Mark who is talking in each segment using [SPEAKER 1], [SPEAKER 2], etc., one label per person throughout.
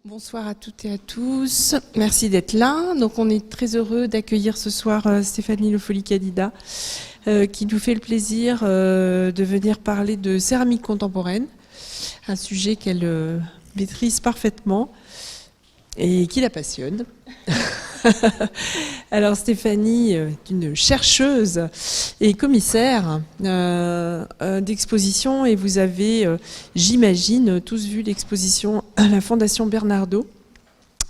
[SPEAKER 1] Bonsoir à toutes et à tous. Merci d'être là. Donc, on est très heureux d'accueillir ce soir Stéphanie Le Folli-Cadida, qui nous fait le plaisir de venir parler de céramique contemporaine, un sujet qu'elle maîtrise parfaitement et qui la passionne. Alors Stéphanie est une chercheuse et commissaire d'exposition, et vous avez, j'imagine, tous vu l'exposition à la Fondation Bernardaud,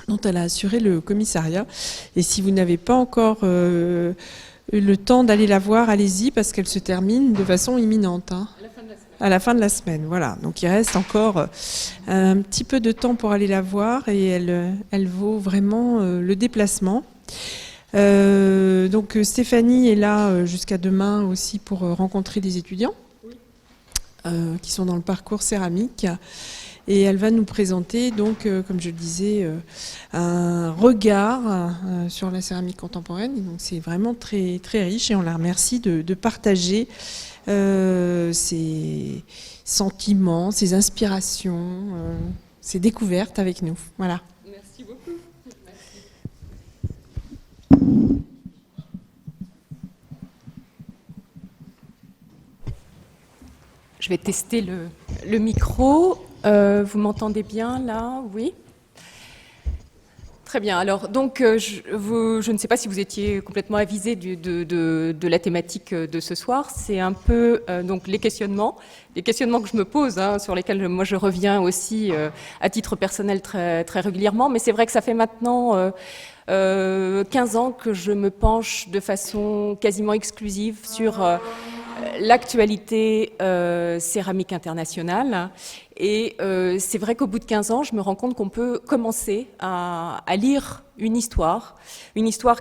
[SPEAKER 1] dont elle a assuré le commissariat. Et si vous n'avez pas encore eu le temps d'aller la voir, allez-y, parce qu'elle se termine de façon imminente. Hein. À la fin de la semaine, voilà. Donc il reste encore un petit peu de temps pour aller la voir, et elle vaut vraiment le déplacement. Donc Stéphanie est là jusqu'à demain aussi pour rencontrer des étudiants qui sont dans le parcours céramique, et elle va nous présenter donc, comme je le disais, un regard sur la céramique contemporaine. Et donc c'est vraiment très très riche, et on la remercie de partager ses sentiments, ses inspirations, ses découvertes avec nous. Voilà.
[SPEAKER 2] Merci beaucoup. Merci. Je vais tester le micro. Vous m'entendez bien là? Oui. Très bien. Alors, donc, je ne sais pas si vous étiez complètement avisé de la thématique de ce soir. C'est un peu donc les questionnements que je me pose, hein, sur lesquels moi je reviens aussi à titre personnel très, très régulièrement. Mais c'est vrai que ça fait maintenant 15 ans que je me penche de façon quasiment exclusive sur l'actualité céramique internationale. Et c'est vrai qu'au bout de 15 ans, je me rends compte qu'on peut commencer à lire une histoire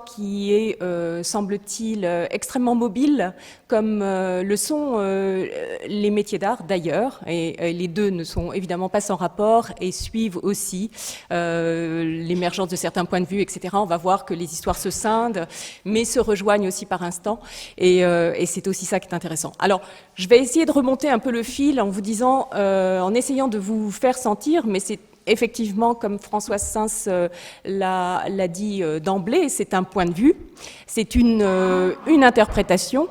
[SPEAKER 2] qui est, semble-t-il, extrêmement mobile, comme le sont les métiers d'art d'ailleurs, et les deux ne sont évidemment pas sans rapport et suivent aussi l'émergence de certains points de vue, etc. On va voir que les histoires se scindent, mais se rejoignent aussi par instants, et c'est aussi ça qui est intéressant. Alors, je vais essayer de remonter un peu le fil en vous disant, en essayant de vous faire sentir, mais c'est effectivement, comme Françoise Sins l'a dit d'emblée, c'est un point de vue, c'est une interprétation.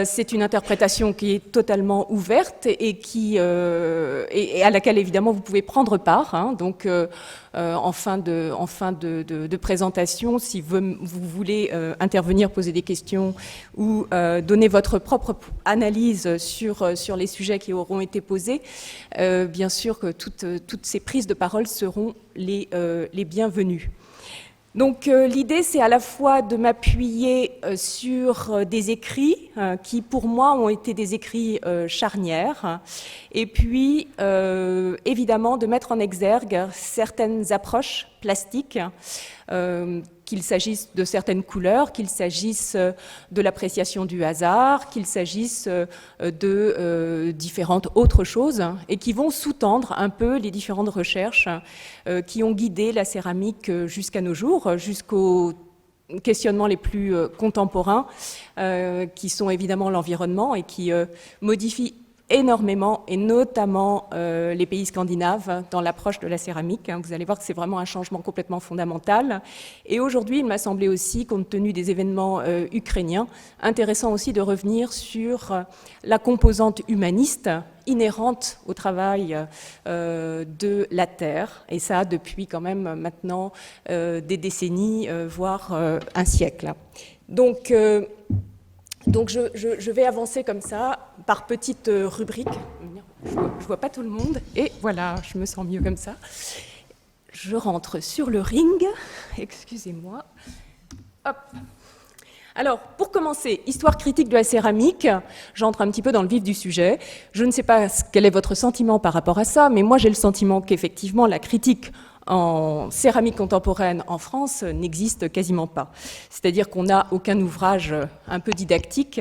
[SPEAKER 2] C'est une interprétation qui est totalement ouverte et à laquelle évidemment vous pouvez prendre part. Hein. Donc en fin de présentation, si vous voulez intervenir, poser des questions ou donner votre propre analyse sur les sujets qui auront été posés, bien sûr que toutes ces prises de parole seront les bienvenues. Donc l'idée, c'est à la fois de m'appuyer sur des écrits qui, pour moi, ont été des écrits charnières, et puis, évidemment, de mettre en exergue certaines approches plastiques, qu'il s'agisse de certaines couleurs, qu'il s'agisse de l'appréciation du hasard, qu'il s'agisse de différentes autres choses, et qui vont sous-tendre un peu les différentes recherches qui ont guidé la céramique jusqu'à nos jours, jusqu'aux questionnements les plus contemporains, qui sont évidemment l'environnement et qui modifient énormément, et notamment les pays scandinaves dans l'approche de la céramique. Vous allez voir que c'est vraiment un changement complètement fondamental. Et aujourd'hui, il m'a semblé aussi, compte tenu des événements ukrainiens, intéressant aussi de revenir sur la composante humaniste inhérente au travail de la terre, et ça depuis quand même maintenant des décennies, voire un siècle. Donc je vais avancer comme ça, par petites rubriques. Je vois pas tout le monde, et voilà, je me sens mieux comme ça. Je rentre sur le ring, excusez-moi. Hop. Alors, pour commencer, histoire critique de la céramique, j'entre un petit peu dans le vif du sujet. Je ne sais pas quel est votre sentiment par rapport à ça, mais moi j'ai le sentiment qu'effectivement la critique en céramique contemporaine en France n'existe quasiment pas. C'est-à-dire qu'on n'a aucun ouvrage un peu didactique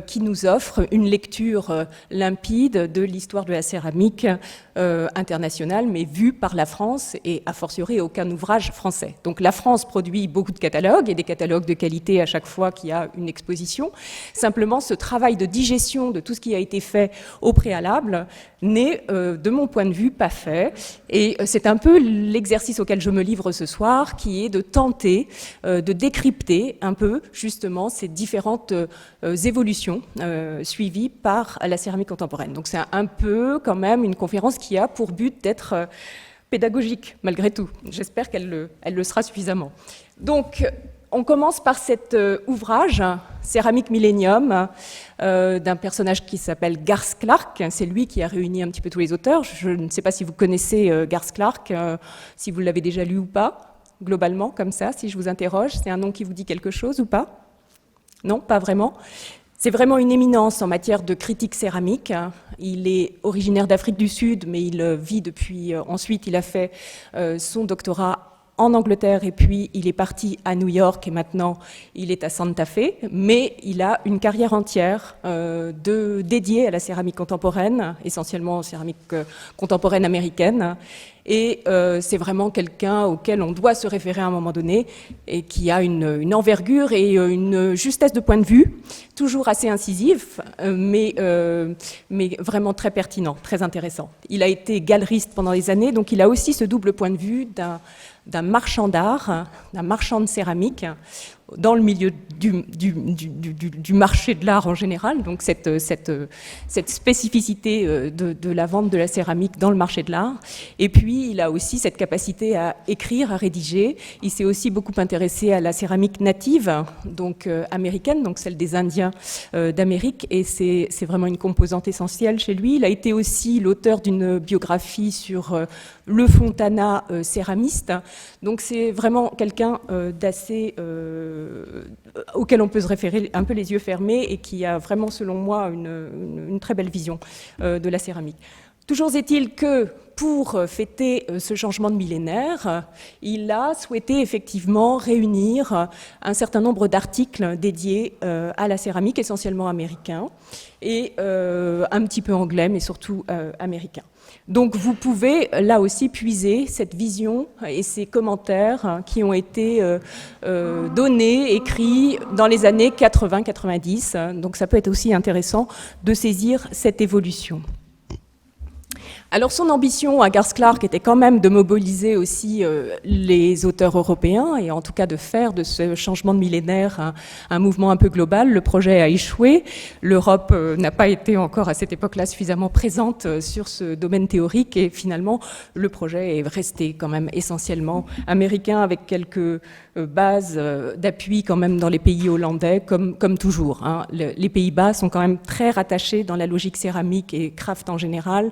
[SPEAKER 2] qui nous offre une lecture limpide de l'histoire de la céramique internationale, mais vue par la France, et a fortiori aucun ouvrage français. Donc la France produit beaucoup de catalogues, et des catalogues de qualité à chaque fois qu'il y a une exposition. Simplement, ce travail de digestion de tout ce qui a été fait au préalable n'est, de mon point de vue, pas fait. Et c'est un peu l'exercice auquel je me livre ce soir, qui est de tenter de décrypter un peu justement ces différentes évolutions suivies par la céramique contemporaine. Donc c'est un peu quand même une conférence qui a pour but d'être pédagogique malgré tout. J'espère qu'elle le sera suffisamment. Donc on commence par cet ouvrage, Céramique Millennium, d'un personnage qui s'appelle Garth Clark. C'est lui qui a réuni un petit peu tous les auteurs. Je ne sais pas si vous connaissez Garth Clark, si vous l'avez déjà lu ou pas, globalement, comme ça, si je vous interroge. C'est un nom qui vous dit quelque chose ou pas? Non, pas vraiment. C'est vraiment une éminence en matière de critique céramique. Il est originaire d'Afrique du Sud, mais il vit depuis... ensuite, il a fait son doctorat en Angleterre, et puis il est parti à New York, et maintenant il est à Santa Fe, mais il a une carrière entière dédiée à la céramique contemporaine, essentiellement céramique contemporaine américaine, et c'est vraiment quelqu'un auquel on doit se référer à un moment donné, et qui a une envergure et une justesse de point de vue, toujours assez incisif, mais vraiment très pertinent, très intéressant. Il a été galeriste pendant des années, donc il a aussi ce double point de vue d'un marchand d'art, d'un marchand de céramique, dans le milieu du marché de l'art en général, donc cette spécificité de la vente de la céramique dans le marché de l'art. Et puis, il a aussi cette capacité à écrire, à rédiger. Il s'est aussi beaucoup intéressé à la céramique native, donc américaine, donc celle des Indiens d'Amérique, et c'est vraiment une composante essentielle chez lui. Il a été aussi l'auteur d'une biographie sur le Fontana céramiste, donc c'est vraiment quelqu'un d'assez... auquel on peut se référer un peu les yeux fermés et qui a vraiment, selon moi, une très belle vision de la céramique. Toujours est-il que pour fêter ce changement de millénaire, il a souhaité effectivement réunir un certain nombre d'articles dédiés à la céramique, essentiellement américains, et un petit peu anglais, mais surtout américains. Donc vous pouvez là aussi puiser cette vision et ces commentaires qui ont été donnés, écrits dans les années 80-90. Donc ça peut être aussi intéressant de saisir cette évolution. Alors son ambition à Garth Clark était quand même de mobiliser aussi les auteurs européens et en tout cas de faire de ce changement de millénaire un mouvement un peu global. Le projet a échoué. L'Europe n'a pas été encore à cette époque-là suffisamment présente sur ce domaine théorique et finalement le projet est resté quand même essentiellement américain avec quelques bases d'appui quand même dans les pays hollandais comme toujours. Hein. Les Pays-Bas sont quand même très rattachés dans la logique céramique et craft en général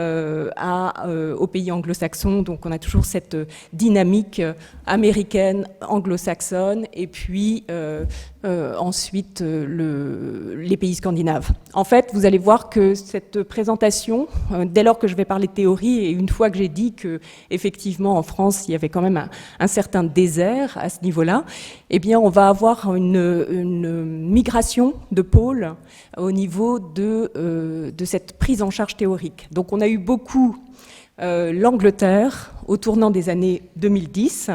[SPEAKER 2] aux pays anglo-saxons, donc on a toujours cette dynamique américaine, anglo-saxonne, et puis ensuite les pays scandinaves. En fait, vous allez voir que cette présentation, dès lors que je vais parler de théorie, et une fois que j'ai dit que effectivement en France il y avait quand même un certain désert à ce niveau-là, eh bien on va avoir une migration de pôles au niveau de cette prise en charge théorique. Donc on a eu beaucoup l'Angleterre au tournant des années 2010,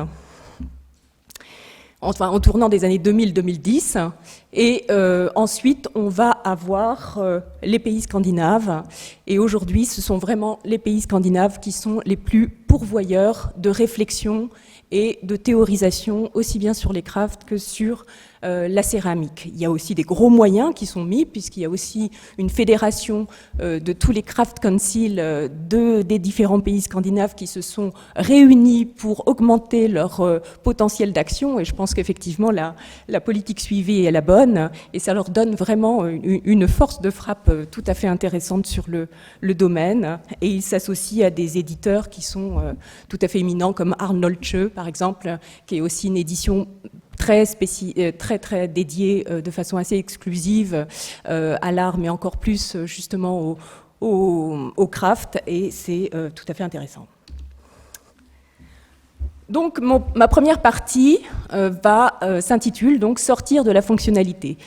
[SPEAKER 2] enfin au tournant des années 2000-2010, et ensuite on va avoir les pays scandinaves, et aujourd'hui ce sont vraiment les pays scandinaves qui sont les plus pourvoyeurs de réflexion et de théorisation, aussi bien sur les crafts que sur la céramique. Il y a aussi des gros moyens qui sont mis, puisqu'il y a aussi une fédération de tous les craft councils des différents pays scandinaves qui se sont réunis pour augmenter leur potentiel d'action, et je pense qu'effectivement la politique suivie est la bonne, et ça leur donne vraiment une force de frappe tout à fait intéressante sur le domaine, et ils s'associent à des éditeurs qui sont tout à fait éminents, comme Arnold Tschö, par exemple, qui est aussi une édition très dédiée de façon assez exclusive à l'art, mais encore plus justement au craft, et c'est tout à fait intéressant. Donc ma première partie s'intitule donc « Sortir de la fonctionnalité ».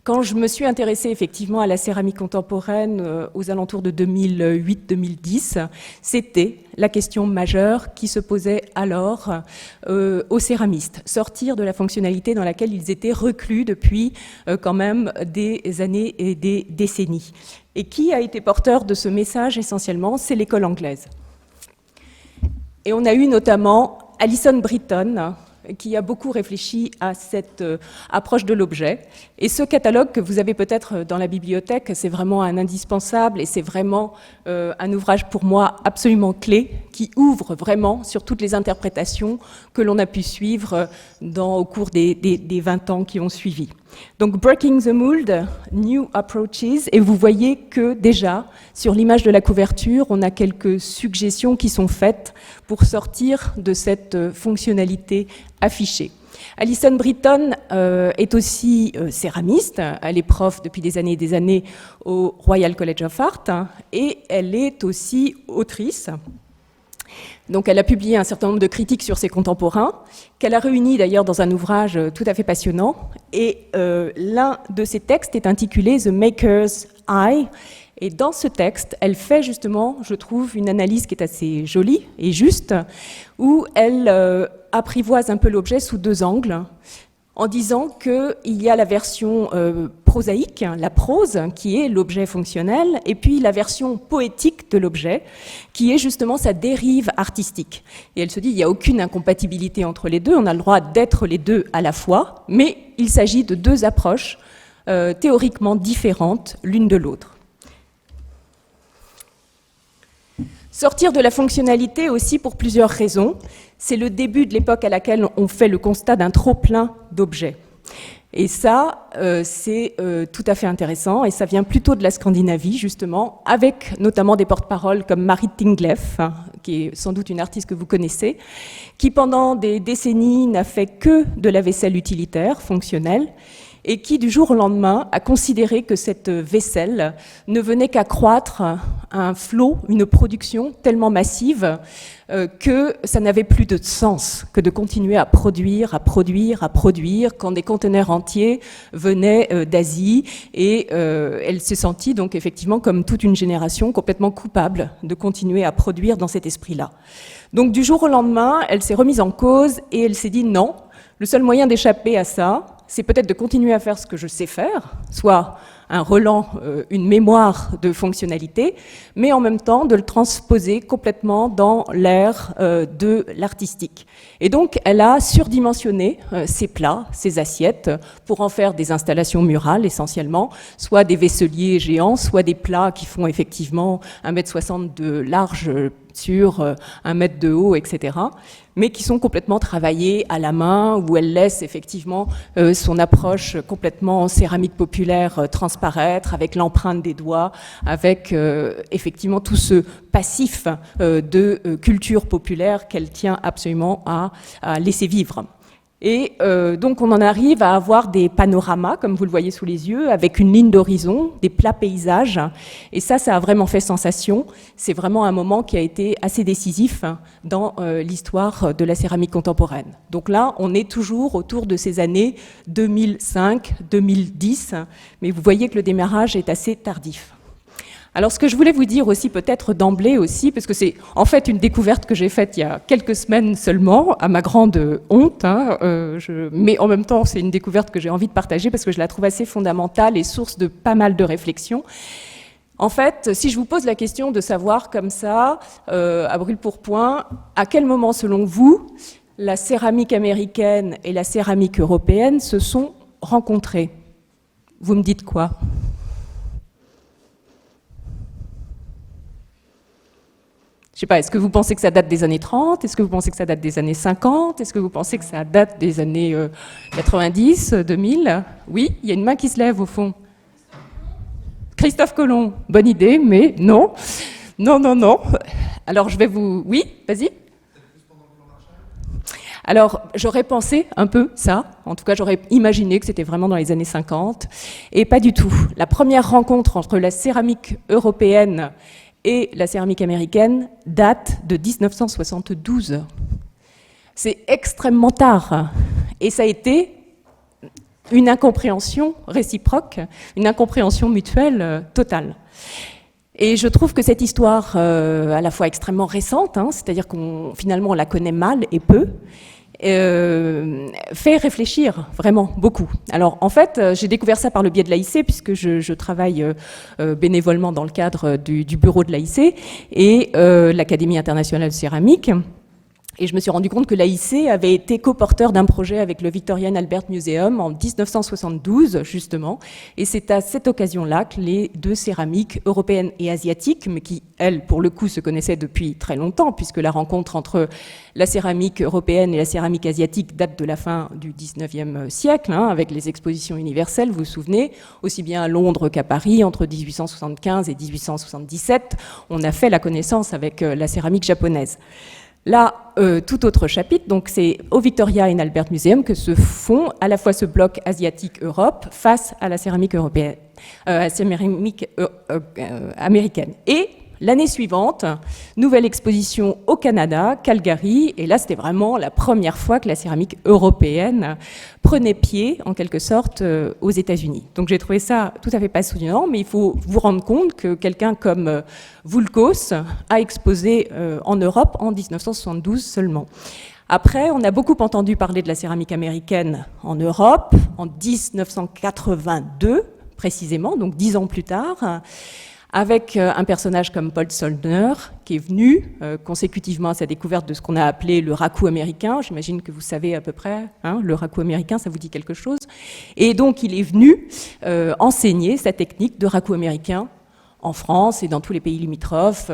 [SPEAKER 2] Quand je me suis intéressée effectivement à la céramique contemporaine aux alentours de 2008-2010, c'était la question majeure qui se posait alors aux céramistes. Sortir de la fonctionnalité dans laquelle ils étaient reclus depuis quand même des années et des décennies. Et qui a été porteur de ce message essentiellement? C'est l'école anglaise. Et on a eu notamment Alison Britton, qui a beaucoup réfléchi à cette approche de l'objet. Et ce catalogue que vous avez peut-être dans la bibliothèque, c'est vraiment un indispensable et c'est vraiment un ouvrage pour moi absolument clé qui ouvre vraiment sur toutes les interprétations que l'on a pu suivre au cours des 20 ans qui ont suivi. Donc Breaking the Mold, New Approaches, et vous voyez que déjà, sur l'image de la couverture, on a quelques suggestions qui sont faites pour sortir de cette fonctionnalité affichée. Alison Britton est aussi céramiste, elle est prof depuis des années au Royal College of Art, et elle est aussi autrice. Donc elle a publié un certain nombre de critiques sur ses contemporains, qu'elle a réunis d'ailleurs dans un ouvrage tout à fait passionnant. Et l'un de ses textes est intitulé The Maker's Eye. Et dans ce texte, elle fait justement, je trouve, une analyse qui est assez jolie et juste, où elle apprivoise un peu l'objet sous deux angles, en disant qu'il y a la version prosaïque, la prose, qui est l'objet fonctionnel, et puis la version poétique de l'objet, qui est justement sa dérive artistique. Et elle se dit, il n'y a aucune incompatibilité entre les deux, on a le droit d'être les deux à la fois, mais il s'agit de deux approches théoriquement différentes l'une de l'autre. Sortir de la fonctionnalité aussi pour plusieurs raisons. C'est le début de l'époque à laquelle on fait le constat d'un trop-plein d'objets. Et ça, c'est tout à fait intéressant, et ça vient plutôt de la Scandinavie, justement, avec notamment des porte-paroles comme Marit Tingleff, qui est sans doute une artiste que vous connaissez, qui pendant des décennies n'a fait que de la vaisselle utilitaire, fonctionnelle, et qui, du jour au lendemain, a considéré que cette vaisselle ne venait qu'accroître un flot, une production tellement massive que ça n'avait plus de sens que de continuer à produire quand des conteneurs entiers venaient d'Asie. Et elle s'est sentie donc effectivement comme toute une génération complètement coupable de continuer à produire dans cet esprit-là. Donc du jour au lendemain, elle s'est remise en cause et elle s'est dit non, le seul moyen d'échapper à ça, c'est peut-être de continuer à faire ce que je sais faire, soit un relent, une mémoire de fonctionnalité, mais en même temps de le transposer complètement dans l'ère de l'artistique. Et donc, elle a surdimensionné ses plats, ses assiettes, pour en faire des installations murales essentiellement, soit des vaisseliers géants, soit des plats qui font effectivement 1,60 m de large sur 1 mètre de haut, etc., mais qui sont complètement travaillés à la main, où elle laisse effectivement son approche complètement en céramique populaire transparaître, avec l'empreinte des doigts, avec effectivement tout ce passif de culture populaire qu'elle tient absolument à laisser vivre. Et donc on en arrive à avoir des panoramas, comme vous le voyez sous les yeux, avec une ligne d'horizon, des plats paysages. Et ça a vraiment fait sensation. C'est vraiment un moment qui a été assez décisif dans l'histoire de la céramique contemporaine. Donc là, on est toujours autour de ces années 2005-2010, mais vous voyez que le démarrage est assez tardif. Alors ce que je voulais vous dire aussi peut-être d'emblée aussi, parce que c'est en fait une découverte que j'ai faite il y a quelques semaines seulement, à ma grande honte, mais en même temps c'est une découverte que j'ai envie de partager parce que je la trouve assez fondamentale et source de pas mal de réflexions. En fait, si je vous pose la question de savoir comme ça, à brûle-pourpoint, à quel moment selon vous, la céramique américaine et la céramique européenne se sont rencontrées? Vous me dites quoi ? Je sais pas, est-ce que vous pensez que ça date des années 30? Est-ce que vous pensez que ça date des années 50? Est-ce que vous pensez que ça date des années 90, 2000? Oui, il y a une main qui se lève au fond. Christophe Colomb, bonne idée, mais non. Non. Alors je vais vous... Oui, vas-y. Alors, j'aurais pensé un peu ça, en tout cas j'aurais imaginé que c'était vraiment dans les années 50, et pas du tout. La première rencontre entre la céramique européenne et la céramique américaine date de 1972. C'est extrêmement tard. Et ça a été une incompréhension réciproque, une incompréhension mutuelle totale. Et je trouve que cette histoire, à la fois extrêmement récente, c'est-à-dire finalement on la connaît mal et peu, fait réfléchir vraiment beaucoup. Alors en fait, j'ai découvert ça par le biais de l'AIC, puisque je travaille bénévolement dans le cadre du bureau de l'AIC et l'Académie internationale de céramique. Et je me suis rendu compte que l'AIC avait été coporteur d'un projet avec le Victorian Albert Museum en 1972, justement. Et c'est à cette occasion-là que les deux céramiques européennes et asiatiques, mais qui, elles, pour le coup, se connaissaient depuis très longtemps, puisque la rencontre entre la céramique européenne et la céramique asiatique date de la fin du 19e siècle, avec les expositions universelles, vous vous souvenez, aussi bien à Londres qu'à Paris, entre 1875 et 1877, on a fait la connaissance avec la céramique japonaise. Là, tout autre chapitre, donc c'est au Victoria and Albert Museum que se font à la fois ce bloc asiatique-Europe face à la céramique européenne, américaine. Et l'année suivante, nouvelle exposition au Canada, Calgary, et là c'était vraiment la première fois que la céramique européenne prenait pied, en quelque sorte, aux États-Unis. Donc j'ai trouvé ça tout à fait passionnant, mais il faut vous rendre compte que quelqu'un comme Voulkos a exposé en Europe en 1972 seulement. Après, on a beaucoup entendu parler de la céramique américaine en Europe, en 1982 précisément, donc 10 ans plus tard, avec un personnage comme Paul Soldner, qui est venu consécutivement à sa découverte de ce qu'on a appelé le raku américain. J'imagine que vous savez à peu près, le raku américain, ça vous dit quelque chose. Et donc, il est venu enseigner sa technique de raku américain en France et dans tous les pays limitrophes,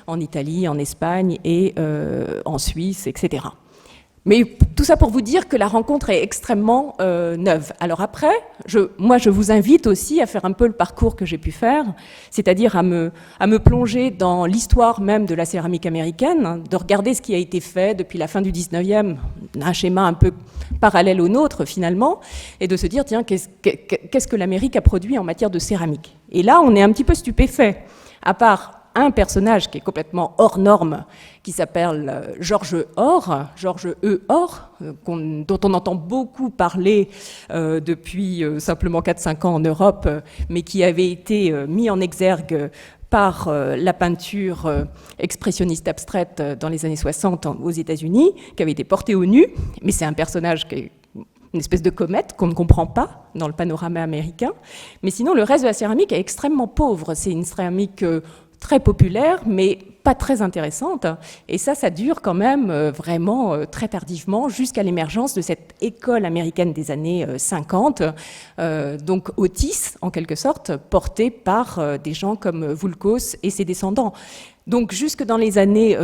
[SPEAKER 2] en Italie, en Espagne et en Suisse, etc. Mais tout ça pour vous dire que la rencontre est extrêmement neuve. Alors après, moi je vous invite aussi à faire un peu le parcours que j'ai pu faire, c'est-à-dire à me plonger dans l'histoire même de la céramique américaine, de regarder ce qui a été fait depuis la fin du 19e, un schéma un peu parallèle au nôtre finalement, et de se dire, tiens, qu'est-ce que l'Amérique a produit en matière de céramique? Et là, on est un petit peu stupéfait, à part un personnage qui est complètement hors norme, qui s'appelle George Orr, George E. Orr, dont on entend beaucoup parler depuis simplement 4-5 ans en Europe, mais qui avait été mis en exergue par la peinture expressionniste abstraite dans les années 60 aux États-Unis, qui avait été portée au nu, mais c'est un personnage qui est une espèce de comète qu'on ne comprend pas dans le panorama américain. Mais sinon, le reste de la céramique est extrêmement pauvre. C'est une céramique très populaire, mais pas très intéressante. Et ça dure quand même vraiment très tardivement jusqu'à l'émergence de cette école américaine des années 50, donc Otis, en quelque sorte, portée par des gens comme Voulkos et ses descendants. Donc jusque dans les années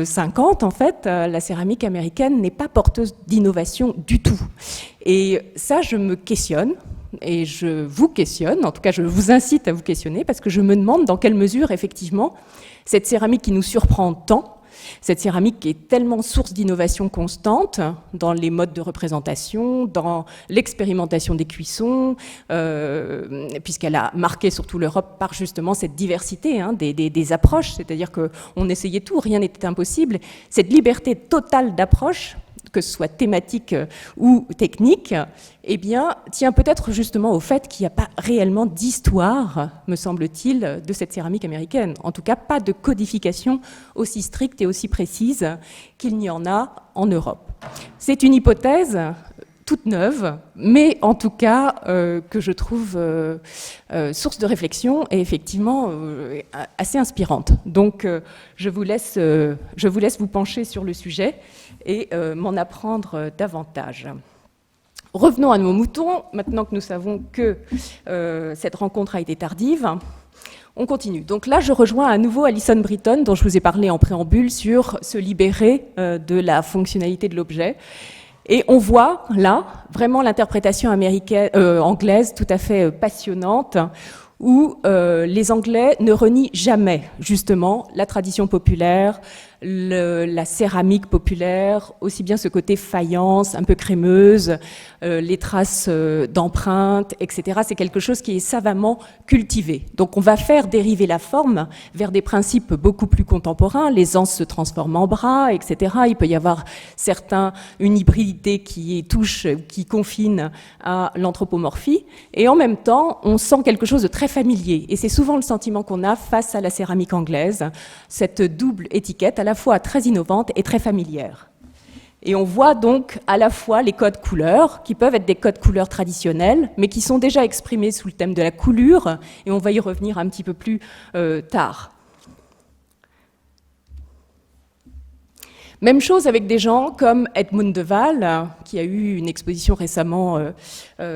[SPEAKER 2] 50, en fait, la céramique américaine n'est pas porteuse d'innovation du tout. Et ça, je me questionne. Et je vous questionne, en tout cas je vous incite à vous questionner, parce que je me demande dans quelle mesure, effectivement, cette céramique qui nous surprend tant, cette céramique qui est tellement source d'innovation constante dans les modes de représentation, dans l'expérimentation des cuissons, puisqu'elle a marqué surtout l'Europe par justement cette diversité des approches, c'est-à-dire qu'on essayait tout, rien n'était impossible, cette liberté totale d'approche, que ce soit thématique ou technique, eh bien, tient peut-être justement au fait qu'il n'y a pas réellement d'histoire, me semble-t-il, de cette céramique américaine. En tout cas, pas de codification aussi stricte et aussi précise qu'il n'y en a en Europe. C'est une hypothèse toute neuve, mais en tout cas que je trouve source de réflexion et effectivement assez inspirante. Donc je vous laisse vous pencher sur le sujet et m'en apprendre davantage. Revenons à nos moutons, maintenant que nous savons que cette rencontre a été tardive. On continue. Donc là, je rejoins à nouveau Alison Britton, dont je vous ai parlé en préambule, sur se libérer de la fonctionnalité de l'objet. Et on voit là vraiment l'interprétation anglaise tout à fait passionnante, où les Anglais ne renient jamais justement la tradition populaire, la céramique populaire, aussi bien ce côté faïence, un peu crémeuse, les traces d'empreintes, etc. C'est quelque chose qui est savamment cultivé. Donc on va faire dériver la forme vers des principes beaucoup plus contemporains. Les anses se transforment en bras, etc. Il peut y avoir une hybridité qui confine à l'anthropomorphie. Et en même temps, on sent quelque chose de très familier. Et c'est souvent le sentiment qu'on a face à la céramique anglaise, cette double étiquette à la fois très innovante et très familière. Et on voit donc à la fois les codes couleurs, qui peuvent être des codes couleurs traditionnels, mais qui sont déjà exprimés sous le thème de la coulure, et on va y revenir un petit peu plus tard. Même chose avec des gens comme Edmund de Waal, qui a eu une exposition récemment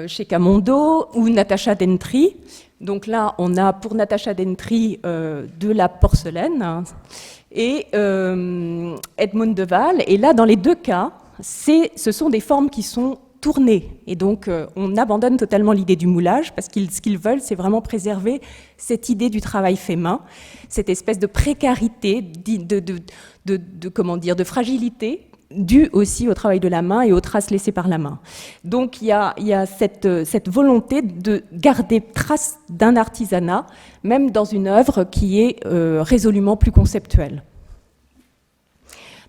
[SPEAKER 2] chez Camondo, ou Natasha Dentry. Donc là, on a pour Natasha Dentry de la porcelaine et Edmund de Waal. Et là, dans les deux cas, ce sont des formes qui sont tournées. Et donc, on abandonne totalement l'idée du moulage, parce que ce qu'ils veulent, c'est vraiment préserver cette idée du travail fait main, cette espèce de précarité, de fragilité, due aussi au travail de la main et aux traces laissées par la main. Donc, il y a cette volonté de garder trace d'un artisanat, même dans une œuvre qui est résolument plus conceptuelle.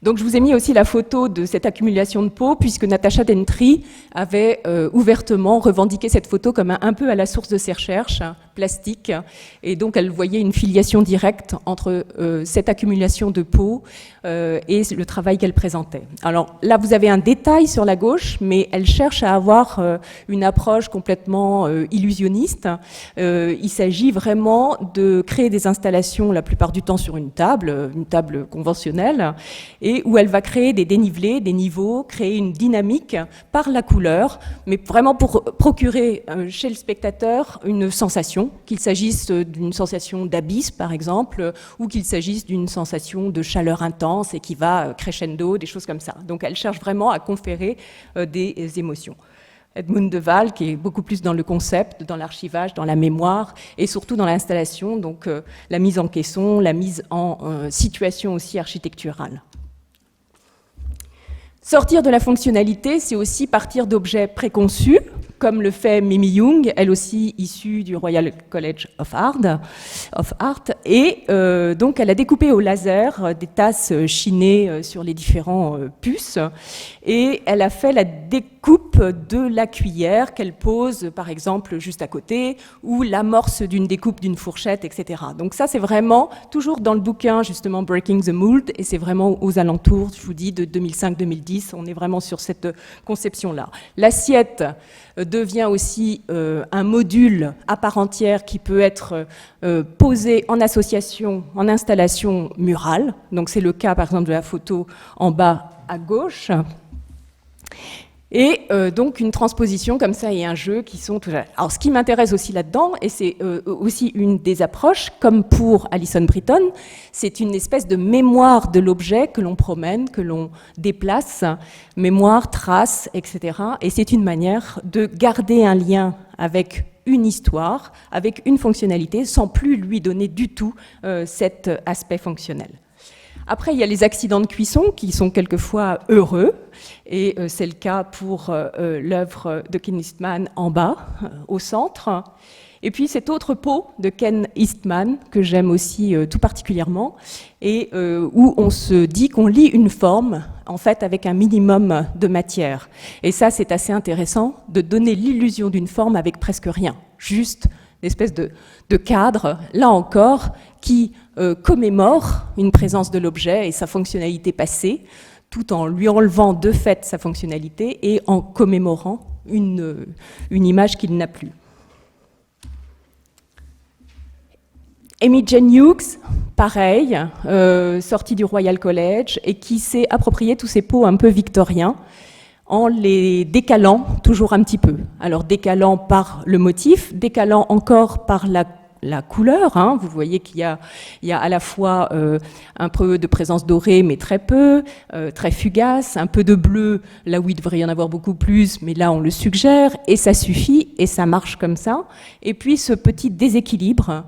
[SPEAKER 2] Donc je vous ai mis aussi la photo de cette accumulation de peau, puisque Natasha Dentry avait ouvertement revendiqué cette photo comme un peu à la source de ses recherches plastiques, et donc elle voyait une filiation directe entre cette accumulation de peau et le travail qu'elle présentait. Alors là, vous avez un détail sur la gauche, mais elle cherche à avoir une approche complètement illusionniste. Il s'agit vraiment de créer des installations, la plupart du temps sur une table conventionnelle, et où elle va créer des dénivelés, des niveaux, créer une dynamique par la couleur, mais vraiment pour procurer chez le spectateur une sensation, qu'il s'agisse d'une sensation d'abysse par exemple, ou qu'il s'agisse d'une sensation de chaleur intense et qui va crescendo, des choses comme ça. Donc elle cherche vraiment à conférer des émotions. Edmund de Waal, qui est beaucoup plus dans le concept, dans l'archivage, dans la mémoire, et surtout dans l'installation, donc la mise en caisson, la mise en situation aussi architecturale. Sortir de la fonctionnalité, c'est aussi partir d'objets préconçus, comme le fait Mimi Young, elle aussi issue du Royal College of Art. Et donc elle a découpé au laser des tasses chinées sur les différents puces, et elle a fait la découpe de la cuillère qu'elle pose par exemple juste à côté, ou l'amorce d'une découpe d'une fourchette, etc. Donc ça, c'est vraiment toujours dans le bouquin justement Breaking the Mold, et c'est vraiment aux alentours, je vous dis, de 2005-2010, on est vraiment sur cette conception-là. L'assiette devient aussi un module à part entière qui peut être posé en association, en installation murale. Donc c'est le cas par exemple de la photo en bas à gauche. Et donc une transposition comme ça et un jeu qui sont... Alors ce qui m'intéresse aussi là-dedans, et c'est aussi une des approches, comme pour Alison Britton, c'est une espèce de mémoire de l'objet que l'on promène, que l'on déplace, mémoire, trace, etc. Et c'est une manière de garder un lien avec une histoire, avec une fonctionnalité, sans plus lui donner du tout cet aspect fonctionnel. Après, il y a les accidents de cuisson qui sont quelquefois heureux, et c'est le cas pour l'œuvre de Ken Eastman en bas, au centre. Et puis cette autre peau de Ken Eastman, que j'aime aussi tout particulièrement, et où on se dit qu'on lit une forme, en fait, avec un minimum de matière. Et ça, c'est assez intéressant, de donner l'illusion d'une forme avec presque rien, juste une espèce de cadre, là encore, qui commémore une présence de l'objet et sa fonctionnalité passée, tout en lui enlevant de fait sa fonctionnalité et en commémorant une image qu'il n'a plus. Amy Jane Hughes, pareil, sortie du Royal College et qui s'est approprié tous ces pots un peu victoriens en les décalant toujours un petit peu. Alors décalant par le motif, décalant encore par la couleur, hein. Vous voyez qu'il y a à la fois un peu de présence dorée, mais très peu, très fugace, un peu de bleu, là où il devrait y en avoir beaucoup plus, mais là on le suggère, et ça suffit, et ça marche comme ça. Et puis ce petit déséquilibre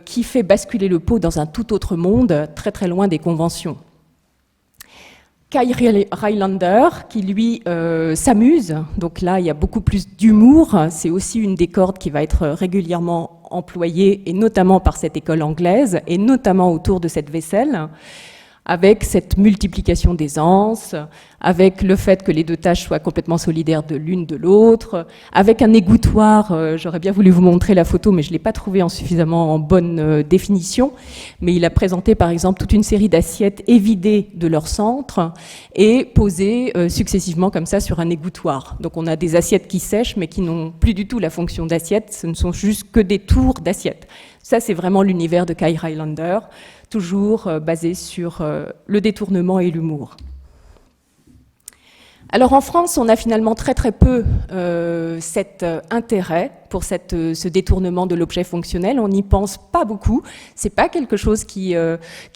[SPEAKER 2] qui fait basculer le pot dans un tout autre monde, très très loin des conventions. Kai Rylander, qui lui s'amuse, donc là il y a beaucoup plus d'humour, c'est aussi une des cordes qui va être régulièrement employée, et notamment par cette école anglaise, et notamment autour de cette vaisselle, avec cette multiplication des anses, avec le fait que les deux tâches soient complètement solidaires de l'une de l'autre, avec un égouttoir, j'aurais bien voulu vous montrer la photo, mais je ne l'ai pas trouvé en suffisamment bonne définition, mais il a présenté par exemple toute une série d'assiettes évidées de leur centre et posées successivement comme ça sur un égouttoir. Donc on a des assiettes qui sèchent, mais qui n'ont plus du tout la fonction d'assiette, ce ne sont juste que des tours d'assiettes. Ça, c'est vraiment l'univers de Kai Rylander, toujours basé sur le détournement et l'humour. Alors en France, on a finalement très très peu cet intérêt pour ce détournement de l'objet fonctionnel. On n'y pense pas beaucoup. C'est pas quelque chose qui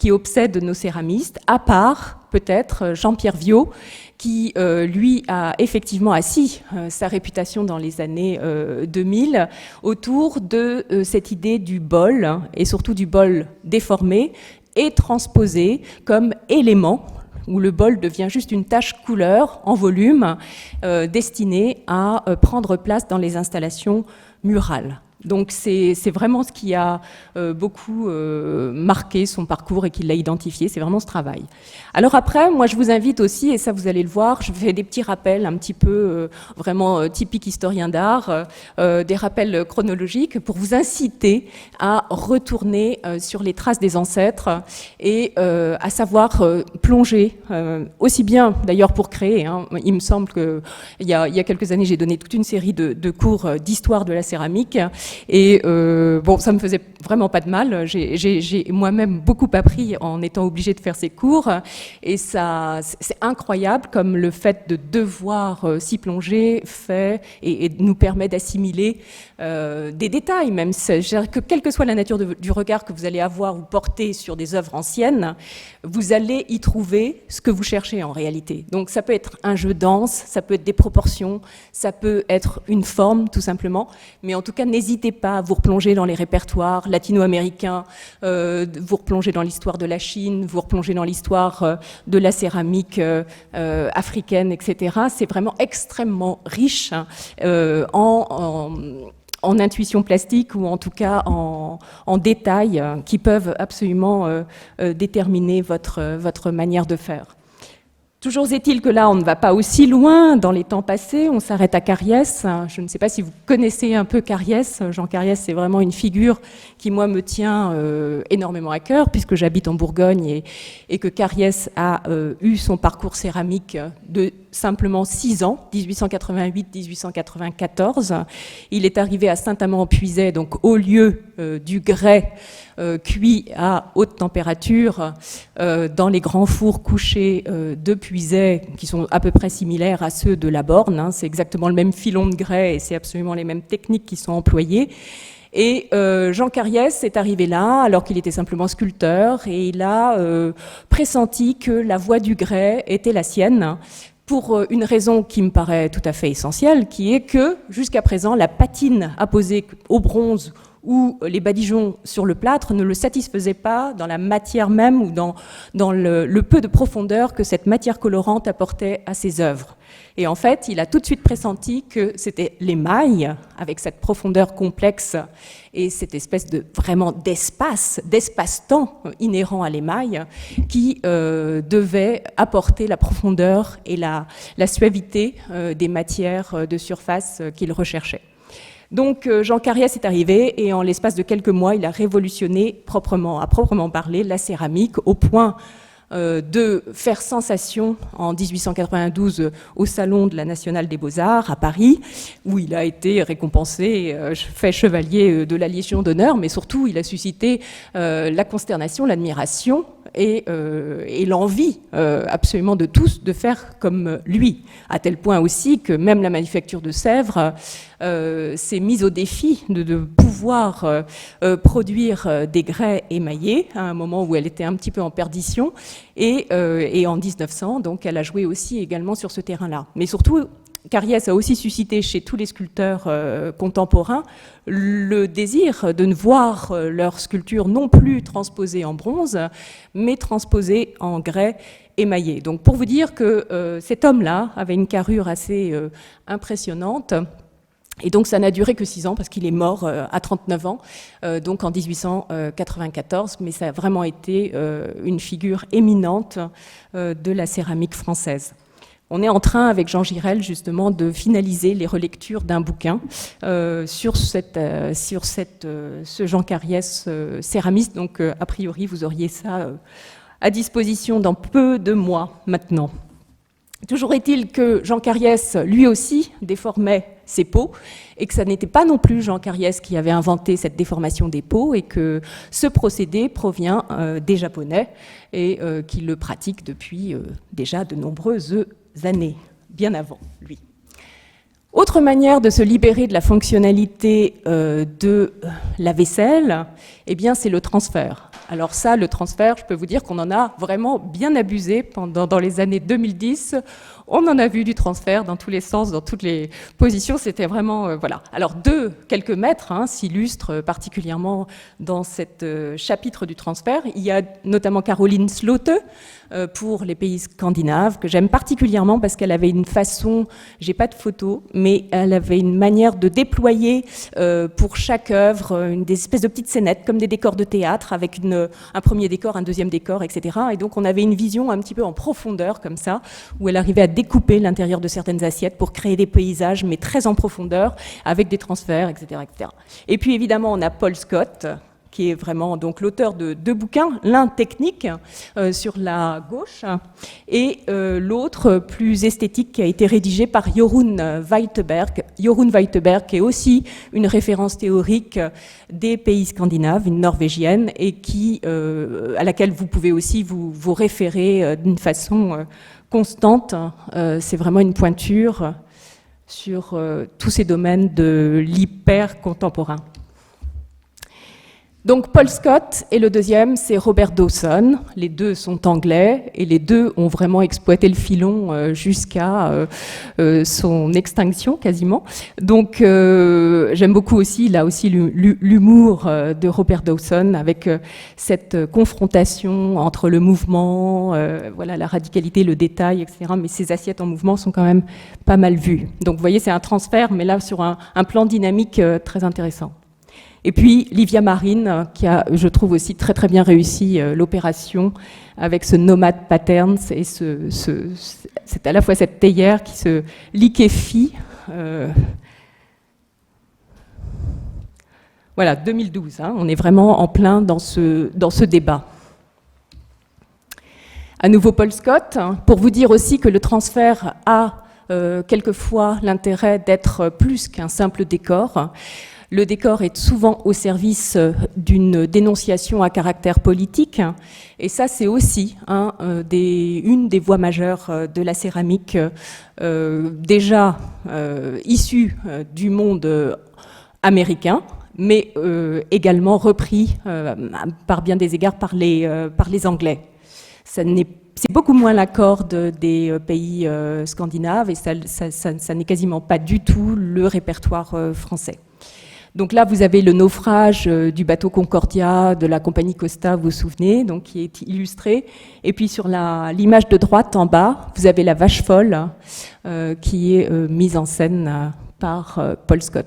[SPEAKER 2] obsède nos céramistes, à part peut-être Jean-Pierre Viot, qui lui a effectivement assis sa réputation dans les années 2000 autour de cette idée du bol, hein, et surtout du bol déformé et transposé comme élément, où le bol devient juste une tache couleur en volume destinée à prendre place dans les installations murales. Donc c'est vraiment ce qui a beaucoup marqué son parcours et qui l'a identifié, c'est vraiment ce travail. Alors après, moi je vous invite aussi, et ça vous allez le voir, je fais des petits rappels un petit peu vraiment typiques historiens d'art, des rappels chronologiques pour vous inciter à retourner sur les traces des ancêtres et à savoir plonger, aussi bien d'ailleurs pour créer, hein. Il me semble qu'il y a quelques années j'ai donné toute une série de cours d'histoire de la céramique. Et bon, ça me faisait vraiment pas de mal. J'ai moi-même beaucoup appris en étant obligée de faire ces cours. Et ça, c'est incroyable comme le fait de devoir s'y plonger fait et nous permet d'assimiler des détails même. C'est-à-dire que quelle que soit la nature du regard que vous allez avoir ou porter sur des œuvres anciennes, vous allez y trouver ce que vous cherchez en réalité. Donc ça peut être un jeu dense, ça peut être des proportions, ça peut être une forme tout simplement. Mais en tout cas, n'hésitez pas à vous replonger dans les répertoires latino-américains, vous replonger dans l'histoire de la Chine, vous replonger dans l'histoire de la céramique africaine, etc. C'est vraiment extrêmement riche en intuition plastique ou en tout cas en détails qui peuvent absolument déterminer votre manière de faire. Toujours est-il que là, on ne va pas aussi loin dans les temps passés, on s'arrête à Cariès. Je ne sais pas si vous connaissez un peu Cariès. Jean Cariès, c'est vraiment une figure qui, moi, me tient énormément à cœur, puisque j'habite en Bourgogne et que Cariès a eu son parcours céramique de simplement 6 ans, 1888-1894. Il est arrivé à Saint-Amand-en-Puisaye, donc au lieu du grès cuit à haute température dans les grands fours couchés de Puisaye, qui sont à peu près similaires à ceux de la Borne, hein. C'est exactement le même filon de grès et c'est absolument les mêmes techniques qui sont employées. Et Jean Cariès est arrivé là alors qu'il était simplement sculpteur et il a pressenti que la voie du grès était la sienne, pour une raison qui me paraît tout à fait essentielle, qui est que jusqu'à présent la patine apposée au bronze où les badigeons sur le plâtre ne le satisfaisaient pas dans la matière même ou dans le peu de profondeur que cette matière colorante apportait à ses œuvres. Et en fait, il a tout de suite pressenti que c'était l'émail, avec cette profondeur complexe et cette espèce de vraiment d'espace-temps inhérent à l'émail, qui devait apporter la profondeur et la suavité des matières de surface qu'il recherchait. Donc Jean Cariès est arrivé et en l'espace de quelques mois, il a révolutionné à proprement parler la céramique au point de faire sensation en 1892 au Salon de la Nationale des Beaux-Arts à Paris, où il a été récompensé, fait chevalier de la Légion d'honneur, mais surtout il a suscité la consternation, l'admiration et l'envie absolument de tous de faire comme lui, à tel point aussi que même la manufacture de Sèvres s'est mise au défi de pouvoir produire des grès émaillés à un moment où elle était un petit peu en perdition et en 1900, donc elle a joué aussi également sur ce terrain-là. Mais surtout, Cariès a aussi suscité chez tous les sculpteurs contemporains le désir de ne voir leurs sculptures non plus transposées en bronze, mais transposées en grès émaillé. Donc pour vous dire que cet homme-là avait une carrure assez impressionnante. Et donc ça n'a duré que 6 ans parce qu'il est mort à 39 ans, donc en 1894, mais ça a vraiment été une figure éminente de la céramique française. On est en train, avec Jean Girel, justement, de finaliser les relectures d'un bouquin sur ce Jean Cariès céramiste. Donc, a priori, vous auriez ça à disposition dans peu de mois maintenant. Toujours est-il que Jean Cariès, lui aussi, déformait ses peaux, et que ça n'était pas non plus Jean Cariès qui avait inventé cette déformation des peaux, et que ce procédé provient des Japonais, et qu'ils le pratiquent depuis déjà de nombreuses années. bien avant lui. Autre manière de se libérer de la fonctionnalité de la vaisselle, eh bien, c'est le transfert. Alors ça, le transfert, je peux vous dire qu'on en a vraiment bien abusé dans les années 2010. On en a vu du transfert dans tous les sens, dans toutes les positions. C'était vraiment... voilà. Alors, quelques maîtres s'illustrent particulièrement dans cet chapitre du transfert. Il y a notamment Caroline Slote pour les pays scandinaves, que j'aime particulièrement parce qu'elle avait une façon... J'ai pas de photo, mais elle avait une manière de déployer pour chaque œuvre des espèces de petites scénettes, comme des décors de théâtre, avec un premier décor, un deuxième décor, etc. Et donc, on avait une vision un petit peu en profondeur, comme ça, où elle arrivait à découper l'intérieur de certaines assiettes pour créer des paysages, mais très en profondeur, avec des transferts, etc., etc. Et puis, évidemment, on a Paul Scott, qui est vraiment donc l'auteur de 2 bouquins, l'un technique sur la gauche et l'autre plus esthétique qui a été rédigé par Jorunn Weiteberg. Jorunn Weiteberg qui est aussi une référence théorique des pays scandinaves, une norvégienne, et à laquelle vous pouvez aussi vous référer d'une façon constante. C'est vraiment une pointure sur tous ces domaines de l'hyper contemporain. Donc Paul Scott et le deuxième, c'est Robert Dawson. Les deux sont anglais et les deux ont vraiment exploité le filon jusqu'à son extinction quasiment. Donc j'aime beaucoup aussi, là aussi, l'humour de Robert Dawson avec cette confrontation entre le mouvement, voilà, la radicalité, le détail, etc. Mais ces assiettes en mouvement sont quand même pas mal vues. Donc vous voyez, c'est un transfert, mais là sur un plan dynamique très intéressant. Et puis Livia Marine, qui a, je trouve aussi très très bien réussi l'opération avec ce nomade patterns et c'est à la fois cette théière qui se liquéfie. Voilà, 2012, on est vraiment en plein dans ce débat. À nouveau Paul Scott, pour vous dire aussi que le transfert a quelquefois l'intérêt d'être plus qu'un simple décor. Le décor est souvent au service d'une dénonciation à caractère politique, et ça c'est aussi une des voies majeures de la céramique, déjà issue du monde américain, mais également repris par bien des égards par les Anglais. C'est beaucoup moins la corde des pays scandinaves, et ça n'est quasiment pas du tout le répertoire français. Donc là, vous avez le naufrage du bateau Concordia de la compagnie Costa, vous vous souvenez, donc qui est illustré. Et puis sur l'image de droite en bas, vous avez la vache folle qui est mise en scène par Paul Scott.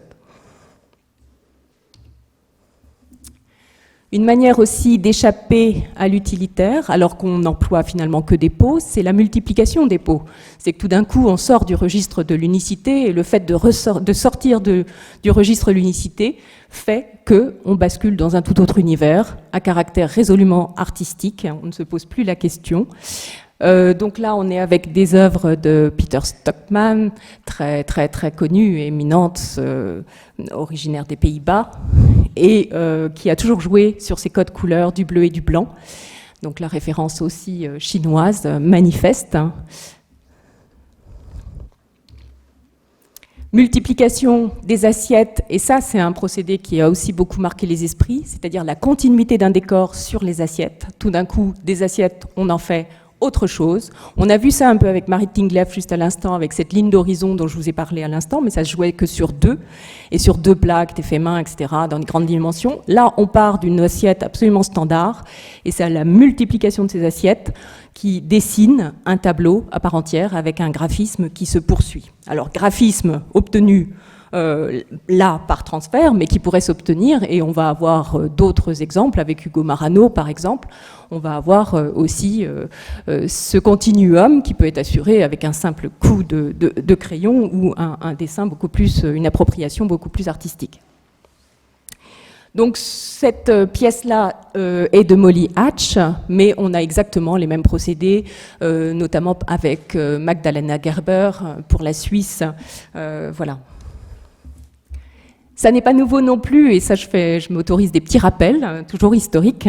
[SPEAKER 2] Une manière aussi d'échapper à l'utilitaire, alors qu'on n'emploie finalement que des pots, c'est la multiplication des pots. C'est que tout d'un coup, on sort du registre de l'unicité, et le fait de sortir du registre de l'unicité fait qu'on bascule dans un tout autre univers, à caractère résolument artistique, on ne se pose plus la question. Donc là, on est avec des œuvres de Peter Stockman, très, très, très connu et éminente, originaire des Pays-Bas, et qui a toujours joué sur ces codes couleurs du bleu et du blanc. Donc la référence aussi chinoise manifeste. Multiplication des assiettes, et ça c'est un procédé qui a aussi beaucoup marqué les esprits, c'est-à-dire la continuité d'un décor sur les assiettes. Tout d'un coup, des assiettes, on en fait autre chose. On a vu ça un peu avec Marit Tingleff juste à l'instant, avec cette ligne d'horizon dont je vous ai parlé à l'instant, mais ça se jouait que sur 2, et sur 2 plats qui étaient faits main, etc., dans de grandes dimensions. Là, on part d'une assiette absolument standard, et c'est la multiplication de ces assiettes qui dessine un tableau à part entière avec un graphisme qui se poursuit. Alors, graphisme obtenu là par transfert, mais qui pourrait s'obtenir, et on va avoir d'autres exemples avec Hugo Marano par exemple. On va avoir aussi ce continuum qui peut être assuré avec un simple coup de crayon ou un dessin beaucoup plus, une appropriation beaucoup plus artistique. Donc cette pièce-là est de Molly Hatch, mais on a exactement les mêmes procédés, notamment avec Magdalena Gerber pour la Suisse. Voilà. Ça n'est pas nouveau non plus, et ça je m'autorise des petits rappels, toujours historiques.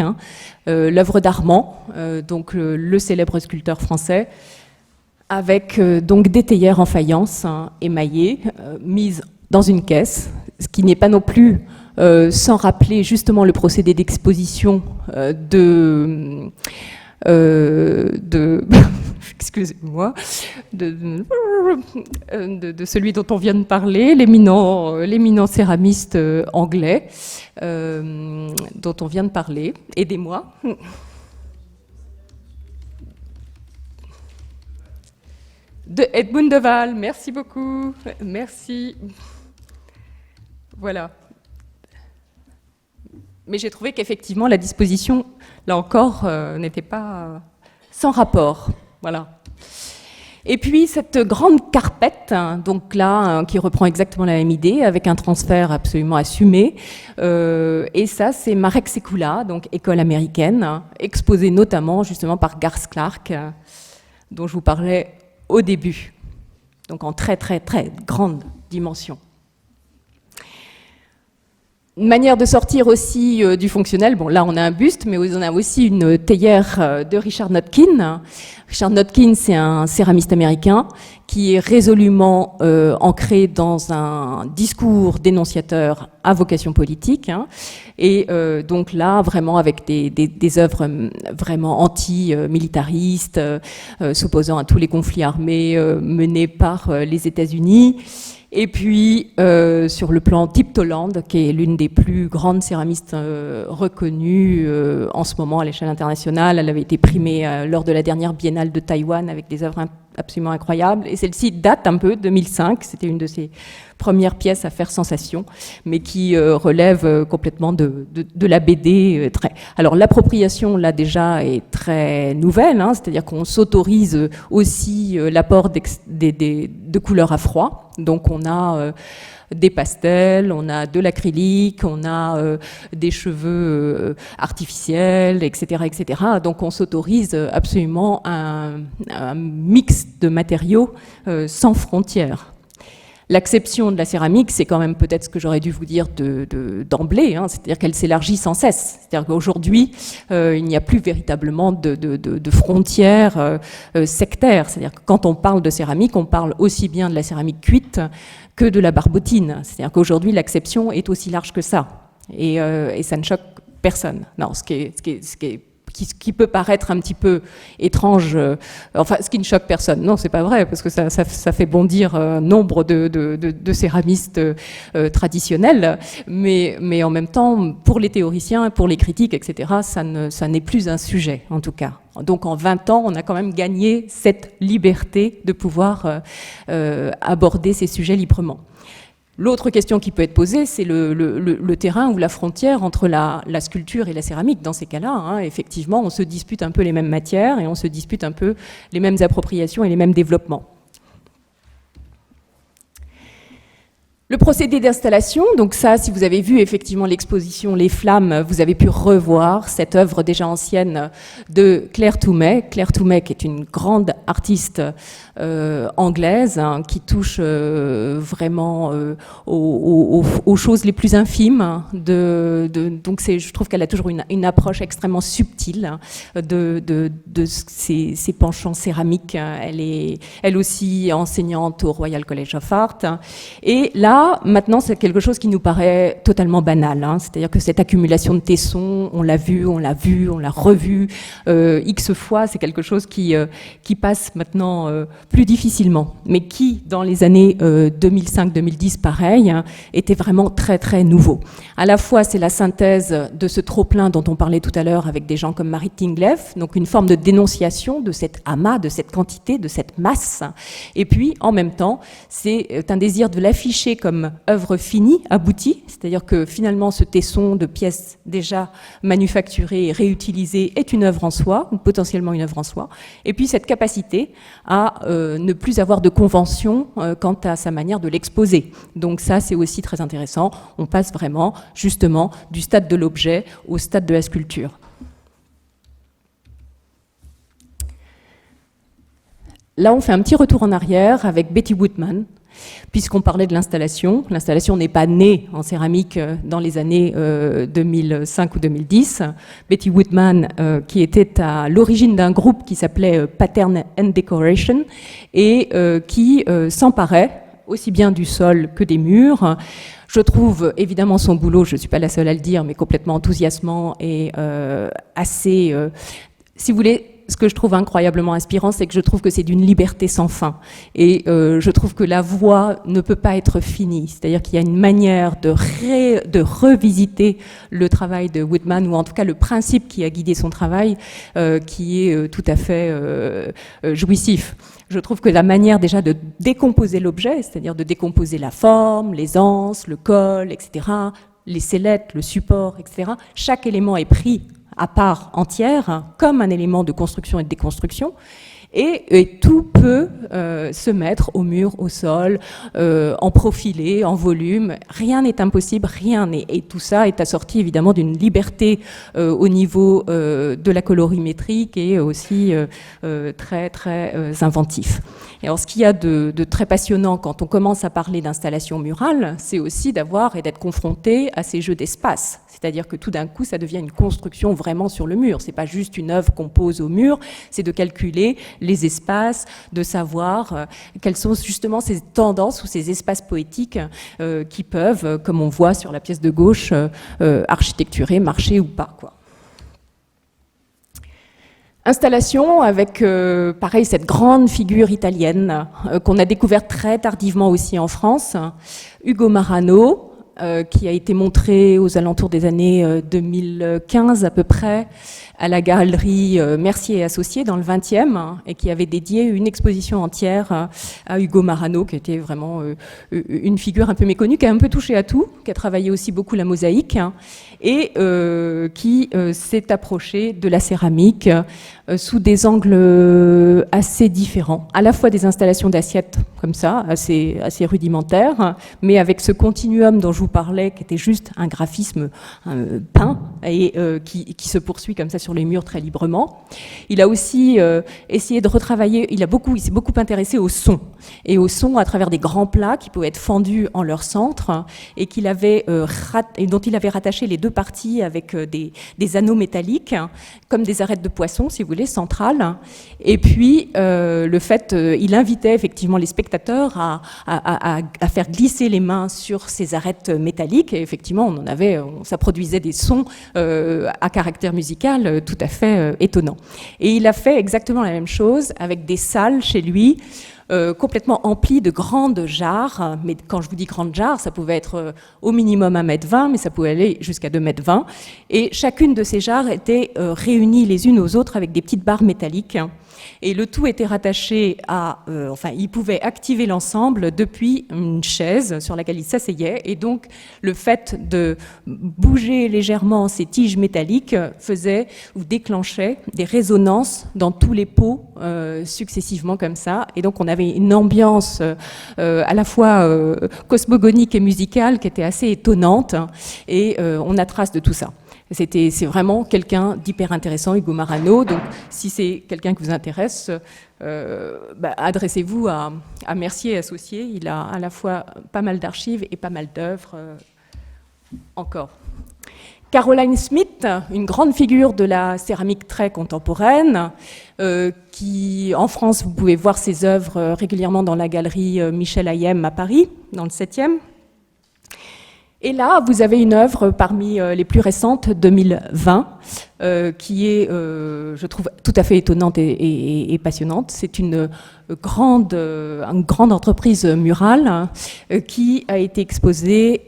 [SPEAKER 2] L'œuvre d'Armand, donc le célèbre sculpteur français, avec donc des théières en faïence émaillées, mises dans une caisse, ce qui n'est pas non plus sans rappeler justement le procédé d'exposition excusez-moi, de celui dont on vient de parler, l'éminent céramiste anglais dont on vient de parler. Aidez-moi. De Edmund de Waal, merci beaucoup. Merci. Voilà. Mais j'ai trouvé qu'effectivement, la disposition, là encore, n'était pas sans rapport. Voilà. Et puis, cette grande carpette, donc là, qui reprend exactement la même idée, avec un transfert absolument assumé. Et ça, c'est Marek Sekula, donc école américaine, exposée notamment, justement, par Garth Clark, dont je vous parlais au début. Donc, en très, très, très grande dimension. Une manière de sortir aussi du fonctionnel, bon là on a un buste, mais on a aussi une théière de Richard Notkin. Richard Notkin, c'est un céramiste américain qui est résolument ancré dans un discours dénonciateur à vocation politique, et donc là vraiment avec des œuvres vraiment anti-militaristes, s'opposant à tous les conflits armés menés par les États-Unis. Et puis, sur le plan Tiptoland, qui est l'une des plus grandes céramistes reconnues en ce moment à l'échelle internationale. Elle avait été primée lors de la dernière biennale de Taïwan avec des œuvres absolument incroyables. Et celle-ci date un peu, 2005. C'était une de ses premières pièces à faire sensation, mais qui relève complètement de la BD. Alors, l'appropriation, là, déjà, est très nouvelle. C'est-à-dire qu'on s'autorise aussi l'apport de couleurs à froid. Donc, on a des pastels, on a de l'acrylique, on a des cheveux artificiels, etc., etc. Donc on s'autorise absolument un mix de matériaux sans frontières. L'acception de la céramique, c'est quand même peut-être ce que j'aurais dû vous dire d'emblée, c'est-à-dire qu'elle s'élargit sans cesse. C'est-à-dire qu'aujourd'hui, il n'y a plus véritablement de frontières sectaires. C'est-à-dire que quand on parle de céramique, on parle aussi bien de la céramique cuite que de la barbotine. C'est-à-dire qu'aujourd'hui, l'acception est aussi large que ça. Et ça ne choque personne. Non, ce qui peut paraître un petit peu étrange, enfin, ce qui ne choque personne. Non, c'est pas vrai, parce que ça fait bondir nombre de céramistes traditionnels, mais en même temps, pour les théoriciens, pour les critiques, etc., ça n'est plus un sujet, en tout cas. Donc en 20 ans, on a quand même gagné cette liberté de pouvoir aborder ces sujets librement. L'autre question qui peut être posée, c'est le terrain ou la frontière entre la sculpture et la céramique. Dans ces cas-là, effectivement, on se dispute un peu les mêmes matières et on se dispute un peu les mêmes appropriations et les mêmes développements. Le procédé d'installation, donc ça, si vous avez vu effectivement l'exposition Les Flammes, vous avez pu revoir cette œuvre déjà ancienne de Claire Toumet. Claire Toumet, qui est une grande artiste anglaise, qui touche vraiment aux choses les plus infimes. Donc je trouve qu'elle a toujours une approche extrêmement subtile de ses penchants céramiques. Elle est elle aussi enseignante au Royal College of Art. Et là, maintenant, c'est quelque chose qui nous paraît totalement banal. C'est-à-dire que cette accumulation de tessons, on l'a vu, on l'a revu X fois, c'est quelque chose qui passe maintenant plus difficilement. Mais qui, dans les années 2005-2010, pareil, était vraiment très, très nouveau. À la fois, c'est la synthèse de ce trop-plein dont on parlait tout à l'heure avec des gens comme Marie Tingleff, donc une forme de dénonciation de cet amas, de cette quantité, de cette masse. Et puis, en même temps, c'est un désir de l'afficher comme œuvre finie, aboutie, c'est-à-dire que finalement ce tesson de pièces déjà manufacturées et réutilisées est une œuvre en soi, ou potentiellement une œuvre en soi, et puis cette capacité à ne plus avoir de convention quant à sa manière de l'exposer. Donc ça, c'est aussi très intéressant. On passe vraiment justement du stade de l'objet au stade de la sculpture. Là, on fait un petit retour en arrière avec Betty Woodman, Puisqu'on parlait de l'installation n'est pas née en céramique dans les années 2005 ou 2010. Betty Woodman, qui était à l'origine d'un groupe qui s'appelait Pattern and Decoration, et qui s'emparait aussi bien du sol que des murs. Je trouve évidemment son boulot, je ne suis pas la seule à le dire, mais complètement enthousiasmant et assez... si vous voulez, ce que je trouve incroyablement inspirant, c'est que je trouve que c'est d'une liberté sans fin. Et je trouve que la voie ne peut pas être finie. C'est-à-dire qu'il y a une manière de revisiter le travail de Woodman, ou en tout cas le principe qui a guidé son travail, qui est tout à fait jouissif. Je trouve que la manière déjà de décomposer l'objet, c'est-à-dire de décomposer la forme, les anses, le col, etc., les sellettes, le support, etc., chaque élément est pris à part entière, comme un élément de construction et de déconstruction, et tout peut se mettre au mur, au sol, en profilé, en volume. Rien n'est impossible, rien n'est. Et tout ça est assorti évidemment d'une liberté au niveau de la colorimétrie qui est aussi très très inventif. Et alors ce qu'il y a de très passionnant quand on commence à parler d'installation murale, c'est aussi d'avoir et d'être confronté à ces jeux d'espace. C'est-à-dire que tout d'un coup, ça devient une construction vraiment sur le mur. C'est pas juste une œuvre qu'on pose au mur, c'est de calculer les espaces, de savoir quelles sont justement ces tendances ou ces espaces poétiques qui peuvent, comme on voit sur la pièce de gauche, architecturer, marcher ou pas, quoi. Installation avec, pareil, cette grande figure italienne qu'on a découverte très tardivement aussi en France, Ugo Marano, qui a été montré aux alentours des années 2015 à peu près à la galerie Mercier et Associés dans le 20e, et qui avait dédié une exposition entière à Ugo Marano, qui était vraiment une figure un peu méconnue, qui a un peu touché à tout, qui a travaillé aussi beaucoup la mosaïque, et qui s'est approché de la céramique sous des angles assez différents, à la fois des installations d'assiettes comme ça, assez rudimentaires, mais avec ce continuum dont je vous parlais, qui était juste un graphisme peint et qui se poursuit comme ça sur les murs très librement. Il a aussi essayé de retravailler, il s'est beaucoup intéressé au son, et au son à travers des grands plats qui pouvaient être fendus en leur centre, et dont il avait rattaché les deux parties avec des anneaux métalliques, comme des arêtes de poisson, si vous voulez, centrales. Et puis, il invitait effectivement les spectateurs à faire glisser les mains sur ces arêtes métalliques, et effectivement, ça produisait des sons à caractère musical tout à fait étonnant. Et il a fait exactement la même chose avec des salles chez lui, complètement emplies de grandes jarres. Mais quand je vous dis grandes jarres, ça pouvait être au minimum 1,20 m, mais ça pouvait aller jusqu'à 2,20 m. Et chacune de ces jarres était réunie les unes aux autres avec des petites barres métalliques. Et le tout était rattaché il pouvait activer l'ensemble depuis une chaise sur laquelle il s'asseyait. Et donc, le fait de bouger légèrement ces tiges métalliques faisait ou déclenchait des résonances dans tous les pots successivement comme ça. Et donc, on avait une ambiance à la fois cosmogonique et musicale qui était assez étonnante. Et on a trace de tout ça. C'est vraiment quelqu'un d'hyper intéressant, Ugo Marano. Donc, si c'est quelqu'un qui vous intéresse, adressez-vous à Mercier et Associés. Il a à la fois pas mal d'archives et pas mal d'œuvres encore. Caroline Smith, une grande figure de la céramique très contemporaine, qui, en France, vous pouvez voir ses œuvres régulièrement dans la galerie Michel Hayem à Paris, dans le 7e. Et là, vous avez une œuvre parmi les plus récentes, 2020, qui est, je trouve, tout à fait étonnante et passionnante. C'est une grande entreprise murale qui a été exposée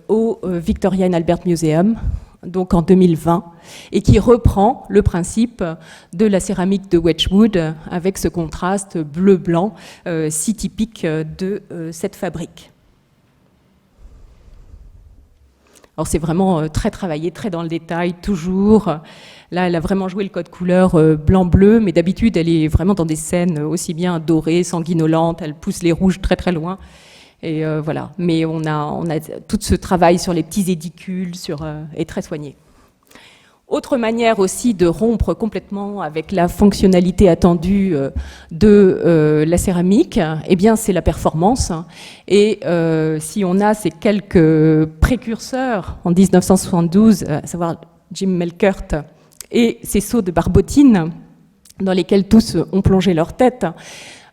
[SPEAKER 2] au Victoria and Albert Museum, donc en 2020, et qui reprend le principe de la céramique de Wedgwood avec ce contraste bleu-blanc si typique de cette fabrique. Alors c'est vraiment très travaillé, très dans le détail, toujours. Là, elle a vraiment joué le code couleur blanc-bleu, mais d'habitude, elle est vraiment dans des scènes aussi bien dorées, sanguinolentes, elle pousse les rouges très très loin. Et voilà. Mais on a tout ce travail sur les petits édicules est très soigné. Autre manière aussi de rompre complètement avec la fonctionnalité attendue de la céramique, eh bien c'est la performance. Et si on a ces quelques précurseurs en 1972, à savoir Jim Melkert et ces seaux de barbotine dans lesquels tous ont plongé leur tête,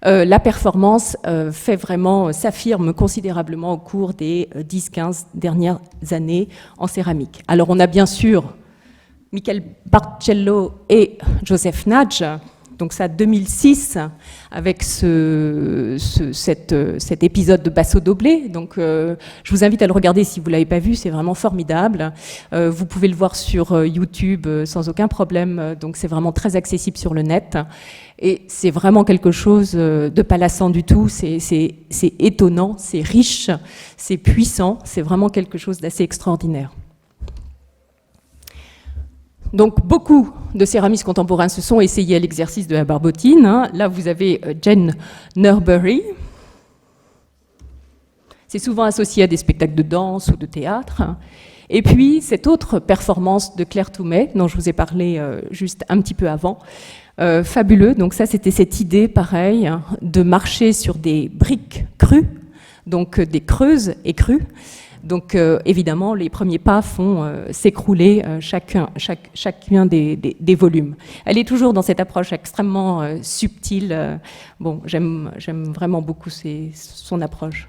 [SPEAKER 2] la performance s'affirme considérablement au cours des 10-15 dernières années en céramique. Alors on a bien sûr Michel Barcello et Joseph Nagy, donc ça 2006, avec cet épisode de Basso Doblé. Donc je vous invite à le regarder si vous ne l'avez pas vu, c'est vraiment formidable. Vous pouvez le voir sur YouTube sans aucun problème, donc c'est vraiment très accessible sur le net. Et c'est vraiment quelque chose de pas lassant du tout, c'est étonnant, c'est riche, c'est puissant, c'est vraiment quelque chose d'assez extraordinaire. Donc beaucoup de céramistes contemporains se sont essayés à l'exercice de la barbotine. Là, vous avez Jane Nurbury. C'est souvent associé à des spectacles de danse ou de théâtre. Et puis, cette autre performance de Claire Toumet, dont je vous ai parlé juste un petit peu avant, fabuleux. Donc ça, c'était cette idée, pareil, de marcher sur des briques crues, donc des creuses et crues. Donc évidemment, les premiers pas font s'écrouler chacun des volumes. Elle est toujours dans cette approche extrêmement subtile. Bon, j'aime vraiment beaucoup son approche.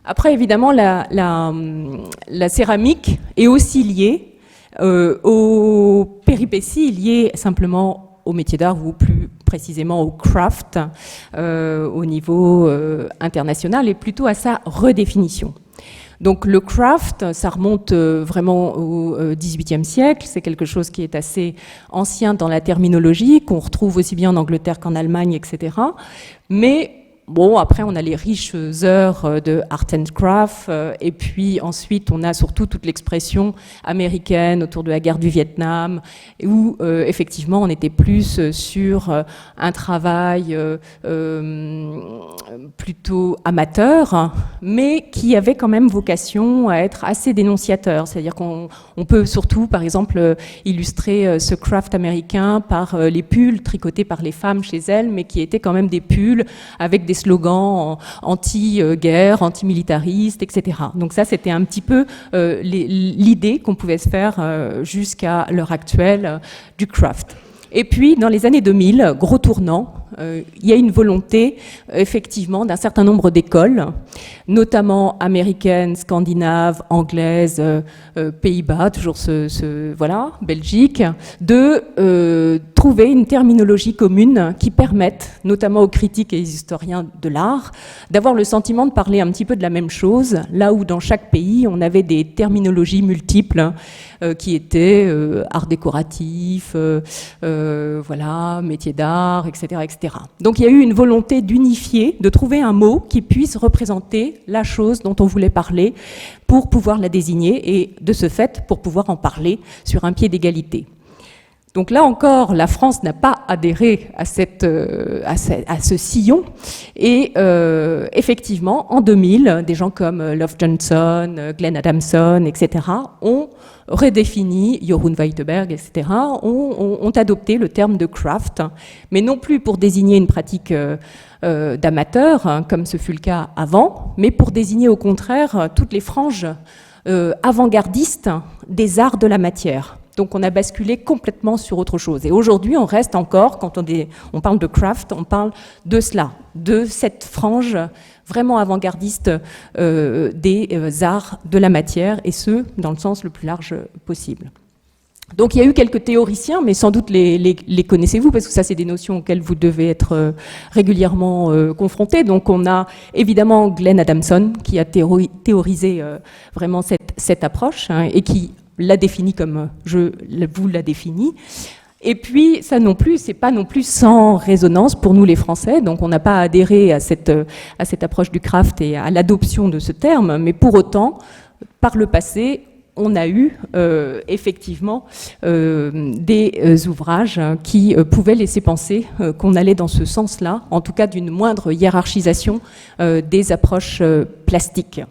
[SPEAKER 2] Après, évidemment, la céramique est aussi liée aux péripéties liées simplement au métier d'art ou plus précisément au craft au niveau international et plutôt à sa redéfinition. Donc le craft, ça remonte vraiment au XVIIIe siècle, c'est quelque chose qui est assez ancien dans la terminologie, qu'on retrouve aussi bien en Angleterre qu'en Allemagne, etc. Mais bon, après, on a les riches heures de art and craft, et puis ensuite, on a surtout toute l'expression américaine autour de la guerre du Vietnam, où effectivement, on était plus sur un travail plutôt amateur, mais qui avait quand même vocation à être assez dénonciateur. C'est-à-dire qu'on peut surtout, par exemple, illustrer ce craft américain par les pulls tricotés par les femmes chez elles, mais qui étaient quand même des pulls avec des slogans anti-guerre, anti-militaristes, etc. Donc ça, c'était un petit peu l'idée qu'on pouvait se faire jusqu'à l'heure actuelle du craft. Et puis, dans les années 2000, gros tournant, il y a une volonté, effectivement, d'un certain nombre d'écoles, notamment américaines, scandinaves, anglaises, Pays-Bas, toujours voilà, Belgique, de trouver une terminologie commune qui permette, notamment aux critiques et aux historiens de l'art, d'avoir le sentiment de parler un petit peu de la même chose, là où dans chaque pays, on avait des terminologies multiples qui étaient art décoratif, voilà, métier d'art, etc., etc. Donc il y a eu une volonté d'unifier, de trouver un mot qui puisse représenter la chose dont on voulait parler pour pouvoir la désigner et de ce fait pour pouvoir en parler sur un pied d'égalité. Donc là encore, la France n'a pas adhéré à ce sillon. Et effectivement, en 2000, des gens comme Love Johnson, Glenn Adamson, etc., ont redéfini, Jorun Weiteberg, etc., ont adopté le terme de craft, mais non plus pour désigner une pratique d'amateur, hein, comme ce fut le cas avant, mais pour désigner au contraire toutes les franges avant-gardistes des arts de la matière. Donc on a basculé complètement sur autre chose. Et aujourd'hui, on reste encore, quand on parle de craft, on parle de cela, de cette frange vraiment avant-gardiste des arts de la matière, et ce, dans le sens le plus large possible. Donc il y a eu quelques théoriciens, mais sans doute les connaissez-vous, parce que ça, c'est des notions auxquelles vous devez être régulièrement confrontés. Donc on a évidemment Glenn Adamson, qui a théorisé vraiment cette approche, hein, et qui l'a défini comme je vous l'a défini. Et puis, ça non plus, c'est pas non plus sans résonance pour nous les Français, donc on n'a pas adhéré à cette approche du craft et à l'adoption de ce terme, mais pour autant, par le passé, on a eu effectivement des ouvrages qui pouvaient laisser penser qu'on allait dans ce sens-là, en tout cas d'une moindre hiérarchisation des approches plastiques.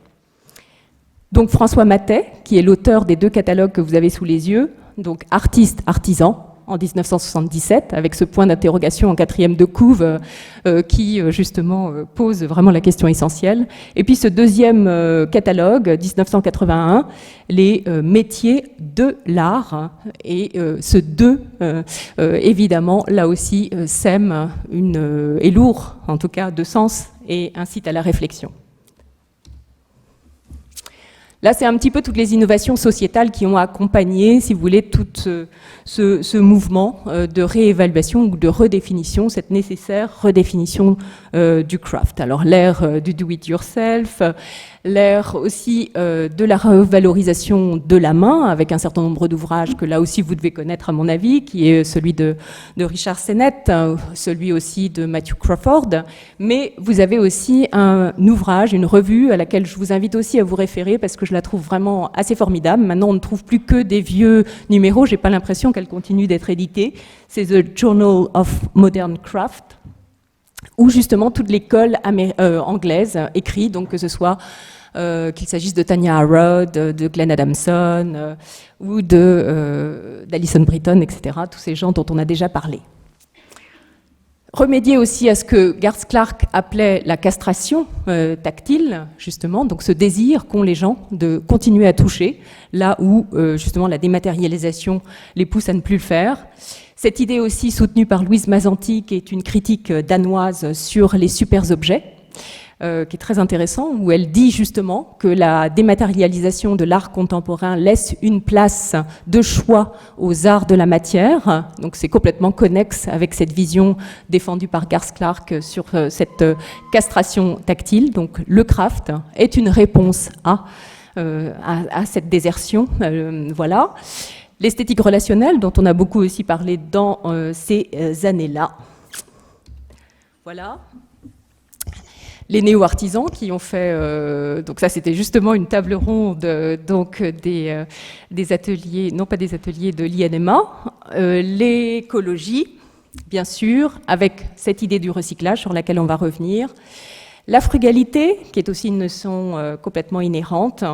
[SPEAKER 2] Donc François Matet, qui est l'auteur des 2 catalogues que vous avez sous les yeux, donc artiste, artisan, en 1977, avec ce point d'interrogation en 4e de couve qui justement pose vraiment la question essentielle. Et puis ce 2e catalogue, 1981, les métiers de l'art. Et ce 2, évidemment, là aussi, sème est lourd, en tout cas, de sens et incite à la réflexion. Là, c'est un petit peu toutes les innovations sociétales qui ont accompagné, si vous voulez, tout ce mouvement de réévaluation ou de redéfinition, cette nécessaire redéfinition du craft. Alors, l'ère du do-it-yourself, l'ère aussi de la revalorisation de la main, avec un certain nombre d'ouvrages que là aussi vous devez connaître à mon avis, qui est celui de Richard Sennett, celui aussi de Matthew Crawford, mais vous avez aussi un ouvrage, une revue à laquelle je vous invite aussi à vous référer parce que je la trouve vraiment assez formidable. Maintenant, on ne trouve plus que des vieux numéros, j'ai pas l'impression qu'elle continue d'être éditée. C'est The Journal of Modern Craft, où justement toute l'école anglaise écrit, donc que ce soit qu'il s'agisse de Tanya Harrod, de Glenn Adamson ou d'Alison Britton, etc., tous ces gens dont on a déjà parlé. Remédier aussi à ce que Garth Clark appelait la castration tactile, justement, donc ce désir qu'ont les gens de continuer à toucher, là où justement la dématérialisation les pousse à ne plus le faire. Cette idée aussi soutenue par Louise Mazzanti, qui est une critique danoise sur les super-objets, qui est très intéressant, où elle dit justement que la dématérialisation de l'art contemporain laisse une place de choix aux arts de la matière. Donc c'est complètement connexe avec cette vision défendue par Garth Clark sur cette castration tactile. Donc le craft est une réponse à cette désertion. Voilà. L'esthétique relationnelle, dont on a beaucoup aussi parlé dans ces années-là. Voilà. Les néo-artisans qui ont fait, donc ça c'était justement une table ronde donc des ateliers, non pas des ateliers de l'INMA, l'écologie, bien sûr, avec cette idée du recyclage sur laquelle on va revenir, la frugalité, qui est aussi une notion complètement inhérente,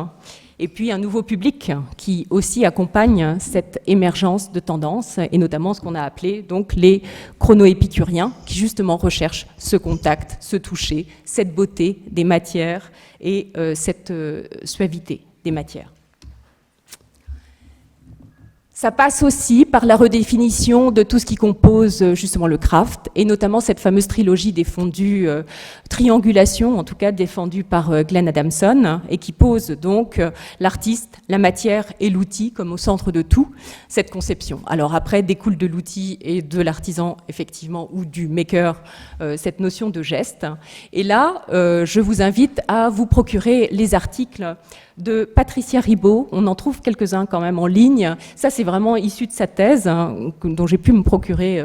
[SPEAKER 2] et puis un nouveau public qui aussi accompagne cette émergence de tendances, et notamment ce qu'on a appelé donc les chrono-épicuriens, qui justement recherchent ce contact, ce toucher, cette beauté des matières et cette suavité des matières. Ça passe aussi par la redéfinition de tout ce qui compose justement le craft, et notamment cette fameuse trilogie défendue, triangulation en tout cas défendue par Glenn Adamson, et qui pose donc l'artiste, la matière et l'outil comme au centre de tout, cette conception. Alors après découle de l'outil et de l'artisan effectivement, ou du maker, cette notion de geste. Et là, je vous invite à vous procurer les articles de Patricia Ribaud, on en trouve quelques-uns quand même en ligne. Ça, c'est vraiment issu de sa thèse, hein, dont j'ai pu me procurer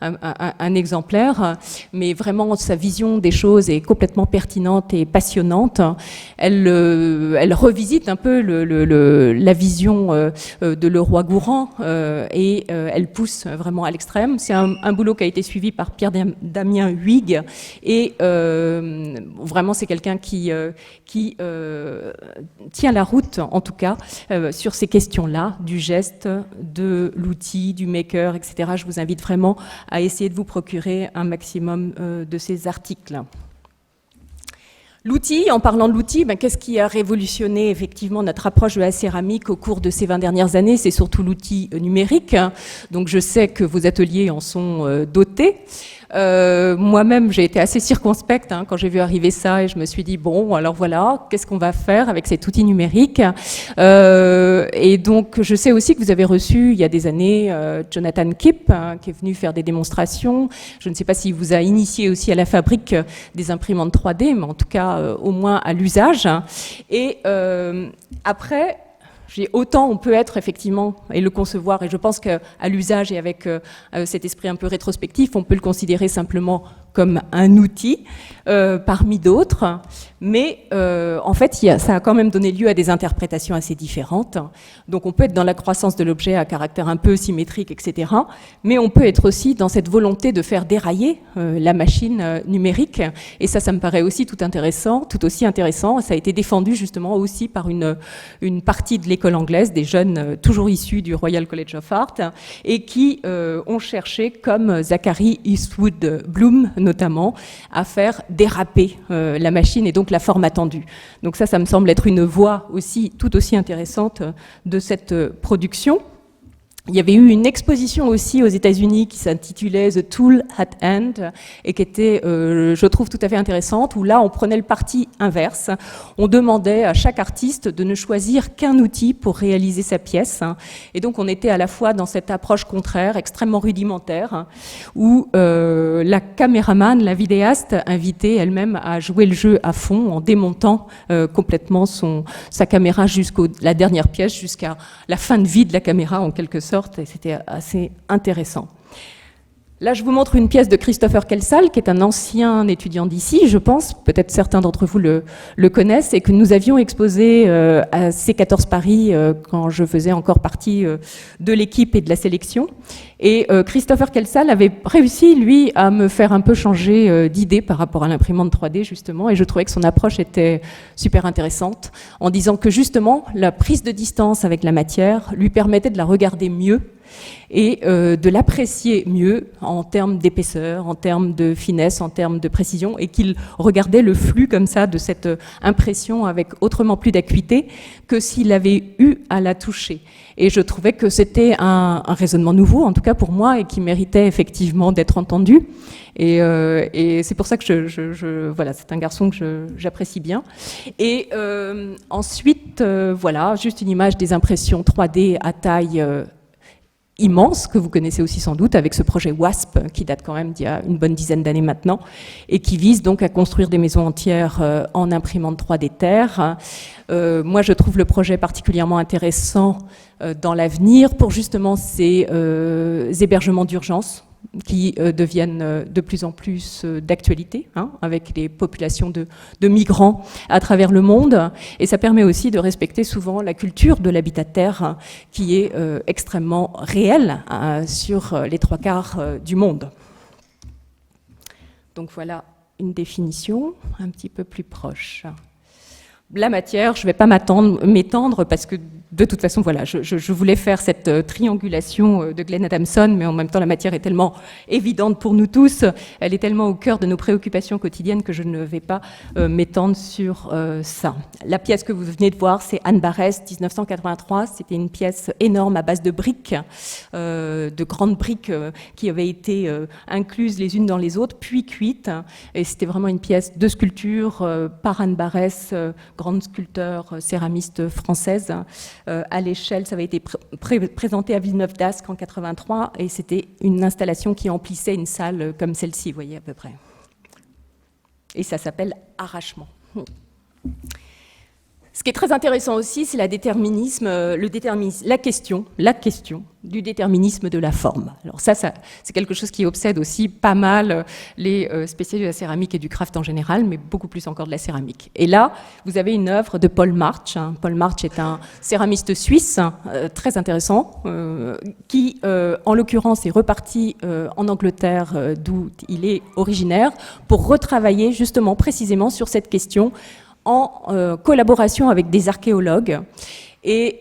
[SPEAKER 2] un exemplaire, mais vraiment sa vision des choses est complètement pertinente et passionnante. Elle revisite un peu la vision de Leroi-Gourhan et elle pousse vraiment à l'extrême. C'est un boulot qui a été suivi par Pierre-Damien Huyghe et vraiment c'est quelqu'un qui tient la route, en tout cas, sur ces questions-là, du geste, de l'outil, du maker, etc. Je vous invite vraiment à essayer de vous procurer un maximum de ces articles. L'outil, en parlant de l'outil, qu'est-ce qui a révolutionné effectivement notre approche de la céramique au cours de ces 20 dernières années? C'est surtout l'outil numérique. Donc je sais que vos ateliers en sont dotés. Moi-même, j'ai été assez circonspecte quand j'ai vu arriver ça et je me suis dit, bon, alors voilà, qu'est-ce qu'on va faire avec cet outil numérique? Et donc, je sais aussi que vous avez reçu, il y a des années, Jonathan Kipp, qui est venu faire des démonstrations. Je ne sais pas s'il vous a initié aussi à la fabrique des imprimantes 3D, mais en tout cas, au moins à l'usage. Et après... Autant on peut être effectivement et le concevoir, et je pense qu'à l'usage et avec cet esprit un peu rétrospectif, on peut le considérer simplement comme un outil parmi d'autres, mais en fait, ça a quand même donné lieu à des interprétations assez différentes. Donc on peut être dans la croissance de l'objet à caractère un peu symétrique, etc., mais on peut être aussi dans cette volonté de faire dérailler la machine numérique, et ça me paraît aussi tout aussi intéressant. Ça a été défendu justement aussi par une partie de l'école anglaise, des jeunes toujours issus du Royal College of Art, et qui ont cherché, comme Zachary Eastwood Bloom notamment, à faire déraper la machine et donc la forme attendue. Donc ça me semble être une voie aussi tout aussi intéressante de cette production. Il y avait eu une exposition aussi aux États-Unis qui s'intitulait The Tool at Hand et qui était, je trouve, tout à fait intéressante, où là, on prenait le parti inverse. On demandait à chaque artiste de ne choisir qu'un outil pour réaliser sa pièce. Et donc, on était à la fois dans cette approche contraire, extrêmement rudimentaire, où la caméraman, la vidéaste, invitait elle-même à jouer le jeu à fond en démontant complètement sa caméra jusqu'à la dernière pièce, jusqu'à la fin de vie de la caméra, en quelque sorte. Et c'était assez intéressant. Là, je vous montre une pièce de Christopher Kelsall, qui est un ancien étudiant d'ici, je pense, peut-être certains d'entre vous le connaissent, et que nous avions exposé à C14 Paris quand je faisais encore partie de l'équipe et de la sélection. Et Christopher Kelsall avait réussi, lui, à me faire un peu changer d'idée par rapport à l'imprimante 3D, justement, et je trouvais que son approche était super intéressante, en disant que, justement, la prise de distance avec la matière lui permettait de la regarder mieux, et de l'apprécier mieux en termes d'épaisseur, en termes de finesse, en termes de précision, et qu'il regardait le flux comme ça de cette impression avec autrement plus d'acuité que s'il avait eu à la toucher. Et je trouvais que c'était un raisonnement nouveau, en tout cas pour moi, et qui méritait effectivement d'être entendu. Et c'est pour ça que voilà, c'est un garçon que j'apprécie bien. Et ensuite, voilà, juste une image des impressions 3D à taille immense, que vous connaissez aussi sans doute, avec ce projet WASP, qui date quand même d'il y a une bonne dizaine d'années maintenant, et qui vise donc à construire des maisons entières en imprimante 3D terre. Moi, je trouve le projet particulièrement intéressant dans l'avenir pour justement ces hébergements d'urgence qui deviennent de plus en plus d'actualité, avec les populations de migrants à travers le monde. Et ça permet aussi de respecter souvent la culture de l'habitat de terre, qui est extrêmement réelle sur les 3/4 du monde. Donc voilà une définition un petit peu plus proche. La matière, je ne vais pas m'étendre parce que de toute façon, voilà, je voulais faire cette triangulation de Glenn Adamson, mais en même temps, la matière est tellement évidente pour nous tous, elle est tellement au cœur de nos préoccupations quotidiennes que je ne vais pas m'étendre sur ça. La pièce que vous venez de voir, c'est Anne Barès, 1983. C'était une pièce énorme à base de briques, de grandes briques qui avaient été incluses les unes dans les autres, puis cuites. Et c'était vraiment une pièce de sculpture par Anne Barès, grande sculpteur céramiste française. À l'échelle, ça avait été présenté à Villeneuve d'Ascq en 83 et c'était une installation qui emplissait une salle comme celle-ci, vous voyez à peu près. Et ça s'appelle Arrachement. Ce qui est très intéressant aussi, c'est la question du déterminisme de la forme. Alors ça c'est quelque chose qui obsède aussi pas mal les spécialistes de la céramique et du craft en général, mais beaucoup plus encore de la céramique. Et là, vous avez une œuvre de Paul March. Paul March est un céramiste suisse très intéressant, qui, en l'occurrence, est reparti en Angleterre, d'où il est originaire, pour retravailler justement précisément sur cette question en collaboration avec des archéologues. Et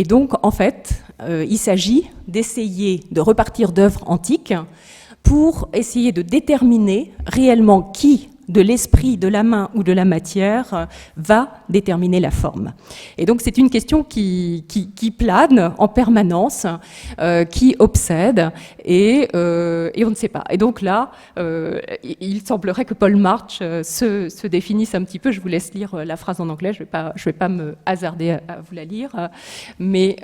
[SPEAKER 2] donc, en fait, il s'agit d'essayer de repartir d'œuvres antiques pour essayer de déterminer réellement qui, de l'esprit, de la main ou de la matière, va déterminer la forme. Et donc c'est une question qui plane en permanence, qui obsède, et on ne sait pas. Et donc là, il semblerait que Paul March se définisse un petit peu. Je vous laisse lire la phrase en anglais, je vais pas me hasarder à vous la lire, mais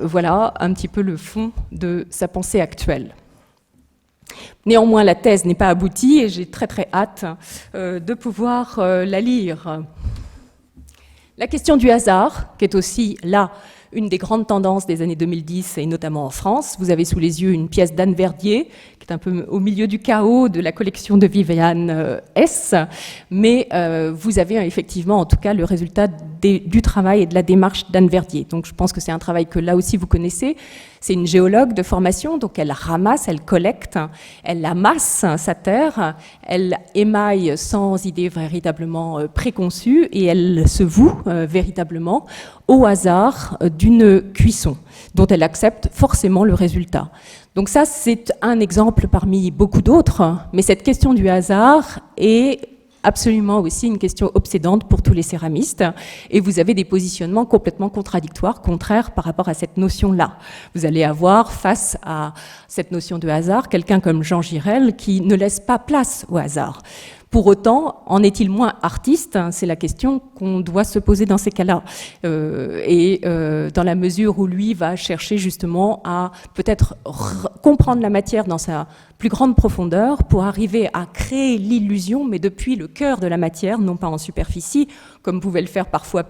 [SPEAKER 2] voilà un petit peu le fond de sa pensée actuelle. Néanmoins, la thèse n'est pas aboutie et j'ai très très hâte de pouvoir la lire. La question du hasard, qui est aussi là une des grandes tendances des années 2010, et notamment en France. Vous avez sous les yeux une pièce d'Anne Verdier, qui est un peu au milieu du chaos de la collection de Viviane S. Mais vous avez effectivement, en tout cas, le résultat du travail et de la démarche d'Anne Verdier. Donc je pense que c'est un travail que là aussi vous connaissez. C'est une géologue de formation, donc elle ramasse, elle collecte, elle amasse sa terre, elle émaille sans idée véritablement préconçue et elle se voue véritablement au hasard d'une cuisson dont elle accepte forcément le résultat. Donc ça, c'est un exemple parmi beaucoup d'autres, mais cette question du hasard est absolument aussi une question obsédante pour tous les céramistes, et vous avez des positionnements complètement contradictoires, contraires par rapport à cette notion-là. Vous allez avoir face à cette notion de hasard quelqu'un comme Jean Girel qui ne laisse pas place au hasard. Pour autant, en est-il moins artiste? C'est la question qu'on doit se poser dans ces cas-là. Dans la mesure où lui va chercher justement à peut-être comprendre la matière dans sa plus grande profondeur pour arriver à créer l'illusion, mais depuis le cœur de la matière, non pas en superficie, comme pouvait le faire parfois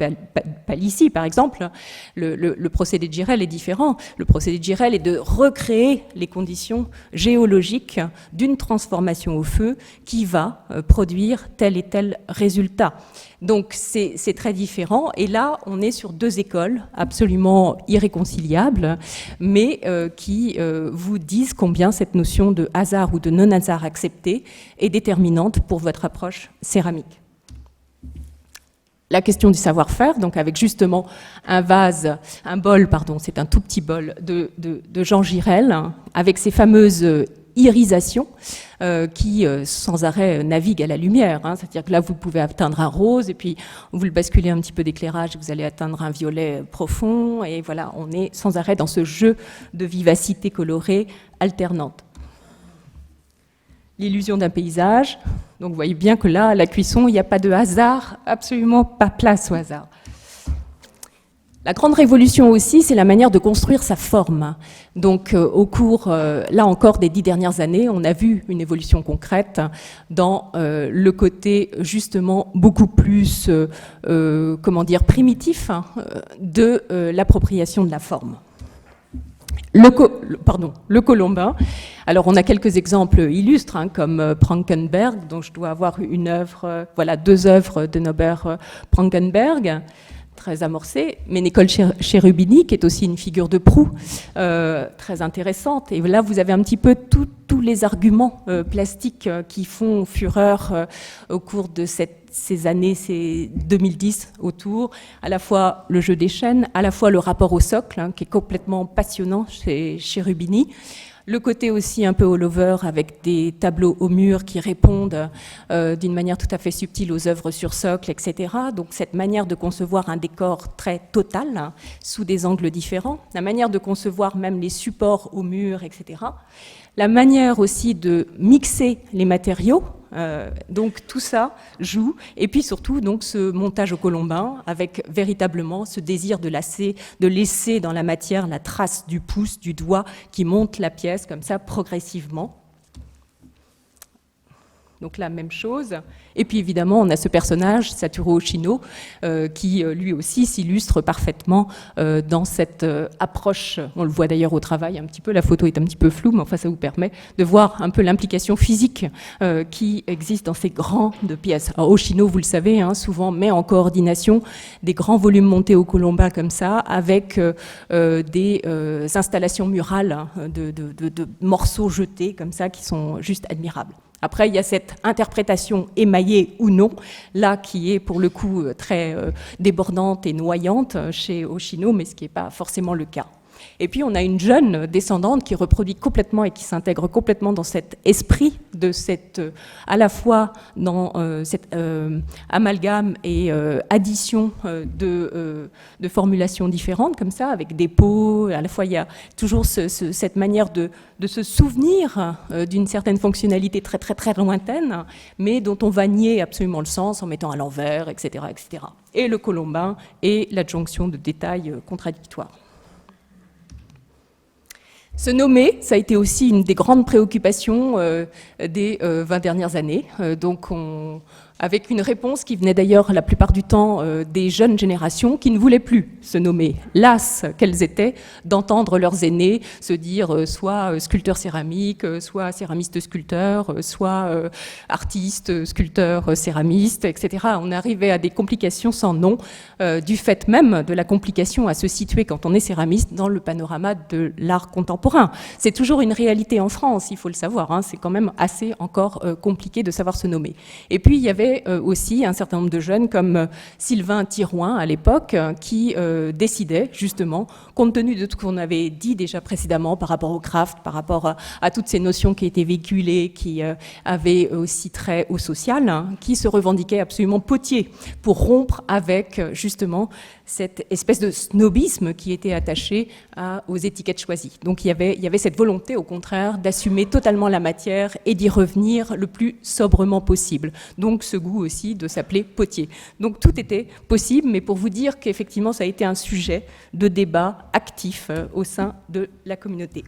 [SPEAKER 2] Palissy, par exemple. Le procédé de Girel est différent. Le procédé de Girel est de recréer les conditions géologiques d'une transformation au feu qui va produire tel et tel résultat. Donc c'est très différent, et là on est sur deux écoles absolument irréconciliables, mais qui vous disent combien cette notion de hasard ou de non-hasard accepté est déterminante pour votre approche céramique. La question du savoir-faire, donc avec justement un bol, c'est un tout petit bol de Jean Girel, avec ses fameuses irisations qui sans arrêt naviguent à la lumière, c'est-à-dire que là vous pouvez atteindre un rose et puis vous le basculez un petit peu d'éclairage et vous allez atteindre un violet profond, et voilà, on est sans arrêt dans ce jeu de vivacité colorée alternante. L'illusion d'un paysage, donc vous voyez bien que là, à la cuisson, il n'y a pas de hasard, absolument pas place au hasard. La grande révolution aussi, c'est la manière de construire sa forme. Donc au cours, là encore, des 10 dernières années, on a vu une évolution concrète dans le côté justement beaucoup plus, primitif de l'appropriation de la forme. Le colombin. Alors on a quelques exemples illustres, comme Frankenberg, dont je dois avoir une œuvre, deux œuvres de Norbert Frankenberg, très amorcée, mais Nicole Cherubini, qui est aussi une figure de proue, très intéressante. Et là, vous avez un petit peu tous les arguments plastiques qui font fureur au cours de ces années, ces 2010 autour, à la fois le jeu des chaînes, à la fois le rapport au socle, qui est complètement passionnant chez Cherubini. Le côté aussi un peu all-over avec des tableaux au mur qui répondent d'une manière tout à fait subtile aux œuvres sur socle, etc. Donc cette manière de concevoir un décor très total, sous des angles différents, la manière de concevoir même les supports au mur, etc. La manière aussi de mixer les matériaux, donc tout ça joue, et puis surtout donc ce montage au colombin avec véritablement ce désir de laisser dans la matière la trace du pouce, du doigt qui monte la pièce comme ça progressivement. Donc la même chose. Et puis évidemment, on a ce personnage, Satoru Hoshino, qui lui aussi s'illustre parfaitement dans cette approche. On le voit d'ailleurs au travail un petit peu, la photo est un petit peu floue, mais enfin ça vous permet de voir un peu l'implication physique qui existe dans ces grandes pièces. Alors Hoshino, vous le savez, souvent met en coordination des grands volumes montés au colombin comme ça, avec des installations murales de morceaux jetés comme ça, qui sont juste admirables. Après, il y a cette interprétation émaillée ou non, là, qui est pour le coup très débordante et noyante chez Hoshino, mais ce qui n'est pas forcément le cas. Et puis, on a une jeune descendante qui reproduit complètement et qui s'intègre complètement dans cet esprit de cette, à la fois dans cet amalgame et addition de formulations différentes, comme ça, avec des pots. À la fois, il y a toujours cette manière de se souvenir d'une certaine fonctionnalité très, très, très lointaine, mais dont on va nier absolument le sens en mettant à l'envers, etc., etc. Et le colombin et l'adjonction de détails contradictoires. Se nommer, ça a été aussi une des grandes préoccupations des 20 dernières années. Donc avec une réponse qui venait d'ailleurs la plupart du temps des jeunes générations qui ne voulaient plus se nommer, lasses qu'elles étaient d'entendre leurs aînés se dire soit sculpteur céramique, soit céramiste sculpteur, soit artiste, sculpteur, céramiste, etc. On arrivait à des complications sans nom du fait même de la complication à se situer quand on est céramiste dans le panorama de l'art contemporain. C'est toujours une réalité en France, il faut le savoir, hein, c'est quand même assez encore compliqué de savoir se nommer. Et puis il y avait aussi un certain nombre de jeunes comme Sylvain Thirouin à l'époque qui décidaient justement, compte tenu de tout ce qu'on avait dit déjà précédemment par rapport au craft, par rapport à toutes ces notions qui étaient véhiculées, qui avaient aussi trait au social, hein, qui se revendiquaient absolument potiers pour rompre avec justement cette espèce de snobisme qui était attaché aux étiquettes choisies. Donc il y avait cette volonté au contraire d'assumer totalement la matière et d'y revenir le plus sobrement possible. Donc ce goût aussi de s'appeler potier. Donc tout était possible, mais pour vous dire qu'effectivement ça a été un sujet de débat actif au sein de la communauté.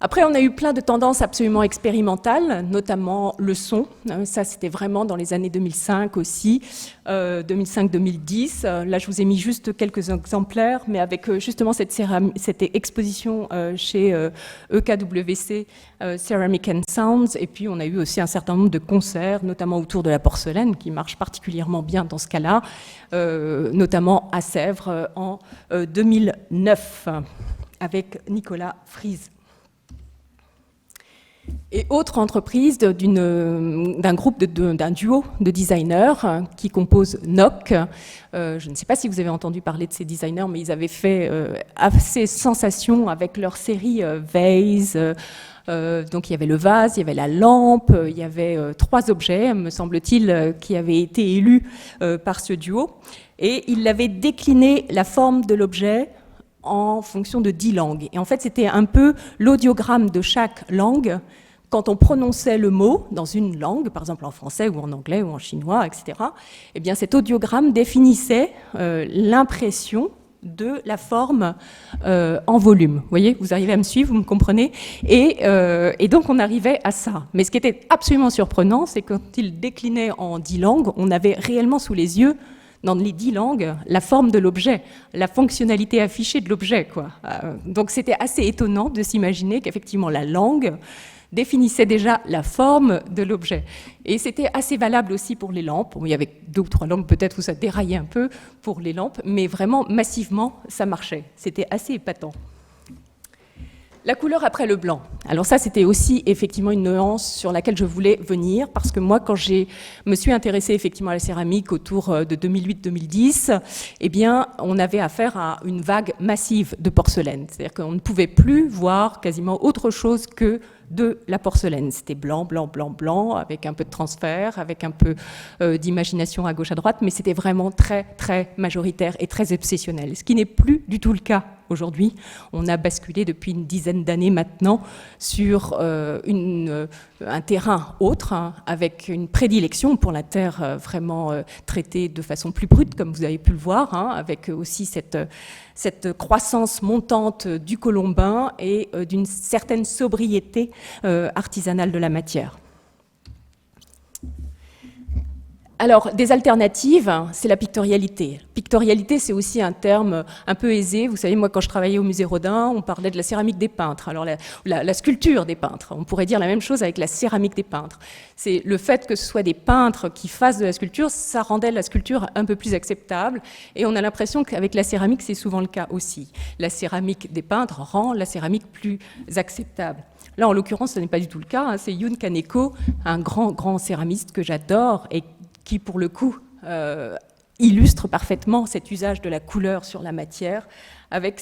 [SPEAKER 2] Après, on a eu plein de tendances absolument expérimentales, notamment le son. Ça, c'était vraiment dans les années 2005 aussi, 2005-2010. Là, je vous ai mis juste quelques exemplaires, mais avec justement cette exposition chez EKWC, Ceramic and Sounds. Et puis, on a eu aussi un certain nombre de concerts, notamment autour de la porcelaine, qui marche particulièrement bien dans ce cas-là, notamment à Sèvres en 2009, avec Nicolas Fries. Et autre entreprise d'un groupe, d'un duo de designers qui compose NOC. Je ne sais pas si vous avez entendu parler de ces designers, mais ils avaient fait assez sensation avec leur série Vase. Donc il y avait le vase, il y avait la lampe, il y avait 3 objets, me semble-t-il, qui avaient été élus par ce duo. Et ils avaient décliné la forme de l'objet en fonction de 10 langues. Et en fait, c'était un peu l'audiogramme de chaque langue. Quand on prononçait le mot dans une langue, par exemple en français ou en anglais ou en chinois, etc., eh bien cet audiogramme définissait l'impression de la forme en volume. Vous voyez, vous arrivez à me suivre, vous me comprenez, et donc on arrivait à ça. Mais ce qui était absolument surprenant, c'est que quand il déclinait en 10 langues, on avait réellement sous les yeux, dans les 10 langues, la forme de l'objet, la fonctionnalité affichée de l'objet, quoi. Donc c'était assez étonnant de s'imaginer qu'effectivement la langue définissait déjà la forme de l'objet. Et c'était assez valable aussi pour les lampes. Bon, il y avait 2 ou 3 langues peut-être où ça déraillait un peu pour les lampes, mais vraiment massivement ça marchait. C'était assez épatant. La couleur après le blanc. Alors ça, c'était aussi effectivement une nuance sur laquelle je voulais venir, parce que moi, quand je me suis intéressée effectivement à la céramique autour de 2008-2010, eh bien, on avait affaire à une vague massive de porcelaine. C'est-à-dire qu'on ne pouvait plus voir quasiment autre chose que de la porcelaine. C'était blanc, blanc, blanc, blanc, avec un peu de transfert, avec un peu d'imagination à gauche, à droite, mais c'était vraiment très, très majoritaire et très obsessionnel, ce qui n'est plus du tout le cas aujourd'hui. On a basculé depuis une dizaine d'années maintenant sur un terrain autre, hein, avec une prédilection pour la terre vraiment traitée de façon plus brute, comme vous avez pu le voir, hein, avec aussi cette croissance montante du colombin et d'une certaine sobriété artisanale de la matière. Alors, des alternatives, c'est la pictorialité. Pictorialité, c'est aussi un terme un peu aisé. Vous savez, moi, quand je travaillais au musée Rodin, on parlait de la céramique des peintres. Alors, la sculpture des peintres. On pourrait dire la même chose avec la céramique des peintres. C'est le fait que ce soit des peintres qui fassent de la sculpture, ça rendait la sculpture un peu plus acceptable. Et on a l'impression qu'avec la céramique, c'est souvent le cas aussi. La céramique des peintres rend la céramique plus acceptable. Là, en l'occurrence, ce n'est pas du tout le cas, hein. C'est Youn Kaneko, un grand céramiste que j'adore et qui, pour le coup, illustre parfaitement cet usage de la couleur sur la matière, avec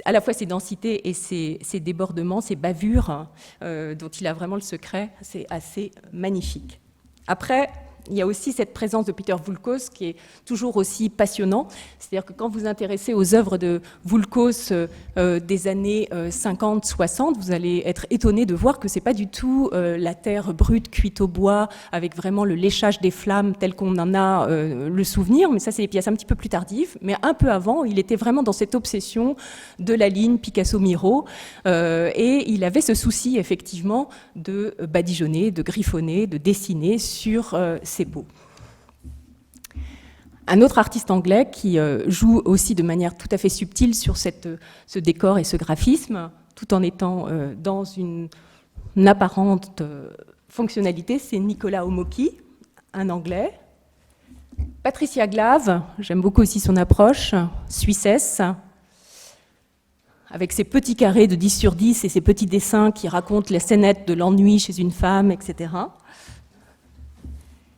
[SPEAKER 2] à la fois ses densités et ses débordements, ses bavures, hein, dont il a vraiment le secret. C'est assez magnifique. Après, il y a aussi cette présence de Peter Voulkos qui est toujours aussi passionnant. C'est-à-dire que quand vous vous intéressez aux œuvres de Voulkos des années 50-60, vous allez être étonné de voir que ce n'est pas du tout la terre brute cuite au bois avec vraiment le léchage des flammes tel qu'on en a le souvenir. Mais ça, c'est des pièces un petit peu plus tardives. Mais un peu avant, il était vraiment dans cette obsession de la ligne Picasso-Miro. Et il avait ce souci, effectivement, de badigeonner, de griffonner, de dessiner sur c'est beau. Un autre artiste anglais qui joue aussi de manière tout à fait subtile sur ce décor et ce graphisme, tout en étant dans une apparente fonctionnalité, c'est Nicolas Omoki, un anglais. Patricia Glave, j'aime beaucoup aussi son approche, suissesse, avec ses petits carrés de 10 sur 10 et ses petits dessins qui racontent les scénettes de l'ennui chez une femme, etc.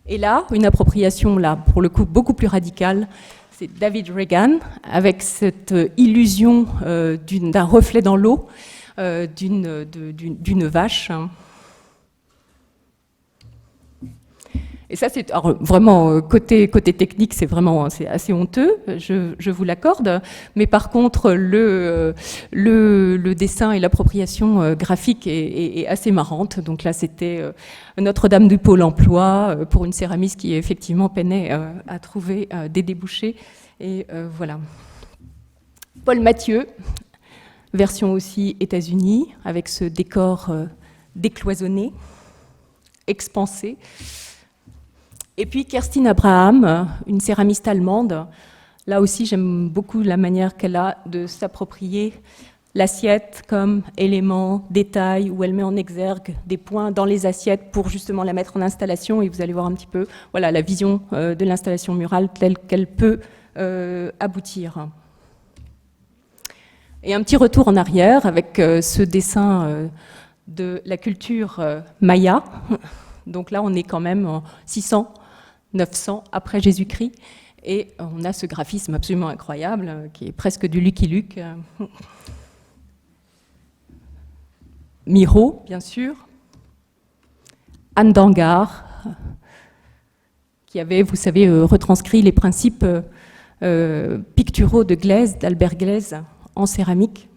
[SPEAKER 2] Et là, une appropriation, là, pour le coup, beaucoup plus radicale, c'est David Regan, avec cette illusion d'un reflet dans l'eau, d'une vache. Et ça, c'est vraiment, côté technique, c'est assez honteux, je vous l'accorde. Mais par contre, le dessin et l'appropriation graphique est assez marrante. Donc là, c'était Notre-Dame du Pôle emploi pour une céramiste qui effectivement peinait à trouver des débouchés. Et voilà. Paul Mathieu, version aussi États-Unis, avec ce décor décloisonné, expansé. Et puis Kerstin Abraham, une céramiste allemande. Là aussi, j'aime beaucoup la manière qu'elle a de s'approprier l'assiette comme élément, détail, où elle met en exergue des points dans les assiettes pour justement la mettre en installation. Et vous allez voir un petit peu voilà, la vision de l'installation murale telle qu'elle peut aboutir. Et un petit retour en arrière avec ce dessin de la culture maya. Donc là, on est quand même en 600, 900 après Jésus-Christ. Et on a ce graphisme absolument incroyable, qui est presque du Lucky Luke. Miro, bien sûr. Anne Dangar, qui avait, vous savez, retranscrit les principes picturaux de Glaise, d'Albert Glaise, en céramique.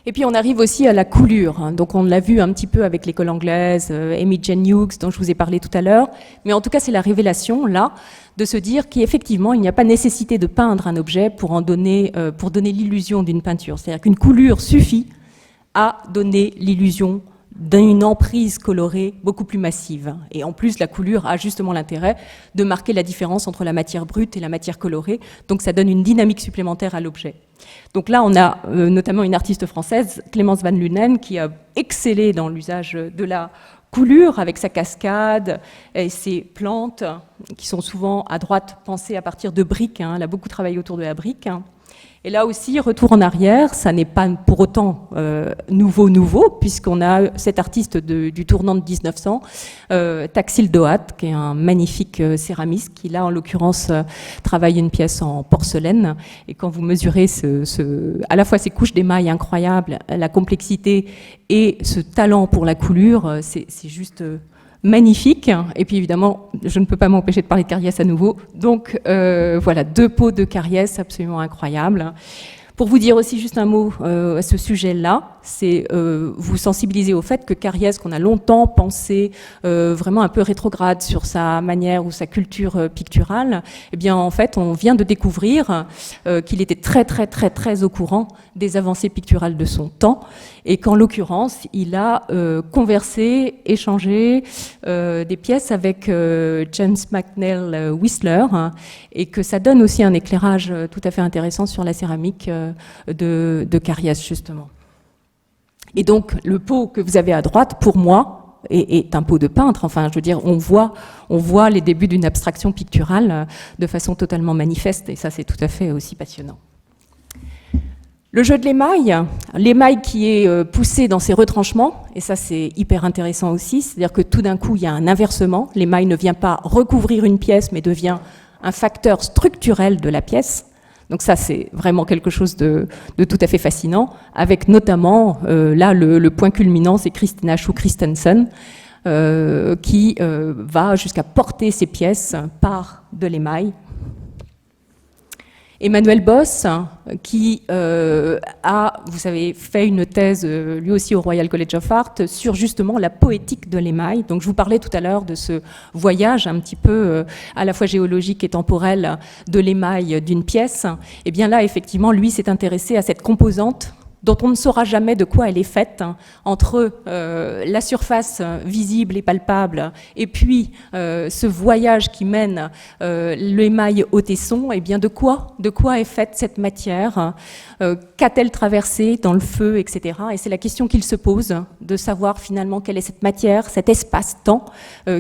[SPEAKER 2] Et puis on arrive aussi à la coulure, donc on l'a vu un petit peu avec l'école anglaise, Amy Jane Hughes dont je vous ai parlé tout à l'heure, mais en tout cas c'est la révélation là de se dire qu'effectivement il n'y a pas nécessité de peindre un objet pour donner l'illusion d'une peinture, c'est-à-dire qu'une coulure suffit à donner l'illusion d'une emprise colorée beaucoup plus massive. Et en plus, la coulure a justement l'intérêt de marquer la différence entre la matière brute et la matière colorée, donc ça donne une dynamique supplémentaire à l'objet. Donc là, on a notamment une artiste française, Clémence Van Lunen, qui a excellé dans l'usage de la coulure avec sa cascade et ses plantes, qui sont souvent à droite pensées à partir de briques. Elle a beaucoup travaillé autour de la brique. Et là aussi, retour en arrière, ça n'est pas pour autant nouveau, puisqu'on a cet artiste du tournant de 1900, Taxil Doat, qui est un magnifique céramiste, qui là, en l'occurrence, travaille une pièce en porcelaine. Et quand vous mesurez à la fois ces couches d'émail incroyables, la complexité et ce talent pour la coulure, c'est juste magnifique. Et puis évidemment, je ne peux pas m'empêcher de parler de Cariès à nouveau. Donc voilà, 2 pots de Cariès absolument incroyables. Pour vous dire aussi juste un mot à ce sujet-là, c'est vous sensibiliser au fait que Cariès, qu'on a longtemps pensé vraiment un peu rétrograde sur sa manière ou sa culture picturale, eh bien en fait on vient de découvrir qu'il était très au courant des avancées picturales de son temps et qu'en l'occurrence il a conversé, échangé des pièces avec James McNeill Whistler et que ça donne aussi un éclairage tout à fait intéressant sur la céramique de Cariès justement. Et donc, le pot que vous avez à droite, pour moi, est un pot de peintre. Enfin, je veux dire, on voit les débuts d'une abstraction picturale de façon totalement manifeste, et ça, c'est tout à fait aussi passionnant. Le jeu de l'émail qui est poussé dans ses retranchements, et ça, c'est hyper intéressant aussi, c'est-à-dire que tout d'un coup, il y a un inversement. L'émail ne vient pas recouvrir une pièce, mais devient un facteur structurel de la pièce. Donc ça, c'est vraiment quelque chose de tout à fait fascinant, avec notamment, là, le point culminant, c'est Christina Schuh Christensen, qui va jusqu'à porter ses pièces par de l'émail. Emmanuel Boss, qui a, vous savez, fait une thèse, lui aussi au Royal College of Art, sur justement la poétique de l'émail. Donc je vous parlais tout à l'heure de ce voyage un petit peu à la fois géologique et temporel de l'émail d'une pièce. Et bien là, effectivement, lui s'est intéressé à cette composante dont on ne saura jamais de quoi elle est faite, hein, entre la surface visible et palpable et puis ce voyage qui mène l'émail au tesson, et bien de quoi est faite cette matière, qu'a-t-elle traversé dans le feu, etc. Et c'est la question qu'il se pose, de savoir finalement quelle est cette matière, cet espace-temps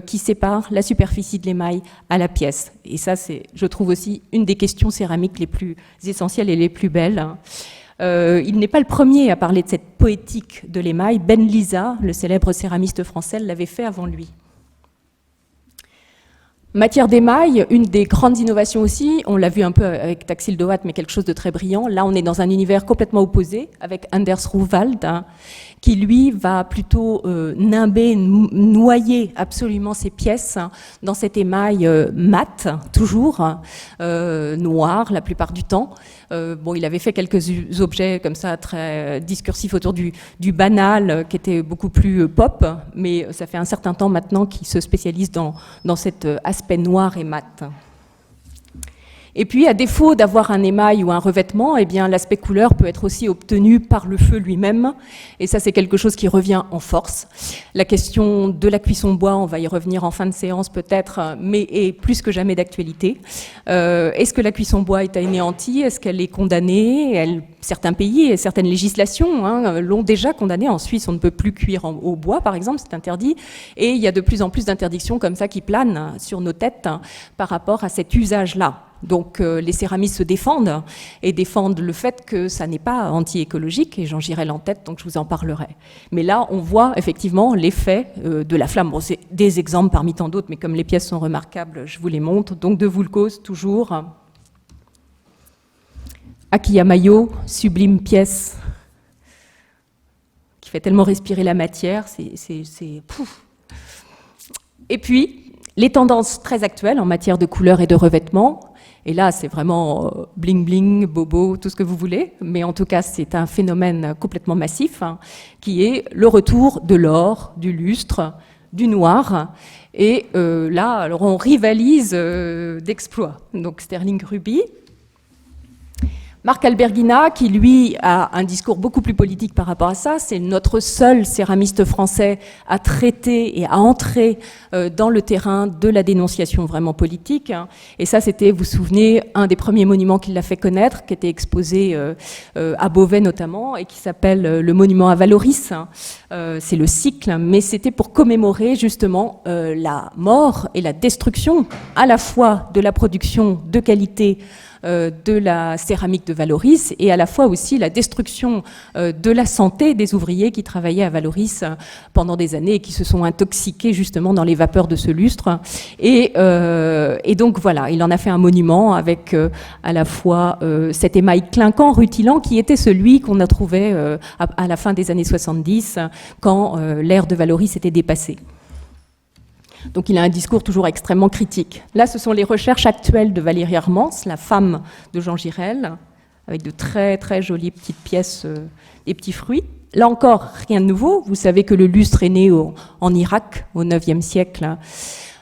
[SPEAKER 2] qui sépare la superficie de l'émail à la pièce. Et ça, c'est, je trouve aussi, une des questions céramiques les plus essentielles et les plus belles. Il n'est pas le premier à parler de cette poétique de l'émail. Ben Lisa, le célèbre céramiste français, l'avait fait avant lui. Matière d'émail, une des grandes innovations aussi, on l'a vu un peu avec Taxil Doat, mais quelque chose de très brillant. Là, on est dans un univers complètement opposé, avec Anders Roewald, hein, qui lui va plutôt nimber, noyer absolument ses pièces dans cet émail mat, toujours, noir la plupart du temps. Bon, il avait fait quelques objets comme ça très discursifs autour du banal, qui était beaucoup plus pop, mais ça fait un certain temps maintenant qu'il se spécialise dans cet aspect noir et mat. Et puis, à défaut d'avoir un émail ou un revêtement, eh bien, l'aspect couleur peut être aussi obtenu par le feu lui-même. Et ça, c'est quelque chose qui revient en force. La question de la cuisson bois, on va y revenir en fin de séance peut-être, mais est plus que jamais d'actualité. Est-ce que la cuisson bois est anéantie? Est-ce qu'elle est condamnée? Certains pays et certaines législations l'ont déjà condamnée. En Suisse, on ne peut plus cuire au bois, par exemple, c'est interdit. Et il y a de plus en plus d'interdictions comme ça qui planent sur nos têtes par rapport à cet usage-là. Donc les céramistes se défendent et défendent le fait que ça n'est pas anti-écologique, et Jean Girel en tête, donc je vous en parlerai. Mais là, on voit effectivement l'effet de la flamme. Bon, c'est des exemples parmi tant d'autres, mais comme les pièces sont remarquables, je vous les montre. Donc de Voulkos, toujours. Akiyamayo, sublime pièce qui fait tellement respirer la matière, c'est pouf. Et puis, les tendances très actuelles en matière de couleur et de revêtement. Et là, c'est vraiment bling-bling, bobo, tout ce que vous voulez. Mais en tout cas, c'est un phénomène complètement massif, qui est le retour de l'or, du lustre, du noir. Et là, alors on rivalise d'exploits. Donc Sterling Ruby. Marc Alberghina, qui lui a un discours beaucoup plus politique par rapport à ça, c'est notre seul céramiste français à traiter et à entrer dans le terrain de la dénonciation vraiment politique. Et ça, c'était, vous vous souvenez, un des premiers monuments qu'il a fait connaître, qui était exposé à Beauvais notamment, et qui s'appelle le monument à Valoris. C'est le cycle, mais c'était pour commémorer justement la mort et la destruction à la fois de la production de qualité de la céramique de Valoris, et à la fois aussi la destruction de la santé des ouvriers qui travaillaient à Valoris pendant des années et qui se sont intoxiqués justement dans les vapeurs de ce lustre. Et donc voilà, il en a fait un monument avec à la fois cet émail clinquant, rutilant, qui était celui qu'on a trouvé à la fin des années 70, quand l'ère de Valoris était dépassée. Donc il a un discours toujours extrêmement critique. Là, ce sont les recherches actuelles de Valérie Armans, la femme de Jean Girel, avec de très très jolies petites pièces, des petits fruits. Là encore, rien de nouveau. Vous savez que le lustre est né en Irak, au IXe siècle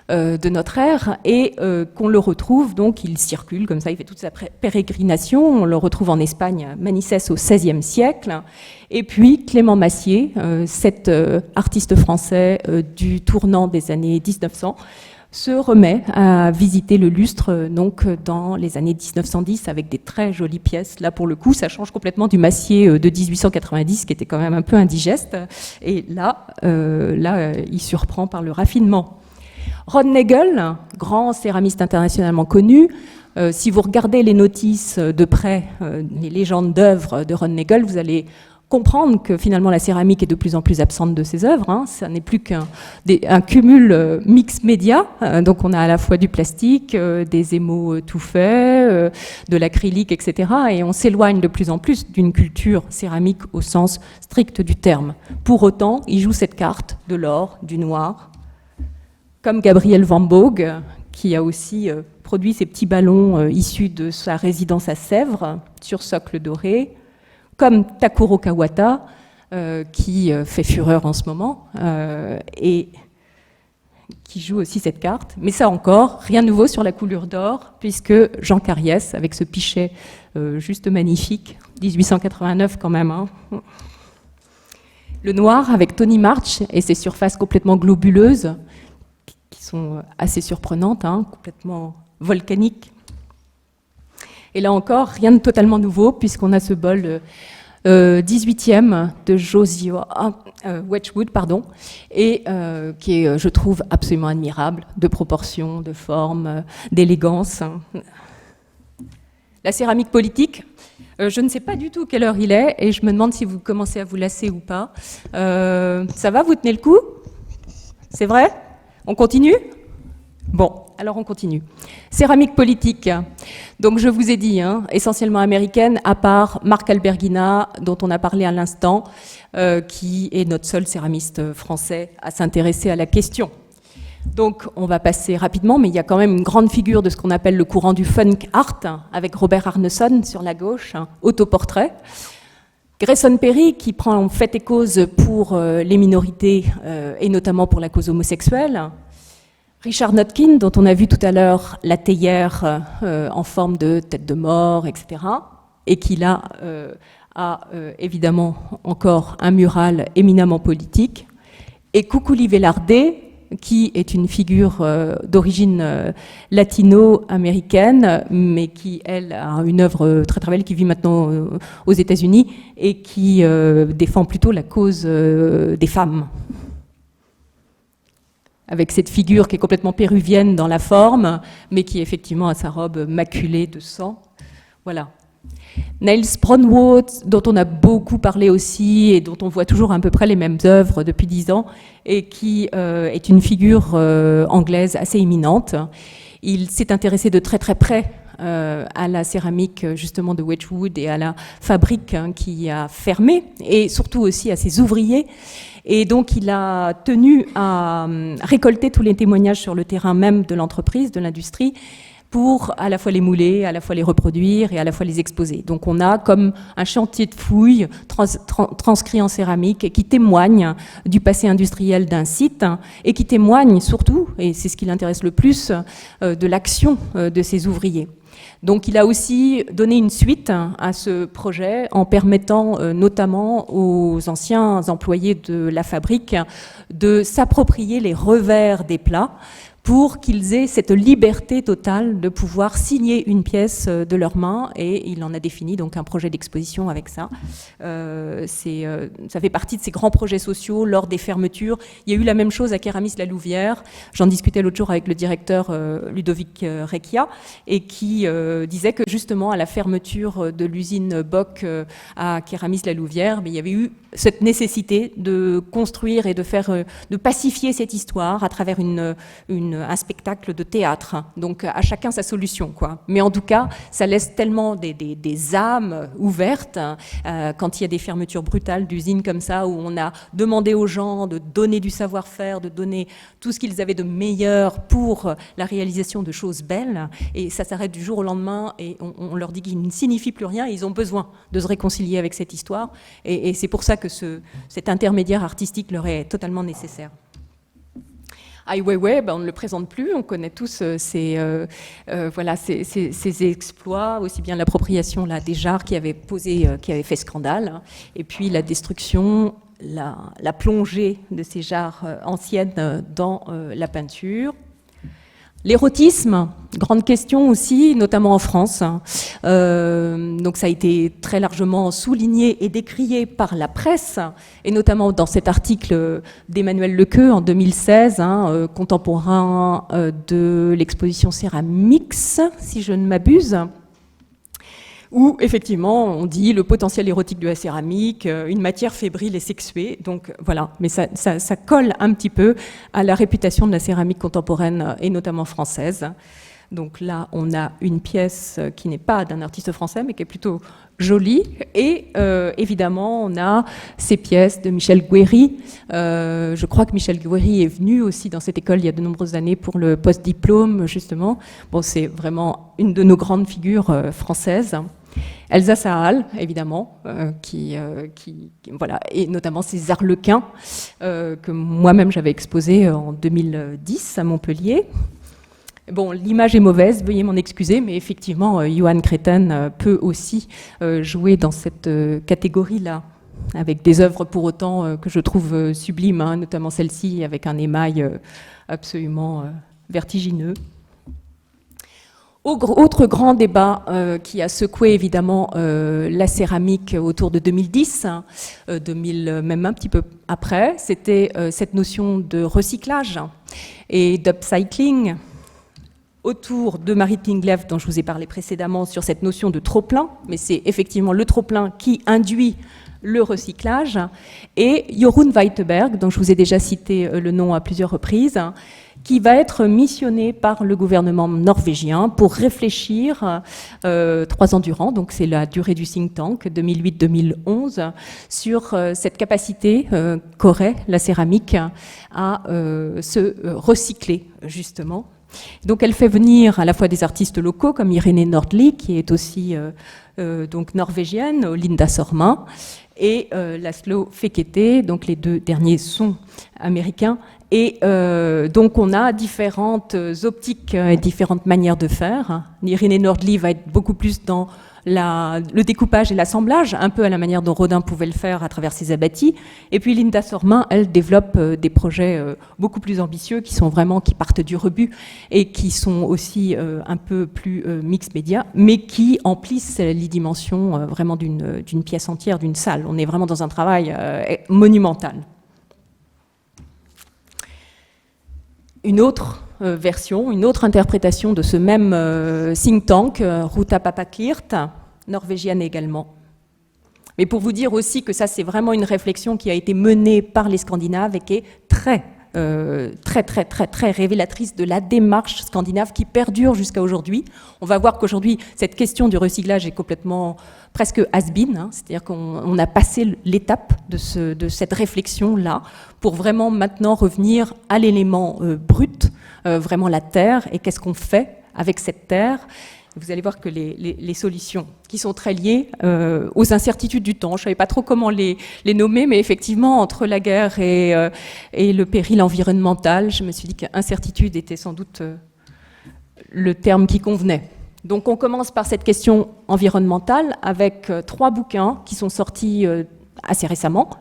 [SPEAKER 2] de notre ère, et qu'on le retrouve, donc il circule comme ça, il fait toute sa pérégrination. On le retrouve en Espagne, à Manissès, au XVIe siècle. Et puis Clément Massier, cet artiste français du tournant des années 1900, se remet à visiter le lustre donc dans les années 1910 avec des très jolies pièces. Là, pour le coup, ça change complètement du Massier de 1890 qui était quand même un peu indigeste. Et là, il surprend par le raffinement. Ron Nagel, grand céramiste internationalement connu, si vous regardez les notices de près, les légendes d'œuvres de Ron Nagel, vous allez comprendre que finalement la céramique est de plus en plus absente de ses œuvres. Ça n'est plus qu'un cumul mix média. Donc on a à la fois du plastique, des émaux tout faits, de l'acrylique, etc. Et on s'éloigne de plus en plus d'une culture céramique au sens strict du terme. Pour autant, il joue cette carte de l'or, du noir, comme Gabriel Van Boog, qui a aussi produit ces petits ballons issus de sa résidence à Sèvres, sur socle doré, comme Takuro Kawata, qui fait fureur en ce moment, et qui joue aussi cette carte. Mais ça encore, rien de nouveau sur la coulure d'or, puisque Jean Cariès, avec ce pichet juste magnifique, 1889 quand même. Hein. Le noir avec Tony March et ses surfaces complètement globuleuses, qui sont assez surprenantes, hein, complètement volcaniques. Et là encore, rien de totalement nouveau, puisqu'on a ce bol 18e de Josiah Wedgwood, pardon, et qui est, je trouve, absolument admirable, de proportion, de forme, d'élégance. La céramique politique, je ne sais pas du tout quelle heure il est, et je me demande si vous commencez à vous lasser ou pas. Ça va, vous tenez le coup? C'est vrai? On continue? Bon, alors on continue. Céramique politique. Donc je vous ai dit, hein, essentiellement américaine, à part Marc Alberghina, dont on a parlé à l'instant, qui est notre seul céramiste français à s'intéresser à la question. Donc on va passer rapidement, mais il y a quand même une grande figure de ce qu'on appelle le courant du funk art, avec Robert Arneson sur la gauche, hein, autoportrait. Grayson Perry, qui prend en fait et cause pour les minorités, et notamment pour la cause homosexuelle. Richard Notkin, dont on a vu tout à l'heure la théière en forme de tête de mort, etc. Et qui là a évidemment encore un mural éminemment politique. Et Cuculi Velarde, qui est une figure d'origine latino-américaine, mais qui, elle, a une œuvre très très belle, qui vit maintenant aux États-Unis et qui défend plutôt la cause des femmes. Avec cette figure qui est complètement péruvienne dans la forme, mais qui effectivement a sa robe maculée de sang. Voilà. Niels Braunwald, dont on a beaucoup parlé aussi, et dont on voit toujours à peu près les mêmes œuvres depuis 10 ans, et qui est une figure anglaise assez éminente. Il s'est intéressé de très très près à la céramique justement de Wedgwood et à la fabrique qui a fermé, et surtout aussi à ses ouvriers. Et donc il a tenu à récolter tous les témoignages sur le terrain même de l'entreprise, de l'industrie, pour à la fois les mouler, à la fois les reproduire et à la fois les exposer. Donc on a comme un chantier de fouilles transcrit en céramique qui témoigne du passé industriel d'un site et qui témoigne surtout, et c'est ce qui l'intéresse le plus, de l'action de ses ouvriers. Donc il a aussi donné une suite à ce projet en permettant notamment aux anciens employés de la fabrique de s'approprier les revers des plats pour qu'ils aient cette liberté totale de pouvoir signer une pièce de leurs mains, et il en a défini donc un projet d'exposition avec ça. Ça fait partie de ces grands projets sociaux lors des fermetures. Il y a eu la même chose à Kéramis-la-Louvière. J'en discutais l'autre jour avec le directeur Ludovic Recchia, et qui disait que justement à la fermeture de l'usine Bock à Kéramis-la-Louvière, il y avait eu cette nécessité de construire et de pacifier cette histoire à travers un spectacle de théâtre. Donc à chacun sa solution, quoi. Mais en tout cas, ça laisse tellement des âmes ouvertes quand il y a des fermetures brutales d'usines comme ça, où on a demandé aux gens de donner du savoir-faire, de donner tout ce qu'ils avaient de meilleur pour la réalisation de choses belles, et ça s'arrête du jour au lendemain, et on leur dit qu'il ne signifie plus rien, et ils ont besoin de se réconcilier avec cette histoire, et c'est pour ça que cet intermédiaire artistique leur est totalement nécessaire. Ai Weiwei, on ne le présente plus, on connaît tous ses exploits, aussi bien l'appropriation des jarres qui avait fait scandale, et puis la destruction, la plongée de ces jarres anciennes dans la peinture. L'érotisme, grande question aussi, notamment en France. Donc ça a été très largement souligné et décrié par la presse, et notamment dans cet article d'Emmanuel Lequeux en 2016, contemporain de l'exposition Céramix, si je ne m'abuse, où effectivement on dit le potentiel érotique de la céramique, une matière fébrile et sexuée. Donc voilà, mais ça colle un petit peu à la réputation de la céramique contemporaine et notamment française. Donc là, on a une pièce qui n'est pas d'un artiste français, mais qui est plutôt jolie. Et évidemment, on a ces pièces de Michel Guéry. Je crois que Michel Guéry est venu aussi dans cette école il y a de nombreuses années pour le post-diplôme, justement. Bon, c'est vraiment une de nos grandes figures françaises. Elsa Sahal, évidemment, voilà, et notamment ces arlequins que moi-même j'avais exposés en 2010 à Montpellier. Bon, l'image est mauvaise, veuillez m'en excuser, mais effectivement, Johan Creighton peut aussi jouer dans cette catégorie-là, avec des œuvres pour autant que je trouve sublimes, hein, notamment celle-ci avec un émail absolument vertigineux. Autre grand débat qui a secoué évidemment la céramique autour de 2010, 2000, même un petit peu après, c'était cette notion de recyclage et d'upcycling autour de Marit Pinglev, dont je vous ai parlé précédemment, sur cette notion de trop-plein, mais c'est effectivement le trop-plein qui induit le recyclage, et Jorunn Weiteberg, dont je vous ai déjà cité le nom à plusieurs reprises, qui va être missionné par le gouvernement norvégien pour réfléchir 3 ans durant, donc c'est la durée du think tank 2008-2011, sur cette capacité qu'aurait la céramique à se recycler, justement. Donc elle fait venir à la fois des artistes locaux comme Irene Nordli, qui est aussi donc norvégienne, Linda Sorma, et Laszlo Fekete, donc les 2 derniers sont américains. Et donc on a différentes optiques et différentes manières de faire. Irene Nordli va être beaucoup plus dans le découpage et l'assemblage, un peu à la manière dont Rodin pouvait le faire à travers ses abattis. Et puis Linda Sorma, elle développe des projets beaucoup plus ambitieux qui partent du rebut et qui sont aussi un peu plus mix média, mais qui emplissent les dimensions vraiment d'une pièce entière, d'une salle. On est vraiment dans un travail monumental. Une autre version, une autre interprétation de ce même think tank, Ruta Papakirt, norvégienne également. Mais pour vous dire aussi que ça, c'est vraiment une réflexion qui a été menée par les Scandinaves et qui est très révélatrice de la démarche scandinave qui perdure jusqu'à aujourd'hui. On va voir qu'aujourd'hui, cette question du recyclage est complètement presque has-been, hein, c'est-à-dire qu'on a passé l'étape de cette réflexion-là pour vraiment maintenant revenir à l'élément brut, vraiment la terre, et qu'est-ce qu'on fait avec cette terre. Vous allez voir que les solutions qui sont très liées aux incertitudes du temps, je ne savais pas trop comment les nommer, mais effectivement, entre la guerre et le péril environnemental, je me suis dit qu'incertitude était sans doute le terme qui convenait. Donc on commence par cette question environnementale avec 3 bouquins qui sont sortis assez récemment.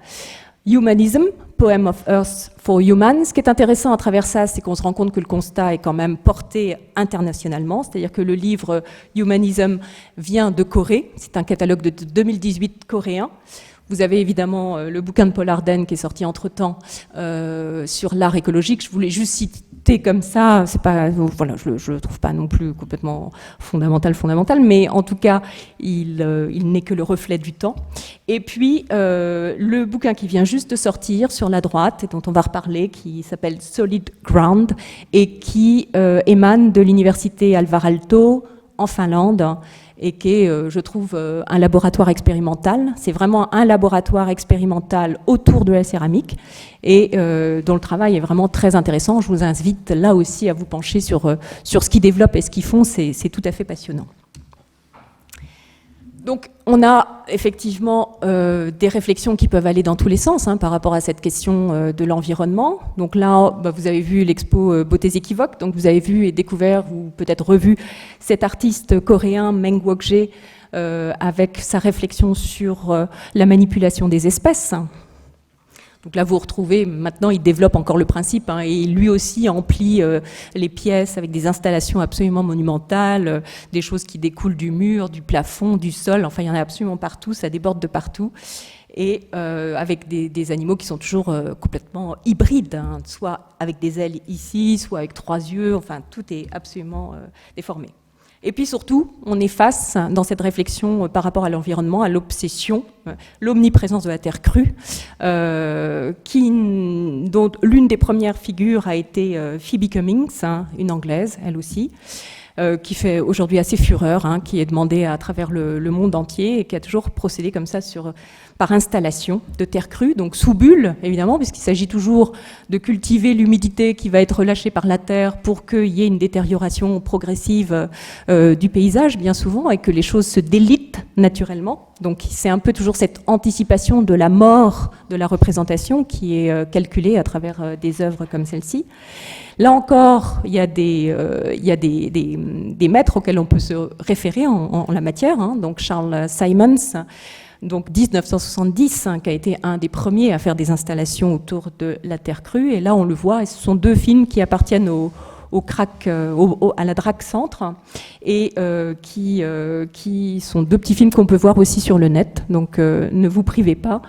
[SPEAKER 2] Humanism, Poem of Earth for Humans. Ce qui est intéressant à travers ça, c'est qu'on se rend compte que le constat est quand même porté internationalement, c'est-à-dire que le livre Humanism vient de Corée, c'est un catalogue de 2018 coréen. Vous avez évidemment le bouquin de Paul Arden qui est sorti entre-temps sur l'art écologique. Je voulais juste citer comme ça, c'est pas, voilà, je le trouve pas non plus complètement fondamental, mais en tout cas, il n'est que le reflet du temps. Et puis, le bouquin qui vient juste de sortir sur la droite, et dont on va reparler, qui s'appelle Solid Ground, et qui émane de l'université Alvar Aalto, en Finlande, et qui est, je trouve, un laboratoire expérimental. C'est vraiment un laboratoire expérimental autour de la céramique et dont le travail est vraiment très intéressant. Je vous invite là aussi à vous pencher sur ce qu'ils développent et ce qu'ils font. C'est tout à fait passionnant. Donc, on a effectivement des réflexions qui peuvent aller dans tous les sens par rapport à cette question de l'environnement. Donc là, vous avez vu l'expo Beautés équivoques, donc vous avez vu et découvert ou peut-être revu cet artiste coréen Meng Wok-jae avec sa réflexion sur la manipulation des espèces. Donc là, vous retrouvez, maintenant, il développe encore le principe, et lui aussi emplit les pièces avec des installations absolument monumentales, des choses qui découlent du mur, du plafond, du sol, enfin, il y en a absolument partout, ça déborde de partout, et avec des animaux qui sont toujours complètement hybrides, soit avec des ailes ici, soit avec 3 yeux, enfin, tout est absolument déformé. Et puis surtout, on est face, dans cette réflexion par rapport à l'environnement, à l'obsession, l'omniprésence de la terre crue, dont l'une des premières figures a été Phoebe Cummings, une Anglaise, elle aussi, qui fait aujourd'hui assez fureur, qui est demandée à travers le monde entier et qui a toujours procédé comme ça par installation de terre crue, donc sous bulle, évidemment, puisqu'il s'agit toujours de cultiver l'humidité qui va être relâchée par la terre pour qu'il y ait une détérioration progressive du paysage, bien souvent, et que les choses se délitent naturellement. Donc c'est un peu toujours cette anticipation de la mort de la représentation qui est calculée à travers des œuvres comme celle-ci. Là encore, il y a des maîtres auxquels on peut se référer en la matière. Hein. Donc Charles Simons, donc 1970, qui a été un des premiers à faire des installations autour de la Terre crue. Et là, on le voit, et ce sont deux films qui appartiennent à la DRAC Centre et qui sont deux petits films qu'on peut voir aussi sur le net. Donc ne vous privez pas,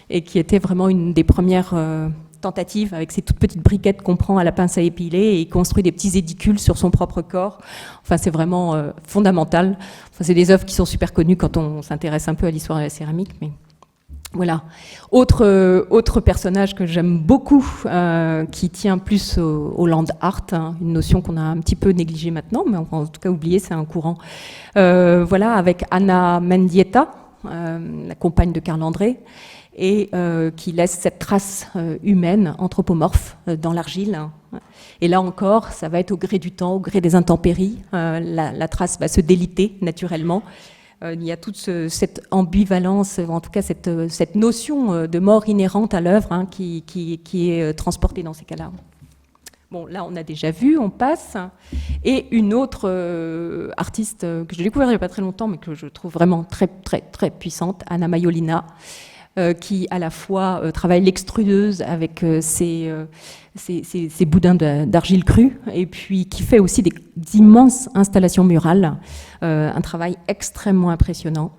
[SPEAKER 2] et qui était vraiment une des premières tentative avec ces toutes petites briquettes qu'on prend à la pince à épiler et il construit des petits édicules sur son propre corps. Enfin, c'est vraiment fondamental. Enfin, c'est des œuvres qui sont super connues quand on s'intéresse un peu à l'histoire de la céramique. Mais voilà. Autre personnage que j'aime beaucoup, qui tient plus au land art, hein, une notion qu'on a un petit peu négligée maintenant, mais en tout cas oubliée, c'est un courant. Voilà, avec Anna Mendieta, la compagne de Carl André, et qui laisse cette trace humaine, anthropomorphe, dans l'argile. Et là encore, ça va être au gré du temps, au gré des intempéries. La trace va se déliter naturellement. Il y a toute cette ambivalence, en tout cas cette notion de mort inhérente à l'œuvre, hein, qui est transportée dans ces cas-là. Bon, là, on a déjà vu, on passe. Et une autre artiste que j'ai découvert il n'y a pas très longtemps, mais que je trouve vraiment très, très, très puissante, Anna Maiolina, qui à la fois travaille l'extrudeuse avec ces boudins d'argile crue, et puis qui fait aussi d'immenses installations murales, un travail extrêmement impressionnant.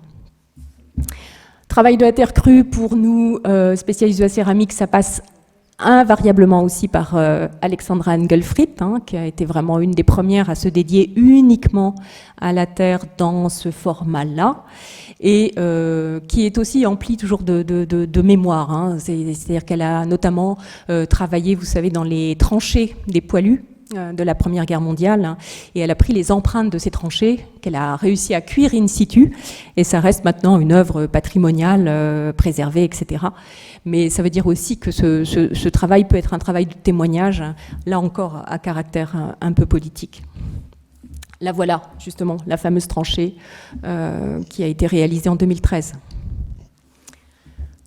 [SPEAKER 2] Travail de la terre crue, pour nous, spécialistes de la céramique, ça passe invariablement aussi par Alexandra Engelfried, hein, qui a été vraiment une des premières à se dédier uniquement à la terre dans ce format-là, et qui est aussi emplie toujours de mémoire. Hein. C'est-à-dire qu'elle a notamment travaillé, vous savez, dans les tranchées des poilus de la Première Guerre mondiale, hein, et elle a pris les empreintes de ces tranchées qu'elle a réussi à cuire in situ, et ça reste maintenant une œuvre patrimoniale préservée, etc. Mais ça veut dire aussi que ce travail peut être un travail de témoignage, là encore à caractère un peu politique. Là voilà, justement, la fameuse tranchée qui a été réalisée en 2013.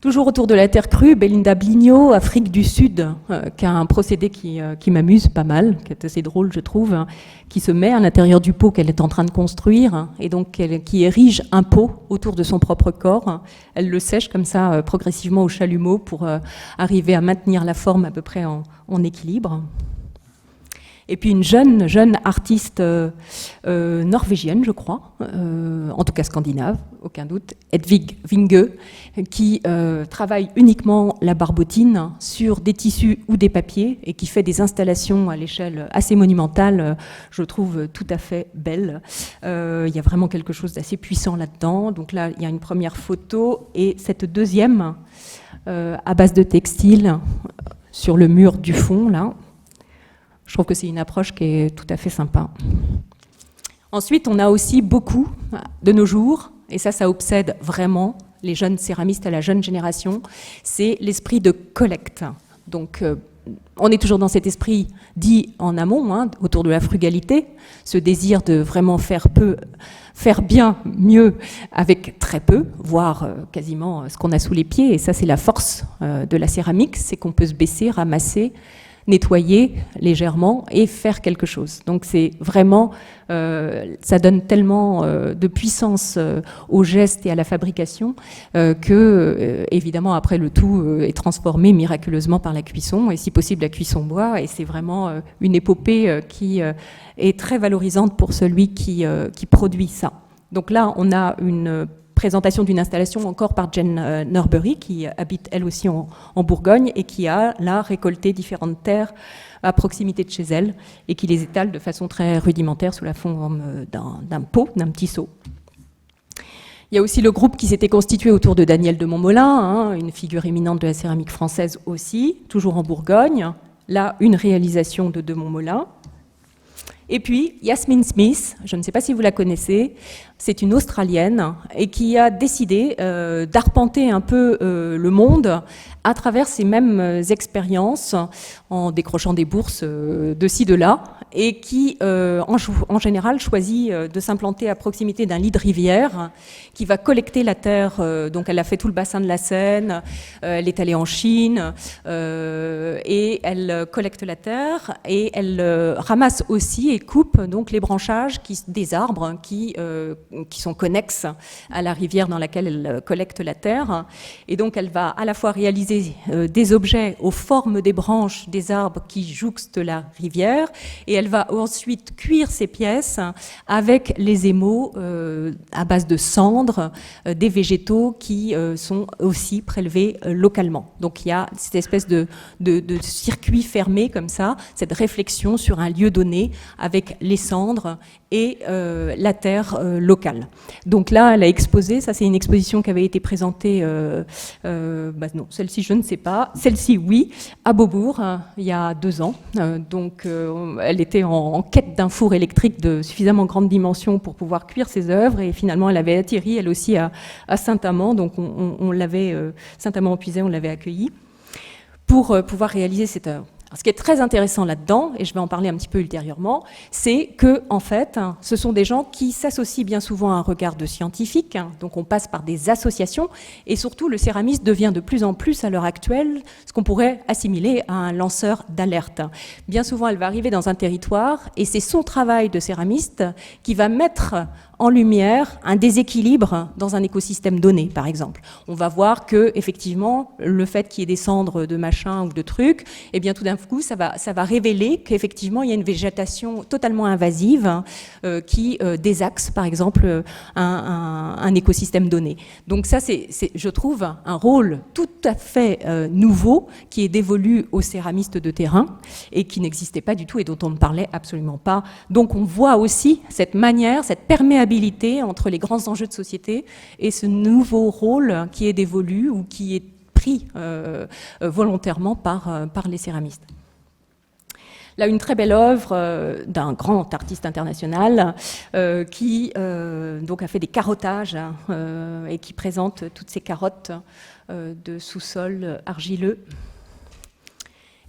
[SPEAKER 2] Toujours autour de la terre crue, Belinda Blignaud, Afrique du Sud, qui a un procédé qui m'amuse pas mal, qui est assez drôle, je trouve, hein, qui se met à l'intérieur du pot qu'elle est en train de construire, hein, et donc qui érige un pot autour de son propre corps. Hein. Elle le sèche comme ça progressivement au chalumeau pour arriver à maintenir la forme à peu près en équilibre. Et puis une jeune artiste norvégienne, je crois, en tout cas scandinave, aucun doute, Hedvig Winge, qui travaille uniquement la barbotine sur des tissus ou des papiers et qui fait des installations à l'échelle assez monumentale, je trouve tout à fait belle. Il y a vraiment quelque chose d'assez puissant là-dedans. Donc là, il y a une première photo et cette deuxième à base de textile sur le mur du fond, là. Je trouve que c'est une approche qui est tout à fait sympa. Ensuite, on a aussi beaucoup, de nos jours, et ça obsède vraiment les jeunes céramistes à la jeune génération, c'est l'esprit de collecte. Donc, on est toujours dans cet esprit dit en amont, hein, autour de la frugalité, ce désir de vraiment faire bien, mieux, avec très peu, voire quasiment ce qu'on a sous les pieds. Et ça, c'est la force de la céramique, c'est qu'on peut se baisser, ramasser, nettoyer légèrement et faire quelque chose. Donc c'est vraiment, ça donne tellement de puissance au geste et à la fabrication que, évidemment, après le tout est transformé miraculeusement par la cuisson, et si possible la cuisson bois, et c'est vraiment une épopée qui est très valorisante pour celui qui produit ça. Donc là, on a une présentation d'une installation encore par Jen Norbury, qui habite elle aussi en Bourgogne et qui a là récolté différentes terres à proximité de chez elle et qui les étale de façon très rudimentaire sous la forme d'un pot, d'un petit seau. Il y a aussi le groupe qui s'était constitué autour de Daniel de Montmolin, hein, une figure éminente de la céramique française aussi, toujours en Bourgogne. Là, une réalisation de Montmolin. Et puis, Yasmin Smith, je ne sais pas si vous la connaissez, c'est une Australienne et qui a décidé d'arpenter un peu le monde à travers ces mêmes expériences, en décrochant des bourses de ci, de là, et qui, en général, choisit de s'implanter à proximité d'un lit de rivière qui va collecter la terre. Donc, elle a fait tout le bassin de la Seine, elle est allée en Chine, et elle collecte la terre, et elle ramasse aussi et coupe donc les branchages des arbres qui sont connexes à la rivière dans laquelle elle collecte la terre. Et donc, elle va à la fois réaliser des objets aux formes des branches des arbres qui jouxtent la rivière, et elle va ensuite cuire ces pièces avec les émaux à base de cendres des végétaux qui sont aussi prélevés localement. Donc il y a cette espèce de circuit fermé comme ça, cette réflexion sur un lieu donné avec les cendres et la terre locale. Donc là, elle a exposé, ça c'est une exposition qui avait été présentée, non, celle-ci je ne sais pas, celle-ci oui, à Beaubourg, il y a 2 ans. Donc elle était en quête d'un four électrique de suffisamment grande dimension pour pouvoir cuire ses œuvres, et finalement elle avait atterri elle aussi à Saint-Amand, donc on l'avait, Saint-Amand-en-Puisaye, on l'avait accueilli pour pouvoir réaliser cette œuvre. Alors, ce qui est très intéressant là-dedans, et je vais en parler un petit peu ultérieurement, c'est que, en fait, ce sont des gens qui s'associent bien souvent à un regard de scientifique, donc on passe par des associations, et surtout le céramiste devient de plus en plus à l'heure actuelle ce qu'on pourrait assimiler à un lanceur d'alerte. Bien souvent, elle va arriver dans un territoire, et c'est son travail de céramiste qui va mettre en lumière un déséquilibre dans un écosystème donné, par exemple. On va voir que, effectivement, le fait qu'il y ait des cendres de machin ou de trucs, eh bien, tout d'un coup, ça va révéler qu'effectivement, il y a une végétation totalement invasive qui désaxe, par exemple, un écosystème donné. Donc ça, c'est, je trouve, un rôle tout à fait nouveau qui est dévolu aux céramistes de terrain et qui n'existait pas du tout et dont on ne parlait absolument pas. Donc on voit aussi cette manière, cette perméabilité entre les grands enjeux de société et ce nouveau rôle qui est dévolu ou qui est pris volontairement par les céramistes. Là, une très belle œuvre d'un grand artiste international qui donc a fait des carottages et qui présente toutes ces carottes de sous-sol argileux.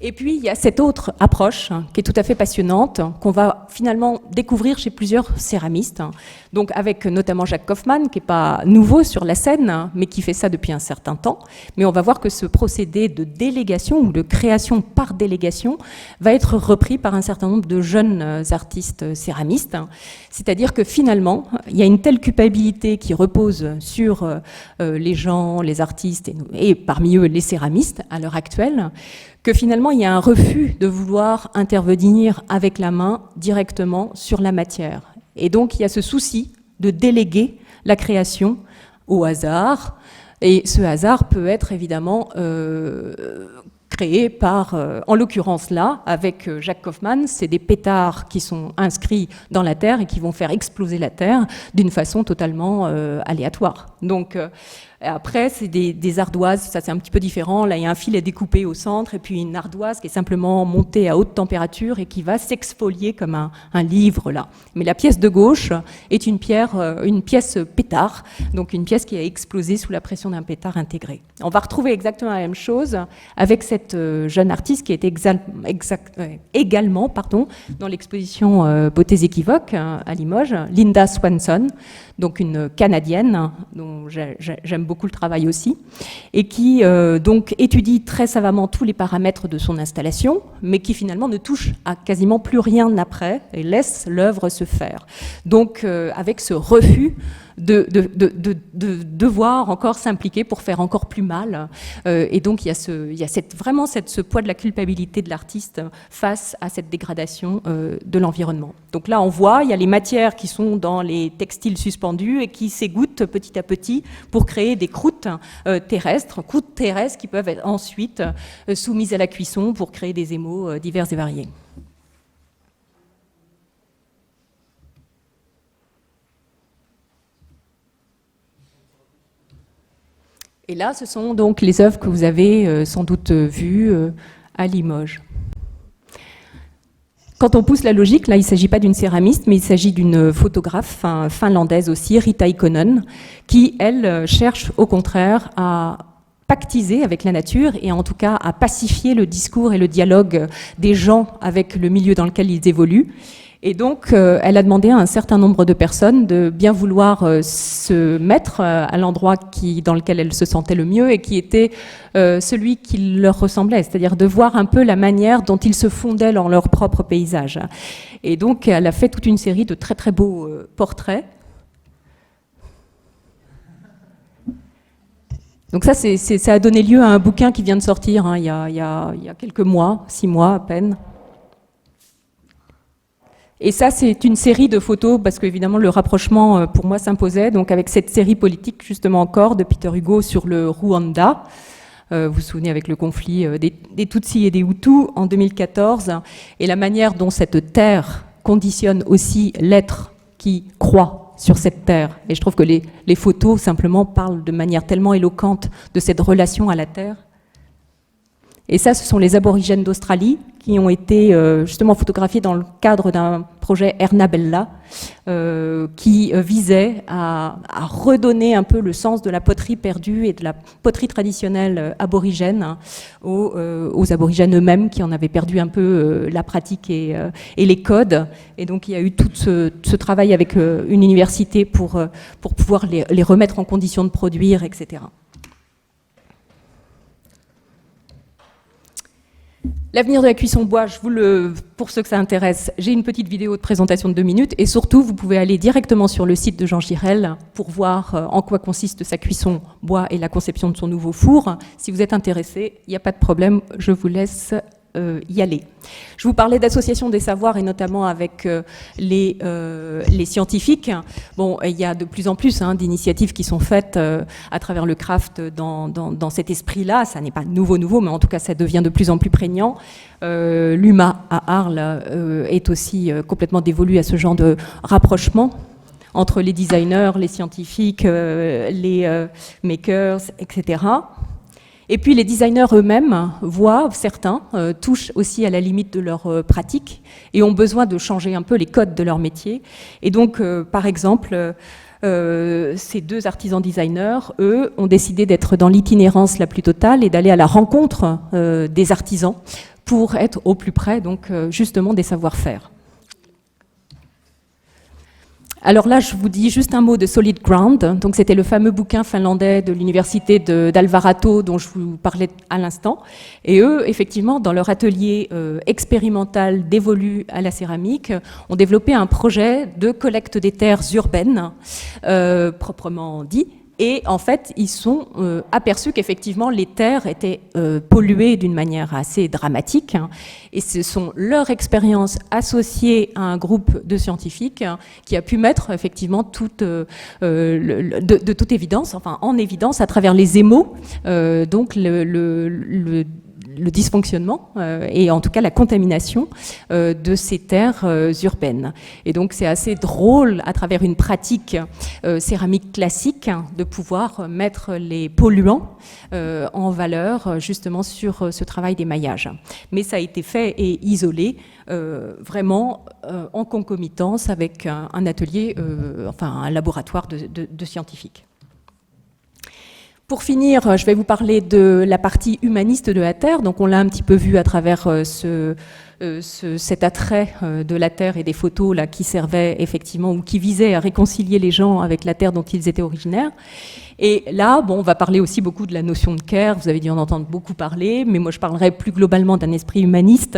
[SPEAKER 2] Et puis, il y a cette autre approche qui est tout à fait passionnante, qu'on va finalement découvrir chez plusieurs céramistes, donc avec notamment Jacques Kaufmann, qui n'est pas nouveau sur la scène, mais qui fait ça depuis un certain temps. Mais on va voir que ce procédé de délégation ou de création par délégation va être repris par un certain nombre de jeunes artistes céramistes. C'est-à-dire que finalement, il y a une telle culpabilité qui repose sur les gens, les artistes et parmi eux les céramistes à l'heure actuelle, que finalement, il y a un refus de vouloir intervenir avec la main directement sur la matière. Et donc, il y a ce souci de déléguer la création au hasard. Et ce hasard peut être évidemment créé par, en l'occurrence là, avec Jacques Kaufmann, c'est des pétards qui sont inscrits dans la terre et qui vont faire exploser la terre d'une façon totalement aléatoire. Donc, après, c'est des ardoises, ça c'est un petit peu différent. Là, il y a un filet découpé au centre et puis une ardoise qui est simplement montée à haute température et qui va s'exfolier comme un livre là. Mais la pièce de gauche est une pièce pétard, donc une pièce qui a explosé sous la pression d'un pétard intégré. On va retrouver exactement la même chose avec cette jeune artiste qui est également dans l'exposition Beautés équivoques à Limoges, Linda Swanson, donc une Canadienne dont j'aime beaucoup le travail aussi, et qui donc étudie très savamment tous les paramètres de son installation, mais qui finalement ne touche à quasiment plus rien après et laisse l'œuvre se faire. Donc avec ce refus de devoir encore s'impliquer pour faire encore plus mal. Et donc il y a vraiment ce poids de la culpabilité de l'artiste face à cette dégradation de l'environnement. Donc là on voit, il y a les matières qui sont dans les textiles suspendus et qui s'égouttent petit à petit pour créer des croûtes terrestres qui peuvent être ensuite soumises à la cuisson pour créer des émaux divers et variés. Et là, ce sont donc les œuvres que vous avez sans doute vues à Limoges. Quand on pousse la logique, là, il ne s'agit pas d'une céramiste, mais il s'agit d'une photographe finlandaise aussi, Rita Ikonen, qui, elle, cherche au contraire à pactiser avec la nature et en tout cas à pacifier le discours et le dialogue des gens avec le milieu dans lequel ils évoluent. Et donc, elle a demandé à un certain nombre de personnes de bien vouloir se mettre à l'endroit dans lequel elles se sentaient le mieux et qui était celui qui leur ressemblait, c'est-à-dire de voir un peu la manière dont ils se fondaient dans leur propre paysage. Et donc, elle a fait toute une série de très très beaux portraits. Donc ça a donné lieu à un bouquin qui vient de sortir il y a quelques mois, 6 mois à peine. Et ça, c'est une série de photos, parce qu'évidemment, le rapprochement, pour moi, s'imposait. Donc, avec cette série politique, justement encore, de Peter Hugo sur le Rwanda. Vous vous souvenez, avec le conflit des Tutsis et des Hutus en 2014. Et la manière dont cette terre conditionne aussi l'être qui croit sur cette terre. Et je trouve que les photos, simplement, parlent de manière tellement éloquente de cette relation à la terre. Et ça, ce sont les aborigènes d'Australie qui ont été justement photographiés dans le cadre d'un projet Ernabella qui visait à redonner un peu le sens de la poterie perdue et de la poterie traditionnelle aborigène aux aborigènes eux-mêmes qui en avaient perdu un peu la pratique et les codes. Et donc il y a eu tout ce travail avec une université pour pouvoir les remettre en condition de produire, etc. L'avenir de la cuisson bois, pour ceux que ça intéresse, j'ai une petite vidéo de présentation de 2 minutes et surtout, vous pouvez aller directement sur le site de Jean Girel pour voir en quoi consiste sa cuisson bois et la conception de son nouveau four. Si vous êtes intéressé, il n'y a pas de problème, je vous laisse y aller. Je vous parlais d'association des savoirs et notamment avec les scientifiques. Bon, il y a de plus en plus d'initiatives qui sont faites à travers le craft dans cet esprit-là. Ça n'est pas nouveau, mais en tout cas ça devient de plus en plus prégnant. L'UMA à Arles est aussi complètement dévolue à ce genre de rapprochement entre les designers, les scientifiques, les makers, etc. Et puis les designers eux-mêmes certains touchent aussi à la limite de leur pratique et ont besoin de changer un peu les codes de leur métier. Et donc, par exemple, ces 2 artisans designers, eux, ont décidé d'être dans l'itinérance la plus totale et d'aller à la rencontre des artisans pour être au plus près, donc, justement, des savoir-faire. Alors là, je vous dis juste un mot de Solid Ground. Donc, c'était le fameux bouquin finlandais de l'université d'Alvarado dont je vous parlais à l'instant. Et eux, effectivement, dans leur atelier expérimental dévolu à la céramique, ont développé un projet de collecte des terres urbaines, proprement dit. Et en fait, ils sont aperçus qu'effectivement, les terres étaient polluées d'une manière assez dramatique. Et ce sont leurs expériences associées à un groupe de scientifiques qui a pu mettre effectivement de toute évidence, enfin en évidence à travers les émaux, donc le dysfonctionnement et en tout cas la contamination de ces terres urbaines. Et donc c'est assez drôle à travers une pratique céramique classique de pouvoir mettre les polluants en valeur justement sur ce travail d'émaillage. Mais ça a été fait et isolé vraiment en concomitance avec un atelier, un laboratoire de scientifiques. Pour finir, je vais vous parler de la partie humaniste de la Terre. Donc on l'a un petit peu vu à travers cet attrait de la Terre et des photos là, qui servaient effectivement ou qui visaient à réconcilier les gens avec la Terre dont ils étaient originaires. Et là, on va parler aussi beaucoup de la notion de care. Vous avez dû en entendre beaucoup parler, mais moi je parlerai plus globalement d'un esprit humaniste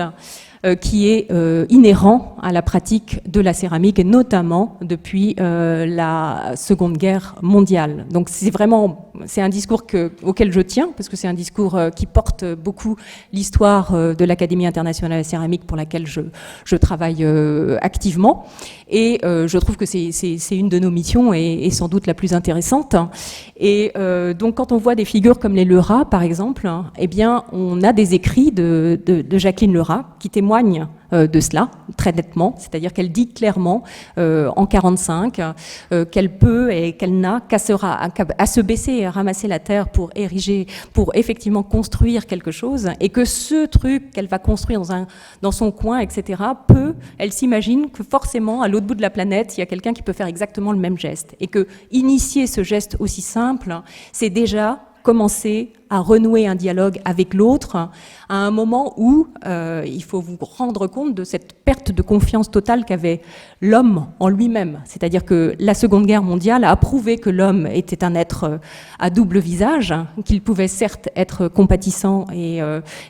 [SPEAKER 2] qui est inhérent à la pratique de la céramique, et notamment depuis la Seconde Guerre mondiale. Donc c'est un discours auquel je tiens, parce que c'est un discours qui porte beaucoup l'histoire de l'Académie internationale de la céramique pour laquelle je travaille activement. Et je trouve que c'est une de nos missions et sans doute la plus intéressante. Et donc quand on voit des figures comme les Lerat, par exemple, eh bien on a des écrits de Jacqueline Lerat qui témoignent de cela, très nettement, c'est-à-dire qu'elle dit clairement en 1945 qu'elle peut et qu'elle n'a qu'à se baisser et à ramasser la terre pour ériger, pour effectivement construire quelque chose, et que ce truc qu'elle va construire dans son coin, etc., elle s'imagine que forcément, à l'autre bout de la planète, il y a quelqu'un qui peut faire exactement le même geste, et que initier ce geste aussi simple, c'est déjà commencer à renouer un dialogue avec l'autre à un moment où il faut vous rendre compte de cette perte de confiance totale qu'avait l'homme en lui-même. C'est-à-dire que la Seconde Guerre mondiale a prouvé que l'homme était un être à double visage, qu'il pouvait certes être compatissant et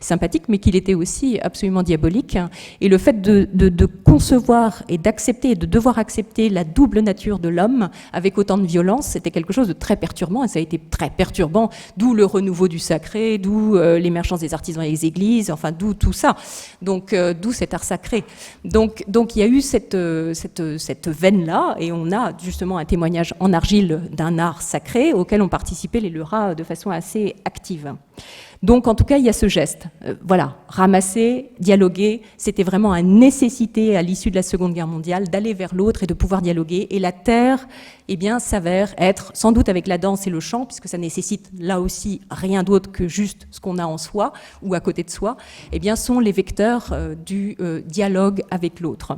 [SPEAKER 2] sympathique, mais qu'il était aussi absolument diabolique. Et le fait de concevoir et d'accepter, et de devoir accepter la double nature de l'homme avec autant de violence, c'était quelque chose de très perturbant, et ça a été très perturbant, d'où le renouveau du sacré, d'où l'émergence des artisans et des églises, enfin d'où tout ça, donc d'où cet art sacré. Donc il y a eu cette veine-là, et on a justement un témoignage en argile d'un art sacré auquel ont participé les Leurat de façon assez active. Donc, en tout cas, il y a ce geste. Voilà, ramasser, dialoguer, c'était vraiment une nécessité à l'issue de la Seconde Guerre mondiale d'aller vers l'autre et de pouvoir dialoguer. Et la terre, eh bien, s'avère être, sans doute avec la danse et le chant, puisque ça nécessite là aussi rien d'autre que juste ce qu'on a en soi ou à côté de soi, eh bien, sont les vecteurs du dialogue avec l'autre.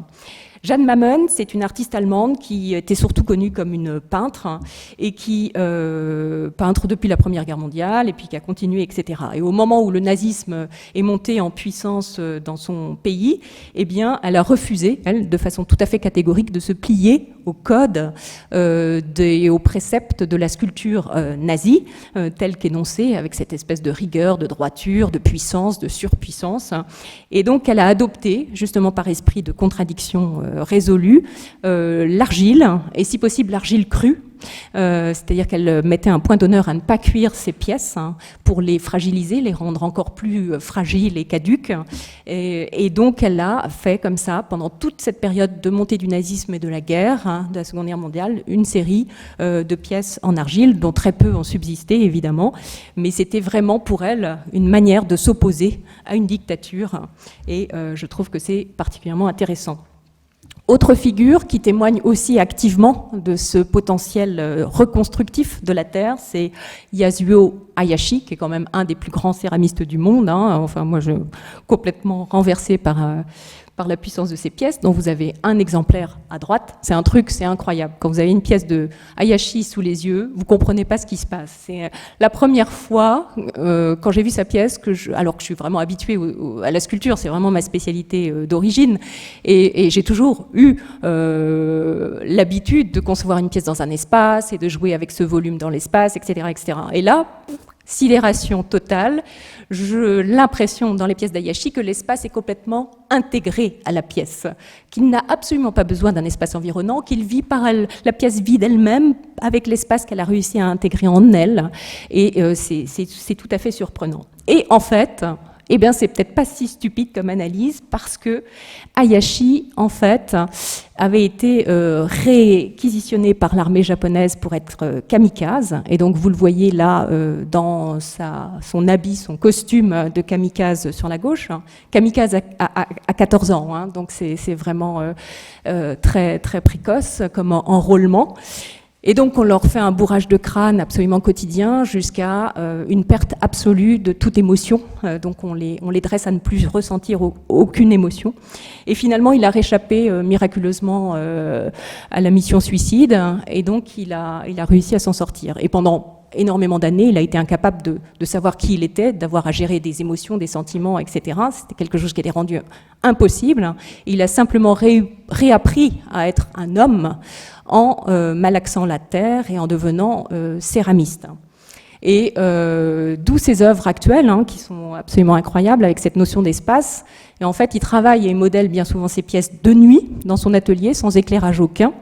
[SPEAKER 2] Jeanne Mammen, c'est une artiste allemande qui était surtout connue comme une peintre et qui peintre depuis la Première Guerre mondiale et puis qui a continué, etc. Et au moment où le nazisme est monté en puissance dans son pays, eh bien, elle a refusé, elle, de façon tout à fait catégorique, de se plier au code et aux préceptes de la sculpture nazie, telle qu'énoncée avec cette espèce de rigueur, de droiture, de puissance, de surpuissance. Et donc, elle a adopté, justement par esprit de contradiction résolue, l'argile, et si possible l'argile crue, c'est-à-dire qu'elle mettait un point d'honneur à ne pas cuire ses pièces pour les fragiliser, les rendre encore plus fragiles et caduques. Et donc elle a fait comme ça, pendant toute cette période de montée du nazisme et de la guerre, de la Seconde Guerre mondiale, une série de pièces en argile, dont très peu ont subsisté évidemment, mais c'était vraiment pour elle une manière de s'opposer à une dictature, et je trouve que c'est particulièrement intéressant. Autre figure qui témoigne aussi activement de ce potentiel reconstructif de la Terre, c'est Yasuo Hayashi, qui est quand même un des plus grands céramistes du monde. Enfin, moi, je suis complètement renversée par la puissance de ces pièces, dont vous avez un exemplaire à droite. C'est un truc, c'est incroyable. Quand vous avez une pièce de Hayashi sous les yeux, vous comprenez pas ce qui se passe. C'est la première fois, quand j'ai vu sa pièce, alors que je suis vraiment habituée à la sculpture, c'est vraiment ma spécialité d'origine, et j'ai toujours eu l'habitude de concevoir une pièce dans un espace et de jouer avec ce volume dans l'espace, etc., etc. Et là, sidération totale, l'impression dans les pièces d'Hayashi que l'espace est complètement intégré à la pièce, qu'il n'a absolument pas besoin d'un espace environnant, qu'il vit par elle, la pièce vide elle-même avec l'espace qu'elle a réussi à intégrer en elle, et c'est tout à fait surprenant. Et en fait, eh bien, c'est peut-être pas si stupide comme analyse, parce que Hayashi, en fait, avait été réquisitionné par l'armée japonaise pour être kamikaze. Et donc, vous le voyez là, dans son habit, son costume de kamikaze sur la gauche. Kamikaze à 14 ans, donc c'est vraiment très, très précoce comme enrôlement. Et donc, on leur fait un bourrage de crâne absolument quotidien jusqu'à une perte absolue de toute émotion. Donc, on les dresse à ne plus ressentir aucune émotion. Et finalement, il a réchappé miraculeusement à la mission suicide. Et donc, il a réussi à s'en sortir. Et pendant énormément d'années, il a été incapable de savoir qui il était, d'avoir à gérer des émotions, des sentiments, etc. C'était quelque chose qui était rendu impossible. Il a simplement réappris à être un homme en malaxant la terre et en devenant céramiste. Et d'où ces œuvres actuelles, qui sont absolument incroyables, avec cette notion d'espace. Et en fait, il travaille et modèle bien souvent ses pièces de nuit dans son atelier, sans éclairage aucun.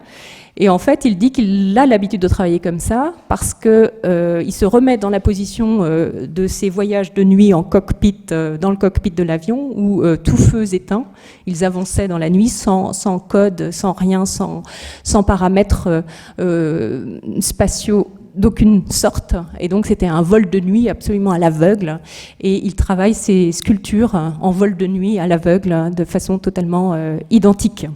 [SPEAKER 2] Et en fait, il dit qu'il a l'habitude de travailler comme ça parce que il se remet dans la position de ses voyages de nuit en cockpit, dans le cockpit de l'avion, où tout feu éteint. Ils avançaient dans la nuit sans code, sans rien, sans paramètres spatiaux d'aucune sorte. Et donc, c'était un vol de nuit absolument à l'aveugle. Et il travaille ses sculptures en vol de nuit à l'aveugle de façon totalement identique.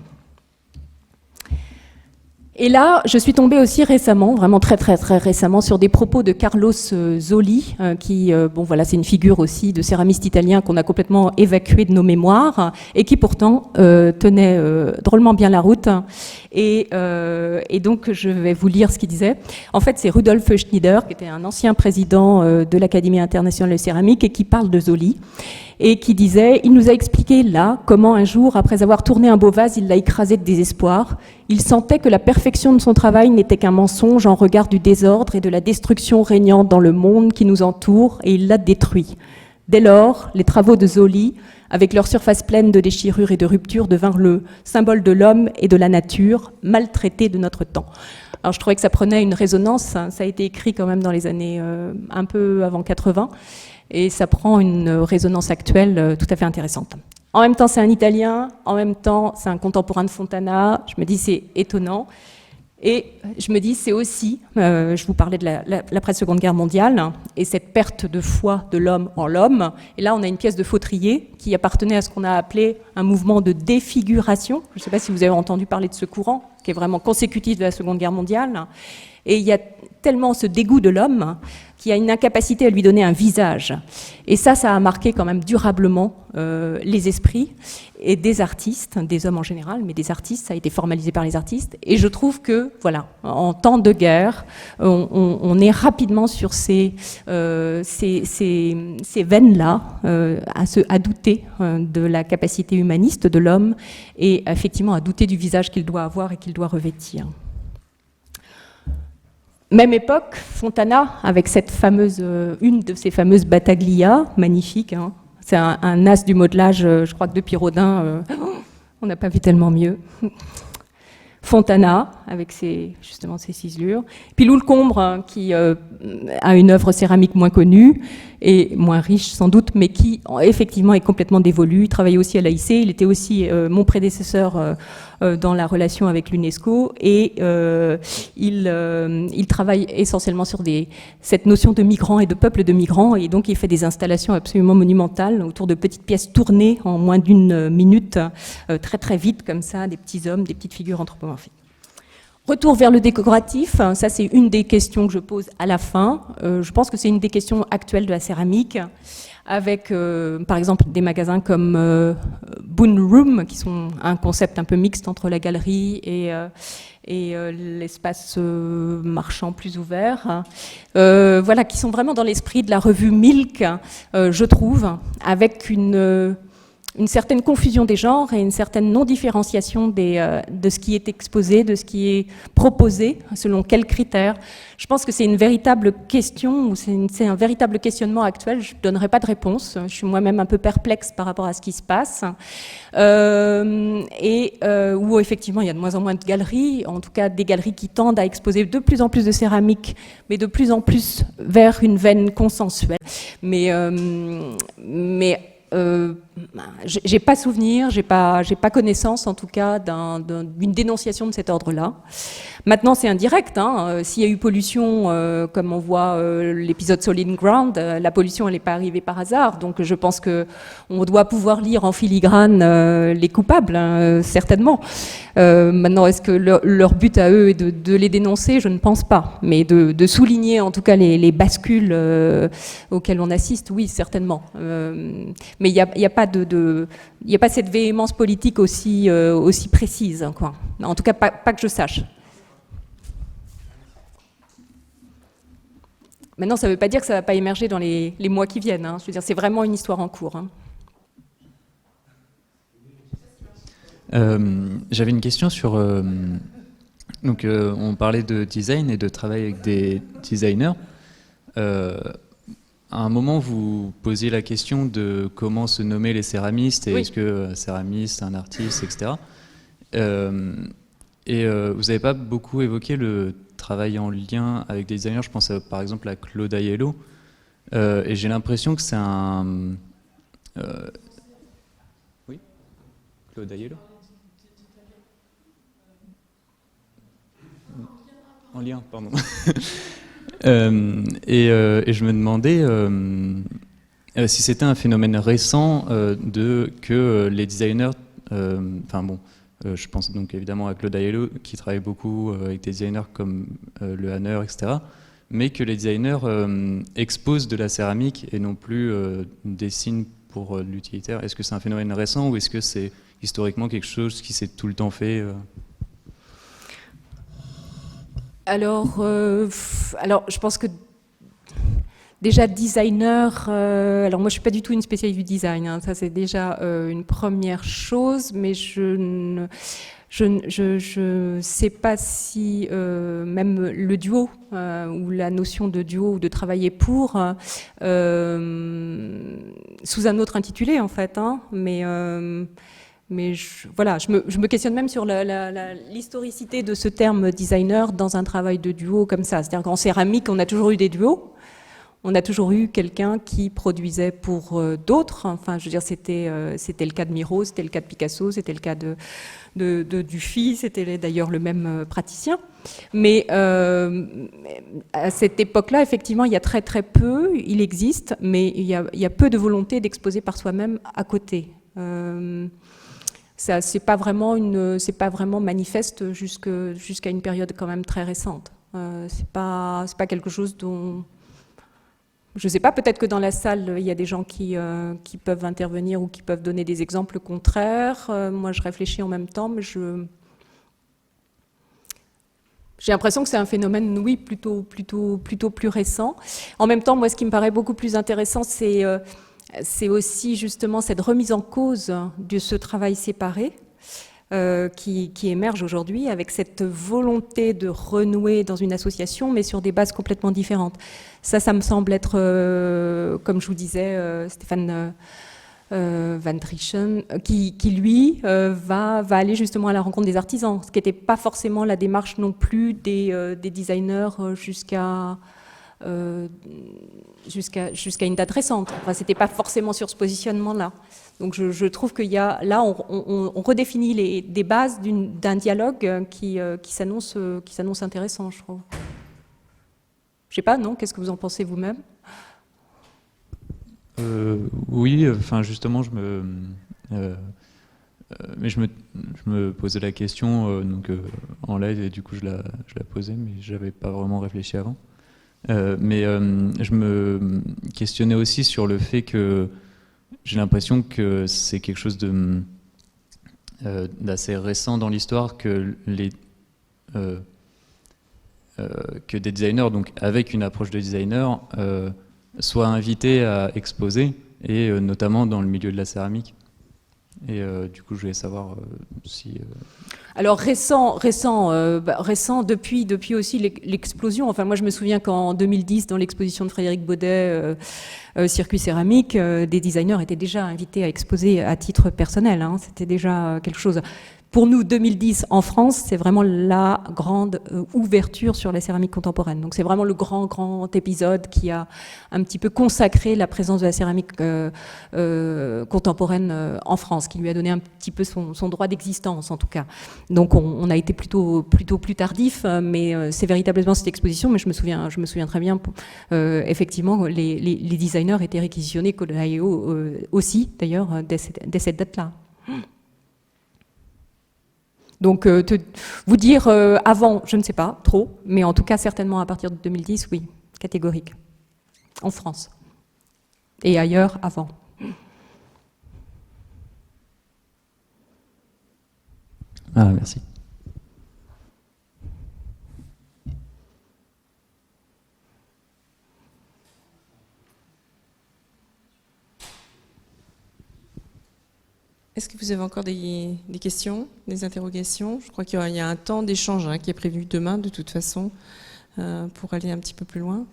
[SPEAKER 2] Et là, je suis tombée aussi récemment, vraiment très récemment, sur des propos de Carlos Zoli, qui, bon voilà, c'est une figure aussi de céramiste italien qu'on a complètement évacué de nos mémoires, et qui pourtant tenait drôlement bien la route. Et donc, je vais vous lire ce qu'il disait. En fait, c'est Rudolf Schneider, qui était un ancien président de l'Académie internationale de céramique, et qui parle de Zoli, et qui disait « Il nous a expliqué là comment un jour, après avoir tourné un beau vase, il l'a écrasé de désespoir. Il sentait que la perfection de son travail n'était qu'un mensonge en regard du désordre et de la destruction régnante dans le monde qui nous entoure, et il l'a détruit. Dès lors, les travaux de Zoli, avec leur surface pleine de déchirures et de ruptures, devinrent le symbole de l'homme et de la nature, maltraités de notre temps. » Alors je trouvais que ça prenait une résonance, ça a été écrit quand même dans les années un peu avant 80, et ça prend une résonance actuelle tout à fait intéressante. En même temps, c'est un Italien, en même temps, c'est un contemporain de Fontana, je me dis c'est étonnant. Et je me dis, c'est aussi, je vous parlais de l'après-seconde guerre mondiale, et cette perte de foi de l'homme en l'homme. Et là, on a une pièce de Fautrier qui appartenait à ce qu'on a appelé un mouvement de défiguration. Je ne sais pas si vous avez entendu parler de ce courant, qui est vraiment consécutif de la Seconde Guerre mondiale. Et il y a tellement ce dégoût de l'homme qu'il y a une incapacité à lui donner un visage. Et ça a marqué quand même durablement les esprits et des artistes, des hommes en général, mais des artistes, ça a été formalisé par les artistes. Et je trouve que, voilà, en temps de guerre, on est rapidement sur ces veines-là, à douter de la capacité humaniste de l'homme et effectivement à douter du visage qu'il doit avoir et qu'il doit revêtir. Même époque, Fontana, avec cette fameuse, une de ces fameuses Battaglia, magnifique, hein. C'est un as du modelage, je crois que depuis Rodin, on n'a pas vu tellement mieux. Fontana, avec justement ses ciselures. Puis Loulcombre, hein, qui a une œuvre céramique moins connue et moins riche sans doute, mais qui effectivement est complètement dévolue. Il travaillait aussi à l'AIC, il était aussi mon prédécesseur dans la relation avec l'UNESCO, et il travaille essentiellement sur cette notion de migrants et de peuple de migrants, et donc il fait des installations absolument monumentales autour de petites pièces tournées en moins d'une minute, très vite comme ça, des petits hommes, des petites figures anthropomorphiques. Retour vers le décoratif, ça c'est une des questions que je pose à la fin. Je pense que c'est une des questions actuelles de la céramique, avec par exemple des magasins comme Boon Room, qui sont un concept un peu mixte entre la galerie et l'espace marchand plus ouvert, voilà, qui sont vraiment dans l'esprit de la revue Milk, je trouve, avec une certaine confusion des genres et une certaine non-différenciation de ce qui est exposé, de ce qui est proposé, selon quels critères. Je pense que c'est une véritable question, ou c'est un véritable questionnement actuel. Je ne donnerai pas de réponse. Je suis moi-même un peu perplexe par rapport à ce qui se passe. Où effectivement, il y a de moins en moins de galeries, en tout cas des galeries qui tendent à exposer de plus en plus de céramique, mais de plus en plus vers une veine consensuelle. J'ai pas souvenir, j'ai pas connaissance en tout cas d'une dénonciation de cet ordre-là. Maintenant, c'est indirect, hein. S'il y a eu pollution, comme on voit l'épisode Solid Ground, la pollution, elle n'est pas arrivée par hasard. Donc, je pense qu'on doit pouvoir lire en filigrane les coupables, hein, certainement. Maintenant, est-ce que leur but à eux est de les dénoncer? Je ne pense pas. Mais de souligner, en tout cas, les bascules auxquelles on assiste, oui, certainement. Mais il n'y a pas cette véhémence politique aussi précise, hein, quoi. En tout cas, pas que je sache. Maintenant, ça ne veut pas dire que ça ne va pas émerger dans les mois qui viennent, hein. Je veux dire, c'est vraiment une histoire en cours, hein.
[SPEAKER 3] J'avais une question sur... on parlait de design et de travail avec des designers. À un moment, vous posiez la question de comment se nommer les céramistes, et oui. Est-ce que céramiste, un artiste, etc. Vous n'avez pas beaucoup évoqué le travail en lien avec des designers. Je pense par exemple à Claude Aiello. Et j'ai l'impression que c'est un... Oui, Claude Aiello. En lien, pardon. Et je me demandais si c'était un phénomène récent que les designers, Je pense donc évidemment à Claude Aiello, qui travaille beaucoup avec des designers comme Le Hanner, etc. Mais que les designers exposent de la céramique et non plus dessinent pour l'utilitaire. Est-ce que c'est un phénomène récent ou est-ce que c'est historiquement quelque chose qui s'est tout le temps fait
[SPEAKER 2] Alors, je pense que déjà designer, alors moi je suis pas du tout une spécialiste du design, hein, ça c'est déjà une première chose, mais je ne sais pas si même le duo ou la notion de duo ou de travailler pour sous un autre intitulé en fait, hein, mais voilà, je me questionne même sur l'historicité de ce terme designer dans un travail de duo comme ça. C'est-à-dire qu'en céramique, on a toujours eu des duos. On a toujours eu quelqu'un qui produisait pour d'autres. Enfin, je veux dire, c'était le cas de Miro, c'était le cas de Picasso, c'était le cas de Dufy, c'était d'ailleurs le même praticien. Mais à cette époque-là, effectivement, il y a très très peu, il existe, mais il y a peu de volonté d'exposer par soi-même à côté. Ça, c'est pas vraiment manifeste jusqu'à une période quand même très récente. C'est pas quelque chose dont je ne sais pas, peut-être que dans la salle, il y a des gens qui peuvent intervenir ou qui peuvent donner des exemples contraires. Moi, je réfléchis en même temps, mais j'ai l'impression que c'est un phénomène, oui, plutôt plus récent. En même temps, moi, ce qui me paraît beaucoup plus intéressant, c'est aussi justement cette remise en cause de ce travail séparé. Qui émerge aujourd'hui avec cette volonté de renouer dans une association, mais sur des bases complètement différentes. Ça me semble être, comme je vous disais, Stéphane Van Driessen, qui lui, va aller justement à la rencontre des artisans, ce qui n'était pas forcément la démarche non plus des designers jusqu'à une date récente. Enfin, c'était pas forcément sur ce positionnement-là. Donc je trouve qu'il y a là, on redéfinit des bases d'un dialogue qui s'annonce intéressant, je trouve. Je sais pas, non? Qu'est-ce que vous en pensez vous-même?
[SPEAKER 3] Oui, enfin justement, mais je me posais la question donc en live et du coup je la posais, mais j'avais pas vraiment réfléchi avant. Mais je me questionnais aussi sur le fait que j'ai l'impression que c'est quelque chose d'assez récent dans l'histoire que que des designers, donc avec une approche de designer, soient invités à exposer, et notamment dans le milieu de la céramique. Et du coup, je voulais savoir si...
[SPEAKER 2] Alors récent depuis aussi l'explosion. Enfin, moi, je me souviens qu'en 2010, dans l'exposition de Frédéric Baudet, Circuit céramique, des designers étaient déjà invités à exposer à titre personnel. Hein. C'était déjà quelque chose. Pour nous, 2010 en France, c'est vraiment la grande ouverture sur la céramique contemporaine. Donc c'est vraiment le grand épisode qui a un petit peu consacré la présence de la céramique contemporaine en France, qui lui a donné un petit peu son droit d'existence en tout cas. Donc on a été plutôt plus tardif, mais c'est véritablement cette exposition. Mais je me souviens très bien, effectivement, les designers étaient réquisitionnés, Claude Aiello aussi d'ailleurs dès cette date-là. Donc, vous dire avant, je ne sais pas trop, mais en tout cas certainement à partir de 2010, oui, catégorique, en France et ailleurs avant.
[SPEAKER 3] Ah, merci.
[SPEAKER 1] Est-ce que vous avez encore des questions, des interrogations? Je crois qu'il y a un temps d'échange qui est prévu demain, de toute façon, pour aller un petit peu plus loin.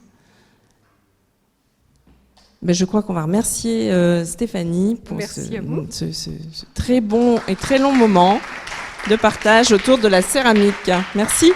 [SPEAKER 1] Ben, je crois qu'on va remercier Stéphanie pour ce très bon et très long moment de partage autour de la céramique. Merci.